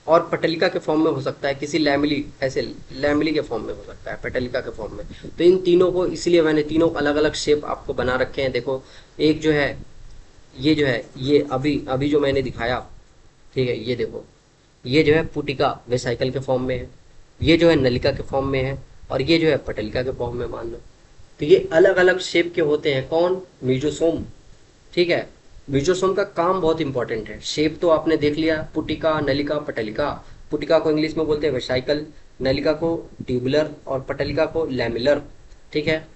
और पटलिका के फॉर्म में हो सकता है, किसी लैमिली, ऐसे लैमिली के फॉर्म में हो सकता है, पटलिका के फॉर्म में। तो इन तीनों को इसलिए मैंने तीनों अलग अलग शेप आपको बना रखे हैं। देखो एक जो है, ये जो है, ये अभी अभी जो मैंने दिखाया, ठीक है, ये देखो, ये जो है पुटिका वेसाइकल के फॉर्म में है, ये जो है नलिका के फॉर्म में है, और ये जो है पटलिका के फॉर्म में मान लो। तो ये अलग अलग शेप के होते हैं, कौन? मीजोसोम। ठीक है, मीजोसोम का काम बहुत इंपॉर्टेंट है। शेप तो आपने देख लिया, पुटिका, नलिका, पटलिका। पुटिका को इंग्लिश में बोलते हैं वेसाइकल, नलिका को ट्यूबुलर, और पटलिका को लैमिलर। ठीक है,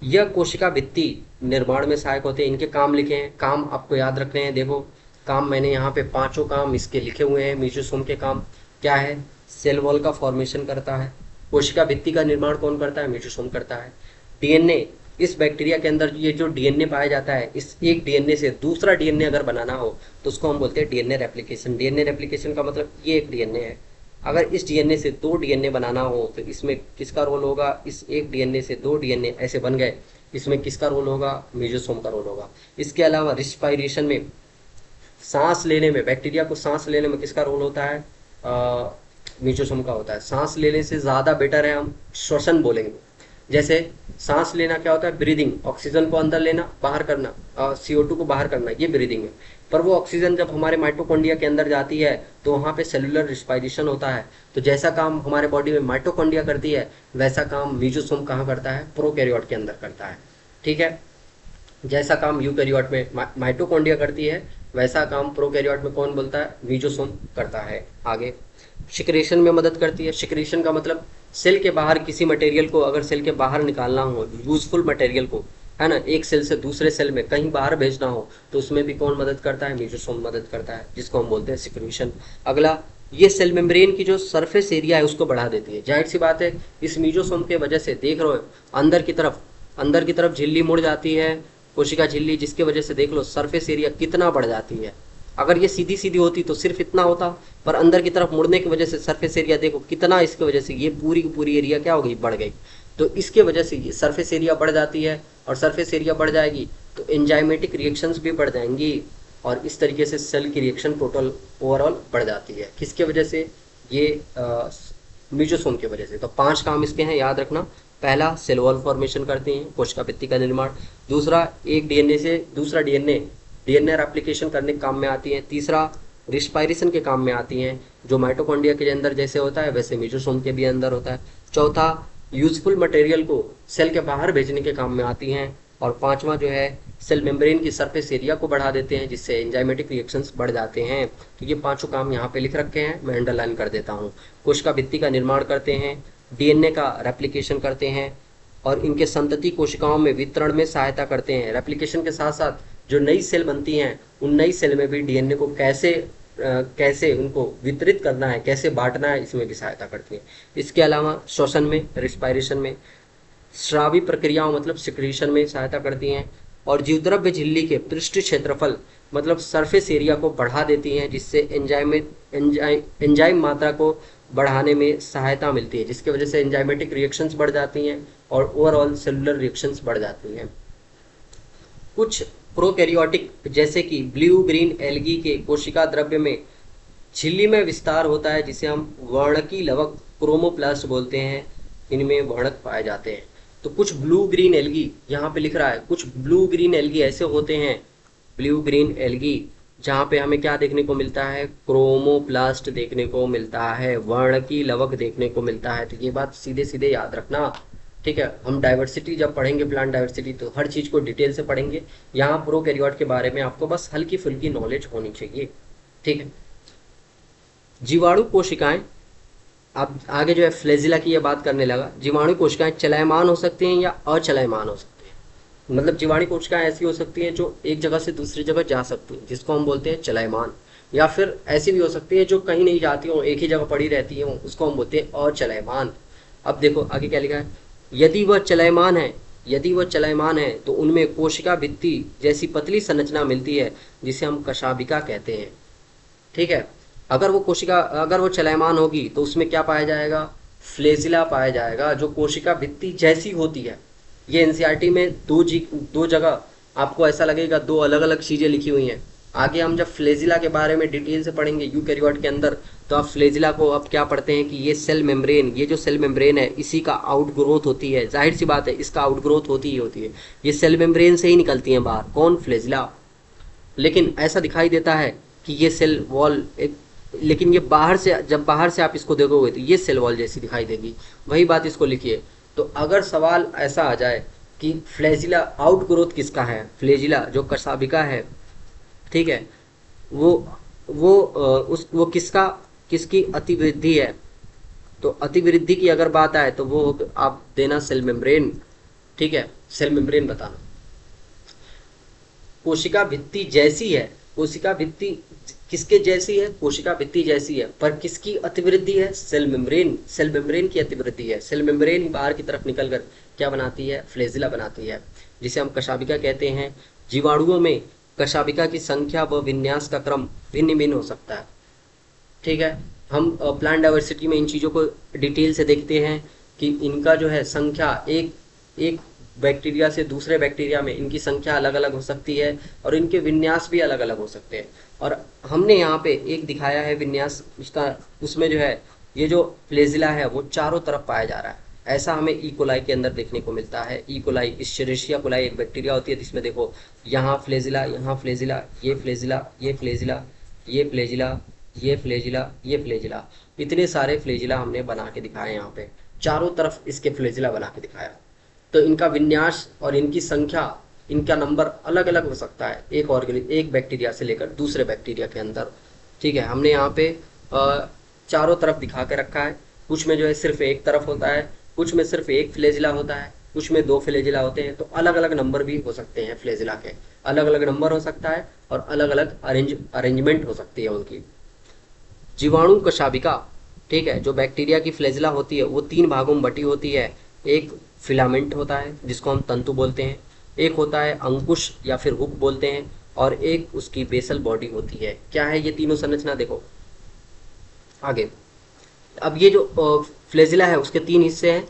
यह कोशिका भित्ति निर्माण में सहायक होते हैं। इनके काम लिखे हैं, काम आपको याद रखने हैं। देखो काम मैंने यहाँ पे पांचों काम इसके लिखे हुए हैं। मीजोसोम के काम क्या है? सेल वॉल का फॉर्मेशन करता है। कोशिका भित्ति का निर्माण कौन करता है? मीजोसोम करता है। डीएनए, इस बैक्टीरिया के अंदर ये जो डीएनए पाया जाता है, इस एक डीएनए से दूसरा डीएनए अगर बनाना हो तो उसको हम बोलते हैं डीएनए रेप्लिकेशन। डीएनए रेप्लिकेशन का मतलब ये एक डीएनए है, अगर इस डीएनए से दो डीएनए बनाना हो तो इसमें किसका रोल होगा? इस एक डीएनए से दो डीएनए ऐसे बन गए, इसमें किसका रोल होगा? मीजोसोम का रोल होगा। इसके अलावा रिस्पायरेशन में, सांस लेने में, बैक्टीरिया को सांस लेने में किसका रोल होता है? मीजोसोम का होता है। सांस लेने से ज़्यादा बेटर है हम श्वसन बोलेंगे। जैसे सांस लेना क्या होता है? ब्रीदिंग, ऑक्सीजन को अंदर लेना, बाहर करना, CO2 को बाहर करना, ये ब्रीदिंग है। पर वो ऑक्सीजन जब हमारे माइटोकॉन्ड्रिया के अंदर जाती है तो वहाँ पे सेलुलर रिस्पायरेशन होता है। तो जैसा काम हमारे बॉडी में माइटोकॉन्ड्रिया करती है, वैसा काम मीजोसोम कहाँ करता है? प्रोकैरियोट के अंदर करता है। ठीक है, जैसा काम यूकैरियोट में माइटोकॉन्ड्रिया करती है, वैसा काम प्रोकैरियोट में कौन बोलता है? मीजोसोम करता है। आगे सिक्रेशन में मदद करती है। सिक्रेशन का मतलब सेल के बाहर किसी मटेरियल को अगर सेल के बाहर निकालना हो, यूजफुल मटेरियल को, है ना, एक सेल से दूसरे सेल में कहीं बाहर भेजना हो तो उसमें भी कौन मदद करता है? मीजोसोम मदद करता है, जिसको हम बोलते हैं सिक्रेशन। अगला, ये सेल मेम्ब्रेन की जो सरफेस एरिया है उसको बढ़ा देती है। जाहिर सी बात है, इस मीजोसोम के वजह से देख रहे हो अंदर की तरफ झिल्ली मुड़ जाती है, कोशिका झिल्ली, जिसके वजह से देख लो सरफेस एरिया कितना बढ़ जाती है। अगर ये सीधी सीधी होती तो सिर्फ इतना होता, पर अंदर की तरफ मुड़ने की वजह से सरफेस एरिया देखो कितना, इसके वजह से ये पूरी की पूरी एरिया क्या हो गई? बढ़ गई। तो इसके वजह से ये सरफेस एरिया बढ़ जाती है, और सरफेस एरिया बढ़ जाएगी तो एंजाइमेटिक रिएक्शंस भी बढ़ जाएंगी, और इस तरीके से सेल की रिएक्शन टोटल ओवरऑल बढ़ जाती है। किसके वजह से? ये मीजोसोम की वजह से। तो 5 काम इसके हैं, याद रखना। पहला, सेल वॉल फॉर्मेशन करते हैं, कोशिका भित्ति का निर्माण। दूसरा, एक डीएनए से दूसरा डीएनए रेप्लिकेशन करने के काम में आती हैं। तीसरा, रिस्पायरेशन के काम में आती हैं, जो माइटोकॉन्ड्रिया के अंदर जैसे होता है वैसे मीजोसोम के भी अंदर होता है। चौथा, यूजफुल मटेरियल को सेल के बाहर भेजने के काम में आती हैं। और पांचवा जो है, सेल मेम्ब्रेन की सरफेस एरिया को बढ़ा देते हैं, जिससे एंजाइमेटिक रिएक्शंस बढ़ जाते हैं। तो ये पांचों काम यहाँ पे लिख रखे हैं, मैं अंडरलाइन कर देता हूँ। कोशिका भित्ति का निर्माण करते हैं, डीएनए का रेप्लिकेशन करते हैं, और इनके संतति कोशिकाओं में वितरण में सहायता करते हैं। रेप्लिकेशन के साथ साथ जो नई सेल बनती हैं, उन नई सेल में भी डीएनए को कैसे उनको वितरित करना है, कैसे बांटना है, इसमें भी सहायता करती है। इसके अलावा श्वसन में, रिस्पायरेशन में, स्रावी प्रक्रियाओं मतलब सिक्रीशन में सहायता करती हैं, और जीवद्रव्य झिल्ली के पृष्ठ क्षेत्रफल मतलब सरफेस एरिया को बढ़ा देती हैं, जिससे एंजाइम मात्रा को बढ़ाने में सहायता मिलती है, जिसकी वजह से एंजाइमेटिक रिएक्शंस बढ़ जाती हैं और ओवरऑल सेलुलर रिएक्शंस बढ़ जाती हैं। कुछ प्रोकैरियोटिक जैसे कि ब्लू ग्रीन एल्गी के कोशिका द्रव्य में झिल्ली में विस्तार होता है, जिसे हम वर्णकी लवक क्रोमोप्लास्ट बोलते हैं, इनमें वर्णक पाए जाते हैं। तो कुछ ब्लू ग्रीन एल्गी यहाँ पे लिख रहा है, कुछ ब्लू ग्रीन एल्गी ऐसे होते हैं, ब्लू ग्रीन एल्गी, जहाँ पे हमें क्या देखने को मिलता है? क्रोमोप्लास्ट देखने को मिलता है, वर्णकी लवक देखने को मिलता है। तो ये बात सीधे सीधे याद रखना, ठीक है। हम डाइवर्सिटी जब पढ़ेंगे, प्लांट डाइवर्सिटी, तो हर चीज़ को डिटेल से पढ़ेंगे। यहाँ प्रोकैरियोट के बारे में आपको बस हल्की फुल्की नॉलेज होनी चाहिए, ठीक है। जीवाणु कोशिकाएं, अब आगे जो है फ्लैजिला की ये बात करने लगा। जीवाणु कोशिकाएं चलायमान हो सकती हैं या अचलायमान हो सकती हैं। मतलब जीवाणु कोशिकाएं ऐसी हो सकती हैं जो एक जगह से दूसरी जगह जा सकती हैं, जिसको हम बोलते हैं चलायमान, या फिर ऐसी भी हो सकती है जो कहीं नहीं जाती हो, एक ही जगह पड़ी रहती हो, उसको हम बोलते हैं अचलायमान। अब देखो आगे क्या लिखा है, यदि वह चलायमान है, यदि वह चलायमान है तो उनमें कोशिका भित्ति जैसी पतली संरचना मिलती है जिसे हम कशाभिका कहते हैं। ठीक है, अगर वो चलायमान होगी तो उसमें क्या पाया जाएगा, फ्लेजिला पाया जाएगा जो कोशिका भित्ति जैसी होती है। ये एनसीईआरटी में दो जगह आपको ऐसा लगेगा दो अलग अलग चीजें लिखी हुई हैं। आगे हम जब फ्लेजिला के बारे में डिटेल से पढ़ेंगे यूकैरियोट के अंदर, तो आप फ्लेजिला को अब क्या पढ़ते हैं कि ये सेल मेम्ब्रेन, ये जो सेल मेम्ब्रेन है इसी का आउट ग्रोथ होती है। जाहिर सी बात है इसका आउट ग्रोथ होती ही होती है, ये सेल मेम्ब्रेन से ही निकलती है बाहर, कौन, फ्लेजिला। लेकिन ऐसा दिखाई देता है कि ये सेल वॉल एक, लेकिन ये बाहर से, जब बाहर से आप इसको देखोगे तो ये सेल वॉल जैसी दिखाई देगी। वही बात इसको लिखिए। तो अगर सवाल ऐसा आ जाए कि फ्लैजिला आउट ग्रोथ किसका है, फ्लैजिला जो कशाभिका है, ठीक है, वो किसकी अतिवृद्धि है, तो अतिवृद्धि की अगर बात आए तो वो आप देना सेल मेम्ब्रेन। ठीक है, सेल मेम्ब्रेन बताना। कोशिका भित्ति जैसी है, कोशिका भित्ति किसके जैसी है, कोशिका भित्ति जैसी है, पर किसकी अतिवृद्धि है, सेल मेम्ब्रेन, सेल मेम्ब्रेन की अतिवृद्धि है। सेल मेम्ब्रेन ही बाहर की तरफ निकलकर क्या बनाती है, फ्लैजिला बनाती है जिसे हम कशाभिका कहते हैं। जीवाणुओं में कशाभिका की संख्या व विन्यास का क्रम भिन्न भिन्न हो सकता है। ठीक है, हम प्लांट डाइवर्सिटी में इन चीज़ों को डिटेल से देखते हैं कि इनका जो है संख्या एक एक बैक्टीरिया से दूसरे बैक्टीरिया में इनकी संख्या अलग अलग हो सकती है और इनके विन्यास भी अलग अलग हो सकते हैं। और हमने यहाँ पे एक दिखाया है विन्यास उसका, उसमें जो है ये जो फ्लैजिला है वो चारों तरफ पाया जा रहा है। ऐसा हमें ई कोलाई के अंदर देखने को मिलता है। ई कोलाई, इश्चेरिशिया कोलाई एक बैक्टीरिया होती है जिसमें देखो यहाँ फ्लैजिला, यहाँ फ्लैजिला, ये फ्लैजिला, ये फ्लैजिला, ये फ्लैजिला, ये फ्लैजिला, ये फ्लैजिला, इतने सारे फ्लैजिला हमने बना के दिखाए यहाँ पे, चारों तरफ इसके फ्लैजिला बना के दिखाया। तो इनका विन्यास और इनकी संख्या, इनका नंबर अलग अलग हो सकता है एक बैक्टीरिया से लेकर दूसरे बैक्टीरिया के अंदर। ठीक है, हमने यहाँ पे चारों तरफ दिखा के रखा है। कुछ में जो है सिर्फ एक तरफ होता है, कुछ में सिर्फ एक फ्लैजिला होता है, कुछ में दो फ्लैजिला होते हैं। तो अलग अलग नंबर भी हो सकते हैं फ्लैजिला के, अलग अलग नंबर हो सकता है और अलग अलग अरेंजमेंट हो सकती है उनकी। जीवाणु कशाभिका, ठीक है, जो बैक्टीरिया की फ्लैजिला होती है वो 3 भागों में बटी होती है। एक फिलामेंट होता है जिसको हम तंतु बोलते हैं, एक होता है अंकुश या फिर हुक बोलते हैं, और एक उसकी बेसल बॉडी होती है। क्या है ये तीनों संरचना, देखो आगे। अब ये जो फ्लैजिला है उसके 3 हिस्से हैं।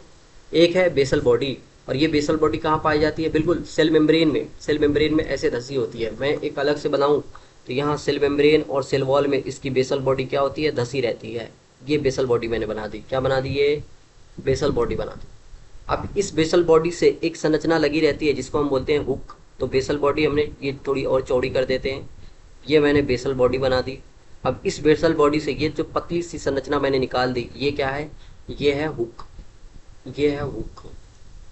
एक है बेसल बॉडी, और ये बेसल बॉडी कहाँ पाई जाती है, बिल्कुल सेल मेम्ब्रेन में। सेल मेम्ब्रेन में ऐसे धसी होती है। मैं एक अलग से बनाऊं तो यहाँ सेल मेम्ब्रेन और सेल वॉल में इसकी बेसल बॉडी क्या होती है, धसी रहती है। ये बेसल बॉडी मैंने बना दी, क्या बना दी, ये बेसल बॉडी बना दी। अब इस बेसल बॉडी से एक संरचना लगी रहती है जिसको हम बोलते हैं हुक। तो बेसल बॉडी हमने ये थोड़ी और चौड़ी कर देते हैं, ये मैंने बेसल बॉडी बना दी। अब इस बेसल बॉडी से ये जो पतली सी संरचना मैंने निकाल दी, ये क्या है, ये है हुक, ये है हुक।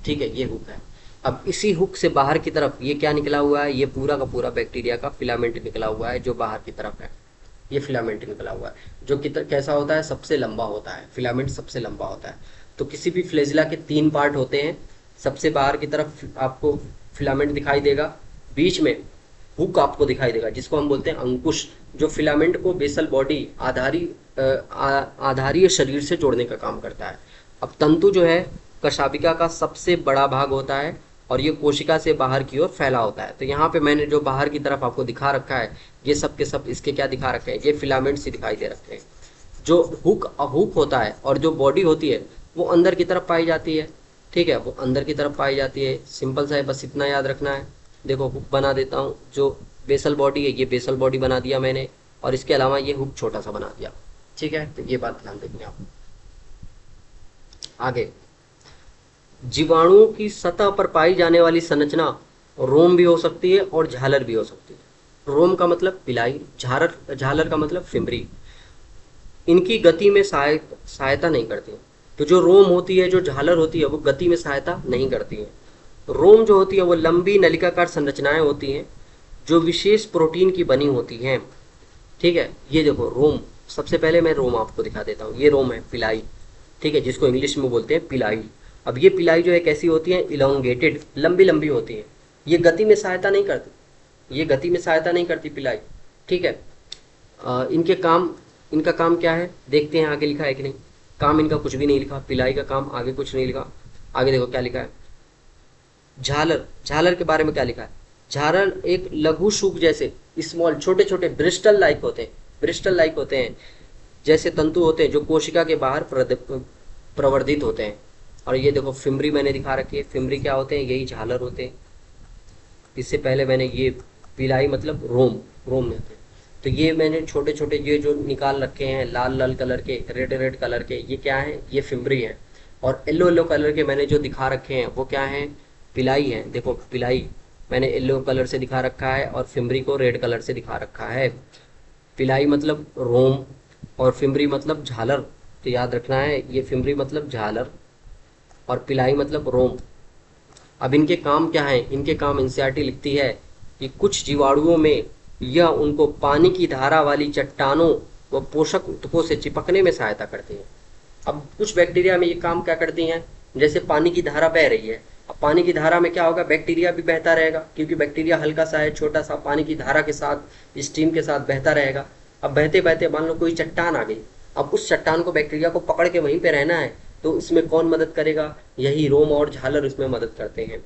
ठीक है, ये हुक है। अब इसी हुक से बाहर की तरफ ये क्या निकला हुआ है, ये पूरा का पूरा बैक्टीरिया का फिलामेंट निकला हुआ है जो बाहर की तरफ है। ये फिलामेंट निकला हुआ है जो कैसा होता है, सबसे लंबा होता है। फिलामेंट सबसे लंबा होता है। तो किसी भी फ्लैजिला के 3 पार्ट होते हैं। सबसे बाहर की तरफ आपको फिलामेंट दिखाई देगा, बीच में हुक आपको दिखाई देगा जिसको हम बोलते हैं अंकुश, जो फिलामेंट को बेसल बॉडी आधारीय शरीर से जोड़ने का काम करता है। अब तंतु जो है कशाभिका का सबसे बड़ा भाग होता है और ये कोशिका से बाहर की ओर फैला होता है। तो यहाँ पे मैंने जो बाहर की तरफ आपको दिखा रखा है, ये सब के सब इसके क्या दिखा रखे हैं, ये फिलामेंट्स ही दिखाई दे रखे हैं। जो हुक होता है और जो बॉडी होती है वो अंदर की तरफ पाई जाती है। ठीक है, वो अंदर की तरफ पाई जाती है। सिंपल सा है, बस इतना याद रखना है। देखो हुक बना देता हूँ, जो बेसल बॉडी है ये बेसल बॉडी बना दिया मैंने, और इसके अलावा ये हुक छोटा सा बना दिया। ठीक है, तो ये बात ध्यान देंगे आप। आगे, जीवाणुओं की सतह पर पाई जाने वाली संरचना रोम भी हो सकती है और झालर भी हो सकती है। रोम का मतलब पिलाई, झालर का मतलब फिमरी। इनकी गति में सहायता नहीं करती। तो जो रोम होती है, जो झालर होती है, वो गति में सहायता नहीं करती है। रोम जो होती है वो लंबी नलिकाकार संरचनाएं होती हैं जो विशेष प्रोटीन की बनी होती हैं। ठीक है, ये देखो रोम, सबसे पहले मैं रोम आपको दिखा देता हूँ। ये रोम है पिलाई, ठीक है, जिसको इंग्लिश में बोलते हैं पिलाई। अब ये पिलाई जो है कैसी होती है, इलोंगेटेड, लंबी लंबी होती है। ये गति में सहायता नहीं करती, ये गति में सहायता नहीं करती पिलाई। ठीक है, इनका काम क्या है, देखते हैं आगे लिखा है कि नहीं। काम इनका कुछ भी नहीं लिखा, पिलाई का काम आगे कुछ नहीं लिखा। आगे देखो क्या लिखा है, झालर, झालर के बारे में क्या लिखा है, झालर एक लघु शुक जैसे स्मॉल छोटे छोटे ब्रिस्टल लाइक होते हैं, ब्रिस्टल लाइक होते हैं जैसे तंतु होते हैं जो कोशिका के बाहर प्रवर्धित होते हैं। और ये देखो फिमरी मैंने दिखा रखी है, फिमरी क्या होते हैं, यही झालर होते हैं। इससे पहले मैंने ये पिलाई मतलब रोम, रोम में होते हैं। तो ये मैंने छोटे छोटे ये जो निकाल रखे हैं लाल लाल कलर के, रेड रेड कलर के, ये क्या है, ये फिमरी है। और येलो येलो कलर के मैंने जो दिखा रखे हैं वो क्या है, पिलाई है। देखो पिलाई मैंने येलो कलर से दिखा रखा है और फिमरी को रेड कलर से दिखा रखा है। पिलाई मतलब रोम और फिमरी मतलब झालर, तो याद रखना है ये फिमरी मतलब झालर और पिलाई मतलब रोम। अब इनके काम क्या है, इनके काम एनसीईआरटी लिखती है कि कुछ जीवाणुओं में यह उनको पानी की धारा वाली चट्टानों व पोषक ऊतकों से चिपकने में सहायता करती है। अब कुछ बैक्टीरिया में ये काम क्या करती हैं, जैसे पानी की धारा बह रही है, अब पानी की धारा में क्या होगा, बैक्टीरिया भी बहता रहेगा क्योंकि बैक्टीरिया हल्का सा है, छोटा सा, पानी की धारा के साथ स्टीम के साथ बहता रहेगा। अब बहते बहते मान लो कोई चट्टान आ गई, अब उस चट्टान को बैक्टीरिया को पकड़ के वहीं पे रहना है, तो इसमें कौन मदद करेगा, यही रोम और झालर इसमें मदद करते हैं।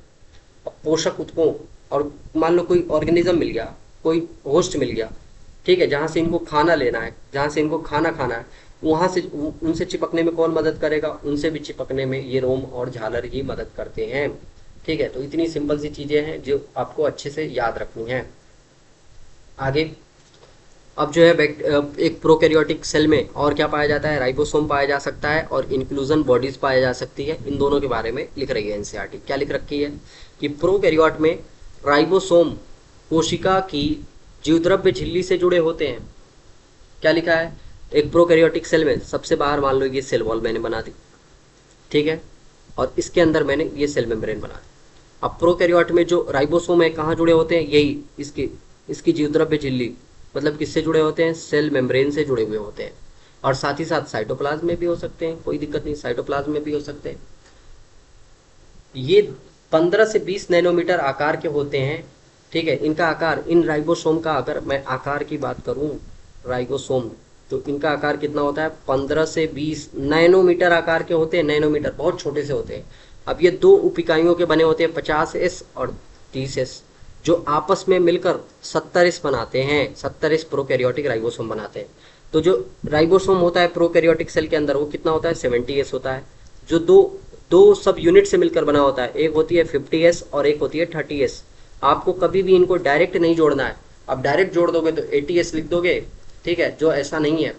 अब पोषक ऊतकों, और मान लो कोई ऑर्गेनिज्म मिल गया, कोई होस्ट मिल गया, ठीक है, जहाँ से इनको खाना लेना है, जहाँ से इनको खाना खाना है, वहां से उनसे चिपकने में कौन मदद करेगा, उनसे भी चिपकने में ये रोम और झालर ही मदद करते हैं। ठीक है, तो इतनी सिंपल सी चीजें हैं जो आपको अच्छे से याद रखनी है। आगे अब जो है एक प्रोकैरियोटिक सेल में और क्या पाया जाता है, राइबोसोम पाया जा सकता है और इंक्लूजन बॉडीज पाया जा सकती है। इन दोनों के बारे में लिख रही है एनसीईआरटी। क्या लिख रखी है कि प्रोकैरियोट में राइबोसोम कोशिका की जीवद्रव्य झिल्ली से जुड़े होते हैं। क्या लिखा है, एक प्रोकैरियोटिक सेल में सबसे बाहर मान लो ये सेल वॉल मैंने बना दी, ठीक है, और इसके अंदर मैंने ये सेल मेम्ब्रेन बना दी। अब प्रोकैरियोट में जो राइबोसोम है कहाँ जुड़े होते हैं, यही इसकी जीवद्रव्य झिल्ली, मतलब किससे जुड़े होते हैं, सेल मेम्ब्रेन से जुड़े हुए होते हैं। और साथ ही साथ साइटोप्लाज्म में भी हो सकते हैं, कोई दिक्कत नहीं, साइटोप्लाज्म में भी हो सकते हैं। ये 15 से 20 नैनोमीटर आकार के होते हैं। ठीक है, इनका आकार, इन राइबोसोम का अगर मैं आकार की बात करूं, राइबोसोम, तो इनका आकार कितना होता है, 15 से 20 नैनोमीटर आकार के होते हैं। नैनोमीटर बहुत छोटे से होते हैं। अब ये दो उप इकाइयों के बने होते हैं, 50S और 30S, जो आपस में मिलकर 70S बनाते हैं। 70S प्रोकैरियोटिक राइबोसोम बनाते हैं। तो जो राइबोसोम होता है प्रोकैरियोटिक सेल के अंदर, वो कितना होता है, 70S होता है, जो दो दो सब यूनिट से मिलकर बना होता है। एक होती है 50S और एक होती है 30S। आपको कभी भी इनको डायरेक्ट नहीं जोड़ना है। अब डायरेक्ट जोड़ दोगे तो 80S लिख दोगे, ठीक है, जो ऐसा नहीं है,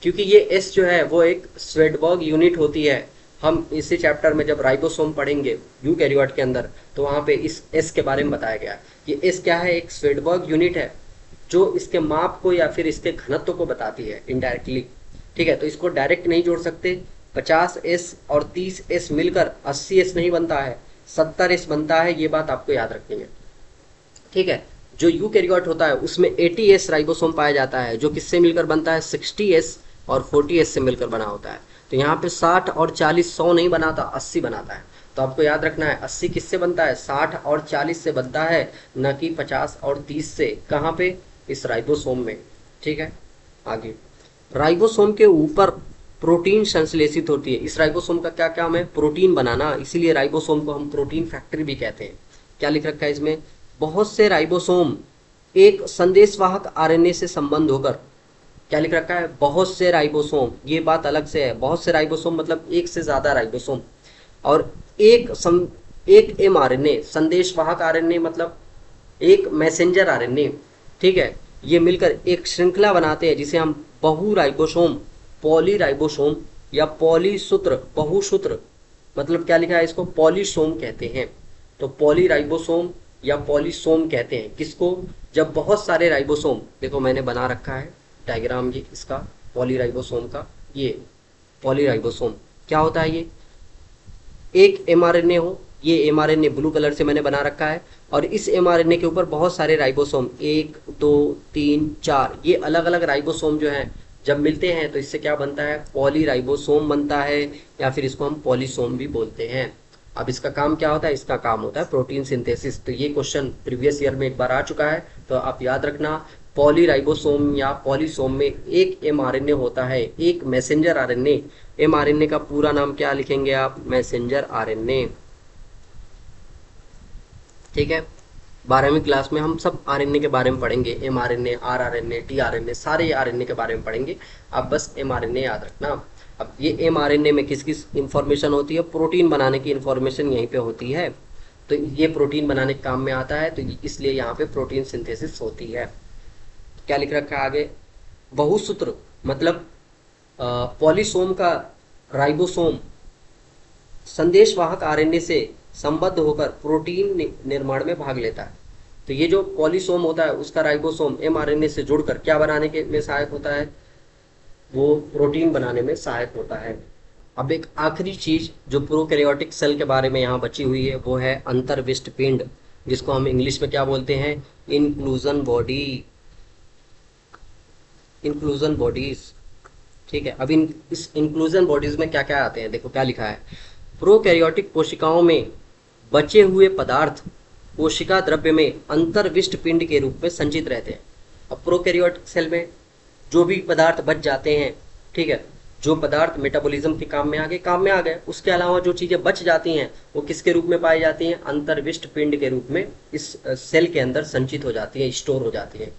क्योंकि ये S जो है वो एक स्वेडबर्ग यूनिट होती है। हम इसी चैप्टर में जब राइबोसोम पढ़ेंगे यूकैरियोट के अंदर, तो वहाँ पे इस S के बारे में बताया गया है। ये S क्या है, एक स्वेडबर्ग यूनिट है जो इसके माप को या फिर इसके घनत्व को बताती है इनडायरेक्टली। ठीक है, तो इसको डायरेक्ट नहीं जोड़ सकते। 50S और 30S मिलकर 80S नहीं बनता है, 70S बनता है। ये बात आपको याद रखनी है। ठीक है, जो यूकैरियोट होता है उसमें 80S राइबोसोम पाया जाता है, जो किससे मिलकर बनता है, 60S और 40S से मिलकर बना होता है। तो यहाँ पे 60 और 40 100 नहीं बनाता, 80 बनाता है। तो आपको याद रखना है 80 किससे बनता है, 60 और 40 से बनता है, न कि 50 और 30 से। कहाँ पे, इस राइबोसोम में। ठीक है, आगे राइबोसोम के ऊपर प्रोटीन संश्लेषित होती है। इस राइबोसोम का क्या काम है, प्रोटीन बनाना, इसीलिए राइबोसोम को हम प्रोटीन फैक्ट्री भी कहते हैं। क्या लिख रखा है इसमें, बहुत से राइबोसोम एक संदेशवाहक आरएनए से संबंध होकर, क्या लिख रखा है, बहुत से राइबोसोम, ये बात अलग से है। बहुत से राइबोसोम मतलब एक से ज्यादा राइबोसोम, और एक mRNA, संदेशवाहक आरएनए मतलब एक मैसेंजर आरएनए। ठीक है, ये मिलकर एक श्रृंखला बनाते हैं जिसे हम बहु राइबोसोम, पॉलीराइबोसोम या पॉलीसूत्र, बहुसूत्र, मतलब क्या लिखा है इसको, पॉलीसोम कहते हैं। तो पॉलीराइबोसोम या पॉलीसोम कहते हैं किसको, जब बहुत सारे राइबोसोम, देखो मैंने बना रखा है डायग्राम ये इसका पॉलीराइबोसोम का। ये पॉलीराइबोसोम क्या होता है, ये एक mRNA हो, ये mRNA ब्लू कलर से मैंने बना रखा है, और इस mRNA के ऊपर बहुत सारे राइबोसोम, 1 2 3 4, ये अलग अलग राइबोसोम जो हैं जब मिलते हैं तो इससे क्या बनता है, पॉलीराइबोसोम बनता है, या फिर इसको हम पॉलीसोम भी बोलते हैं। अब इसका काम क्या होता है, इसका काम होता है प्रोटीन सिंथेसिस। तो ये क्वेश्चन प्रीवियस ईयर में एक बार आ चुका है, तो आप याद रखना, पॉलीराइबोसोम या पॉलीसोम में एक एमआरएनए होता है, एक मैसेंजर आरएनए। एमआरएनए का पूरा नाम क्या लिखेंगे आप? Messenger RNA. ठीक है, 12वीं क्लास में हम सब आरएनए के बारे में पढ़ेंगे, एमआरएनए, आरआरएनए, टीआरएनए, सारे आरएनए के बारे में पढ़ेंगे। आप बस एमआरएनए याद रखना। अब ये एमआरएनए में किस किस इंफॉर्मेशन होती है? प्रोटीन बनाने की इंफॉर्मेशन यहीं पे होती है। तो ये प्रोटीन बनाने के काम में आता है, तो इसलिए यहाँ पे प्रोटीन सिंथेसिस होती है। क्या लिख रखा है आगे? बहुसूत्र मतलब पॉलीसोम का राइबोसोम संदेशवाहक आरएनए से संबद्ध होकर प्रोटीन निर्माण में भाग लेता है। तो ये जो पॉलीसोम होता है उसका राइबोसोम एमआरएनए से जुड़कर क्या बनाने के में सहायक होता है? वो प्रोटीन बनाने में सहायक होता है। अब एक आखिरी चीज जो प्रोकैरियोटिक सेल के बारे में यहाँ बची हुई है वो है अंतर्विष्ट पिंड, जिसको हम इंग्लिश में क्या बोलते हैं? Inclusion body, inclusion bodies. ठीक है, अब इस इंक्लूजन बॉडीज में क्या क्या आते हैं? देखो क्या लिखा है, प्रोकैरियोटिक कोशिकाओं में बचे हुए पदार्थ कोशिका द्रव्य में अंतर्विष्ट पिंड के रूप में संचित रहते हैं। अब प्रोकैरियोटिक सेल में जो भी पदार्थ बच जाते हैं, ठीक है, जो पदार्थ मेटाबॉलिज्म के काम में आ गए, उसके अलावा जो चीजें बच जाती हैं वो किसके रूप में पाई जाती हैं? अंतर्विष्ट पिंड के रूप में इस सेल के अंदर संचित हो जाती है, स्टोर हो जाती है।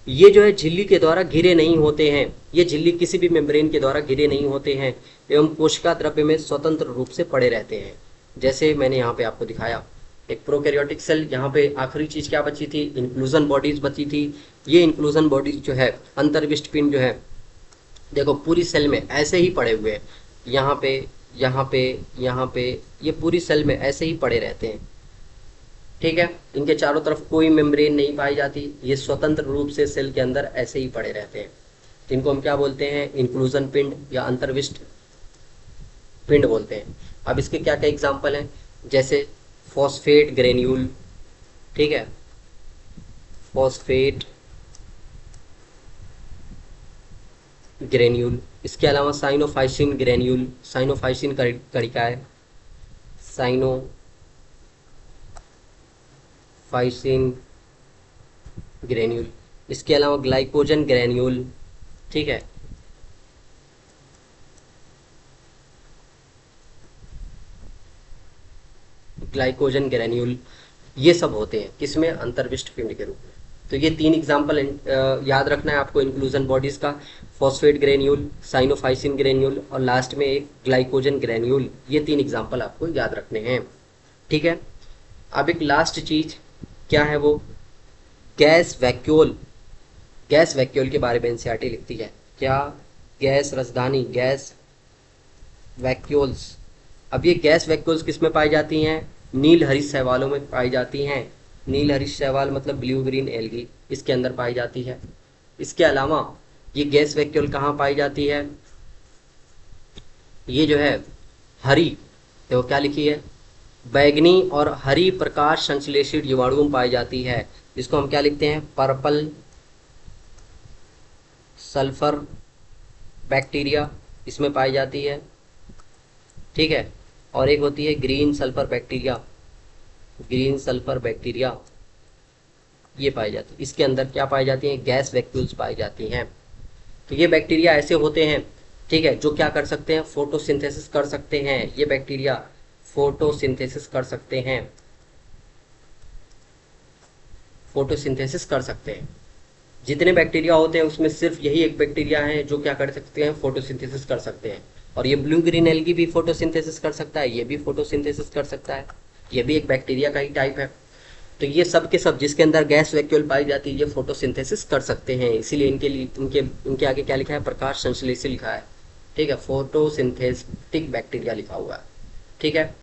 ये जो है झिल्ली के द्वारा घिरे नहीं होते हैं, ये झिल्ली किसी भी मेम्ब्रेन के द्वारा घिरे नहीं होते हैं एवं कोशिका द्रव्य में स्वतंत्र रूप से पड़े रहते हैं। जैसे मैंने यहाँ पे आपको दिखाया, एक प्रोकैरियोटिक सेल, यहाँ पे आखिरी चीज क्या बची थी? इंक्लूजन बॉडीज बची थी। ये इंक्लूजन बॉडीज जो है, अंतर्विष्ट पिंड जो है, देखो पूरी सेल में ऐसे ही पड़े हुए हैं, यहाँ पे, यहाँ पे, यहाँ पे, ये पूरी सेल में ऐसे ही पड़े रहते हैं। ठीक है, इनके चारों तरफ कोई मेम्ब्रेन नहीं पाई जाती, ये स्वतंत्र रूप से सेल के अंदर ऐसे ही पड़े रहते हैं। इनको हम क्या बोलते हैं? इंक्लूजन पिंड या अंतर्विष्ट पिंड बोलते हैं। अब इसके क्या क्या एग्जाम्पल हैं? जैसे फॉस्फेट ग्रेन्यूल, ठीक है, फॉस्फेट ग्रेन्यूल। इसके अलावा साइनोफाइसिन ग्रेन्यूल, साइनोफाइसिन कणिका है, साइनोफाइसिन ग्रेन्यूल। इसके अलावा ग्लाइकोजन ग्रेन्यूल, ठीक है, ग्लाइकोजन ग्रेन्यूल, ये सब होते हैं किसमें? अंतर्विष्ट पिंड के रूप में। तो ये 3 एग्जाम्पल याद रखना है आपको इंक्लूजन बॉडीज का, फॉस्फेट ग्रेन्यूल, साइनोफाइसिन ग्रेन्यूल और लास्ट में एक ग्लाइकोजन ग्रेन्यूल। ये 3 एग्जाम्पल आपको याद रखने हैं। ठीक है, अब एक लास्ट चीज क्या है वो? Gas vacuole. गैस वैक्यूल के बारे में एनसीईआरटी लिखती है क्या? गैस राजधानी, गैस वैक्यूल्स। अब ये गैस वैक्यूल्स किस में पाई जाती हैं? नील हरित शैवालों में पाई जाती हैं। नील हरित शैवाल मतलब ब्लू ग्रीन एल्गी, इसके अंदर पाई जाती है। इसके अलावा ये गैस वैक्यूल कहाँ पाई जाती है? ये जो है हरी, देखो क्या लिखी है, बैगनी और हरी प्रकाश संश्लेषित जीवाणुओं में पाई जाती है, जिसको हम क्या लिखते हैं? पर्पल सल्फर बैक्टीरिया, इसमें पाई जाती है। ठीक है, और एक होती है green sulphur bacteria, green sulphur bacteria, ये पाई जाती है। इसके अंदर क्या पाई जाती है? गैस वैक्यूल्स पाई जाती हैं। तो ये बैक्टीरिया ऐसे होते हैं, ठीक है, जो क्या कर सकते हैं? फोटोसिंथेसिस कर सकते हैं। ये बैक्टीरिया फोटोसिंथेसिस कर सकते हैं, फोटोसिंथेसिस कर सकते हैं। जितने बैक्टीरिया होते हैं उसमें सिर्फ यही एक बैक्टीरिया है जो क्या कर सकते हैं? फोटोसिंथेसिस कर सकते हैं। और ये ब्लू ग्रीन एल्गी भी फोटोसिंथेसिस कर सकता है, ये भी फोटोसिंथेसिस कर सकता है, ये भी एक बैक्टीरिया का ही टाइप है। तो ये सब के सब जिसके अंदर गैस वैक्यूल पाई जाती है ये फोटोसिंथेसिस कर सकते हैं, इसीलिए इनके लिए इनके आगे क्या लिखा है? प्रकाश संश्लेषी लिखा है। ठीक है, फोटोसिंथेटिक बैक्टीरिया लिखा हुआ है। ठीक है।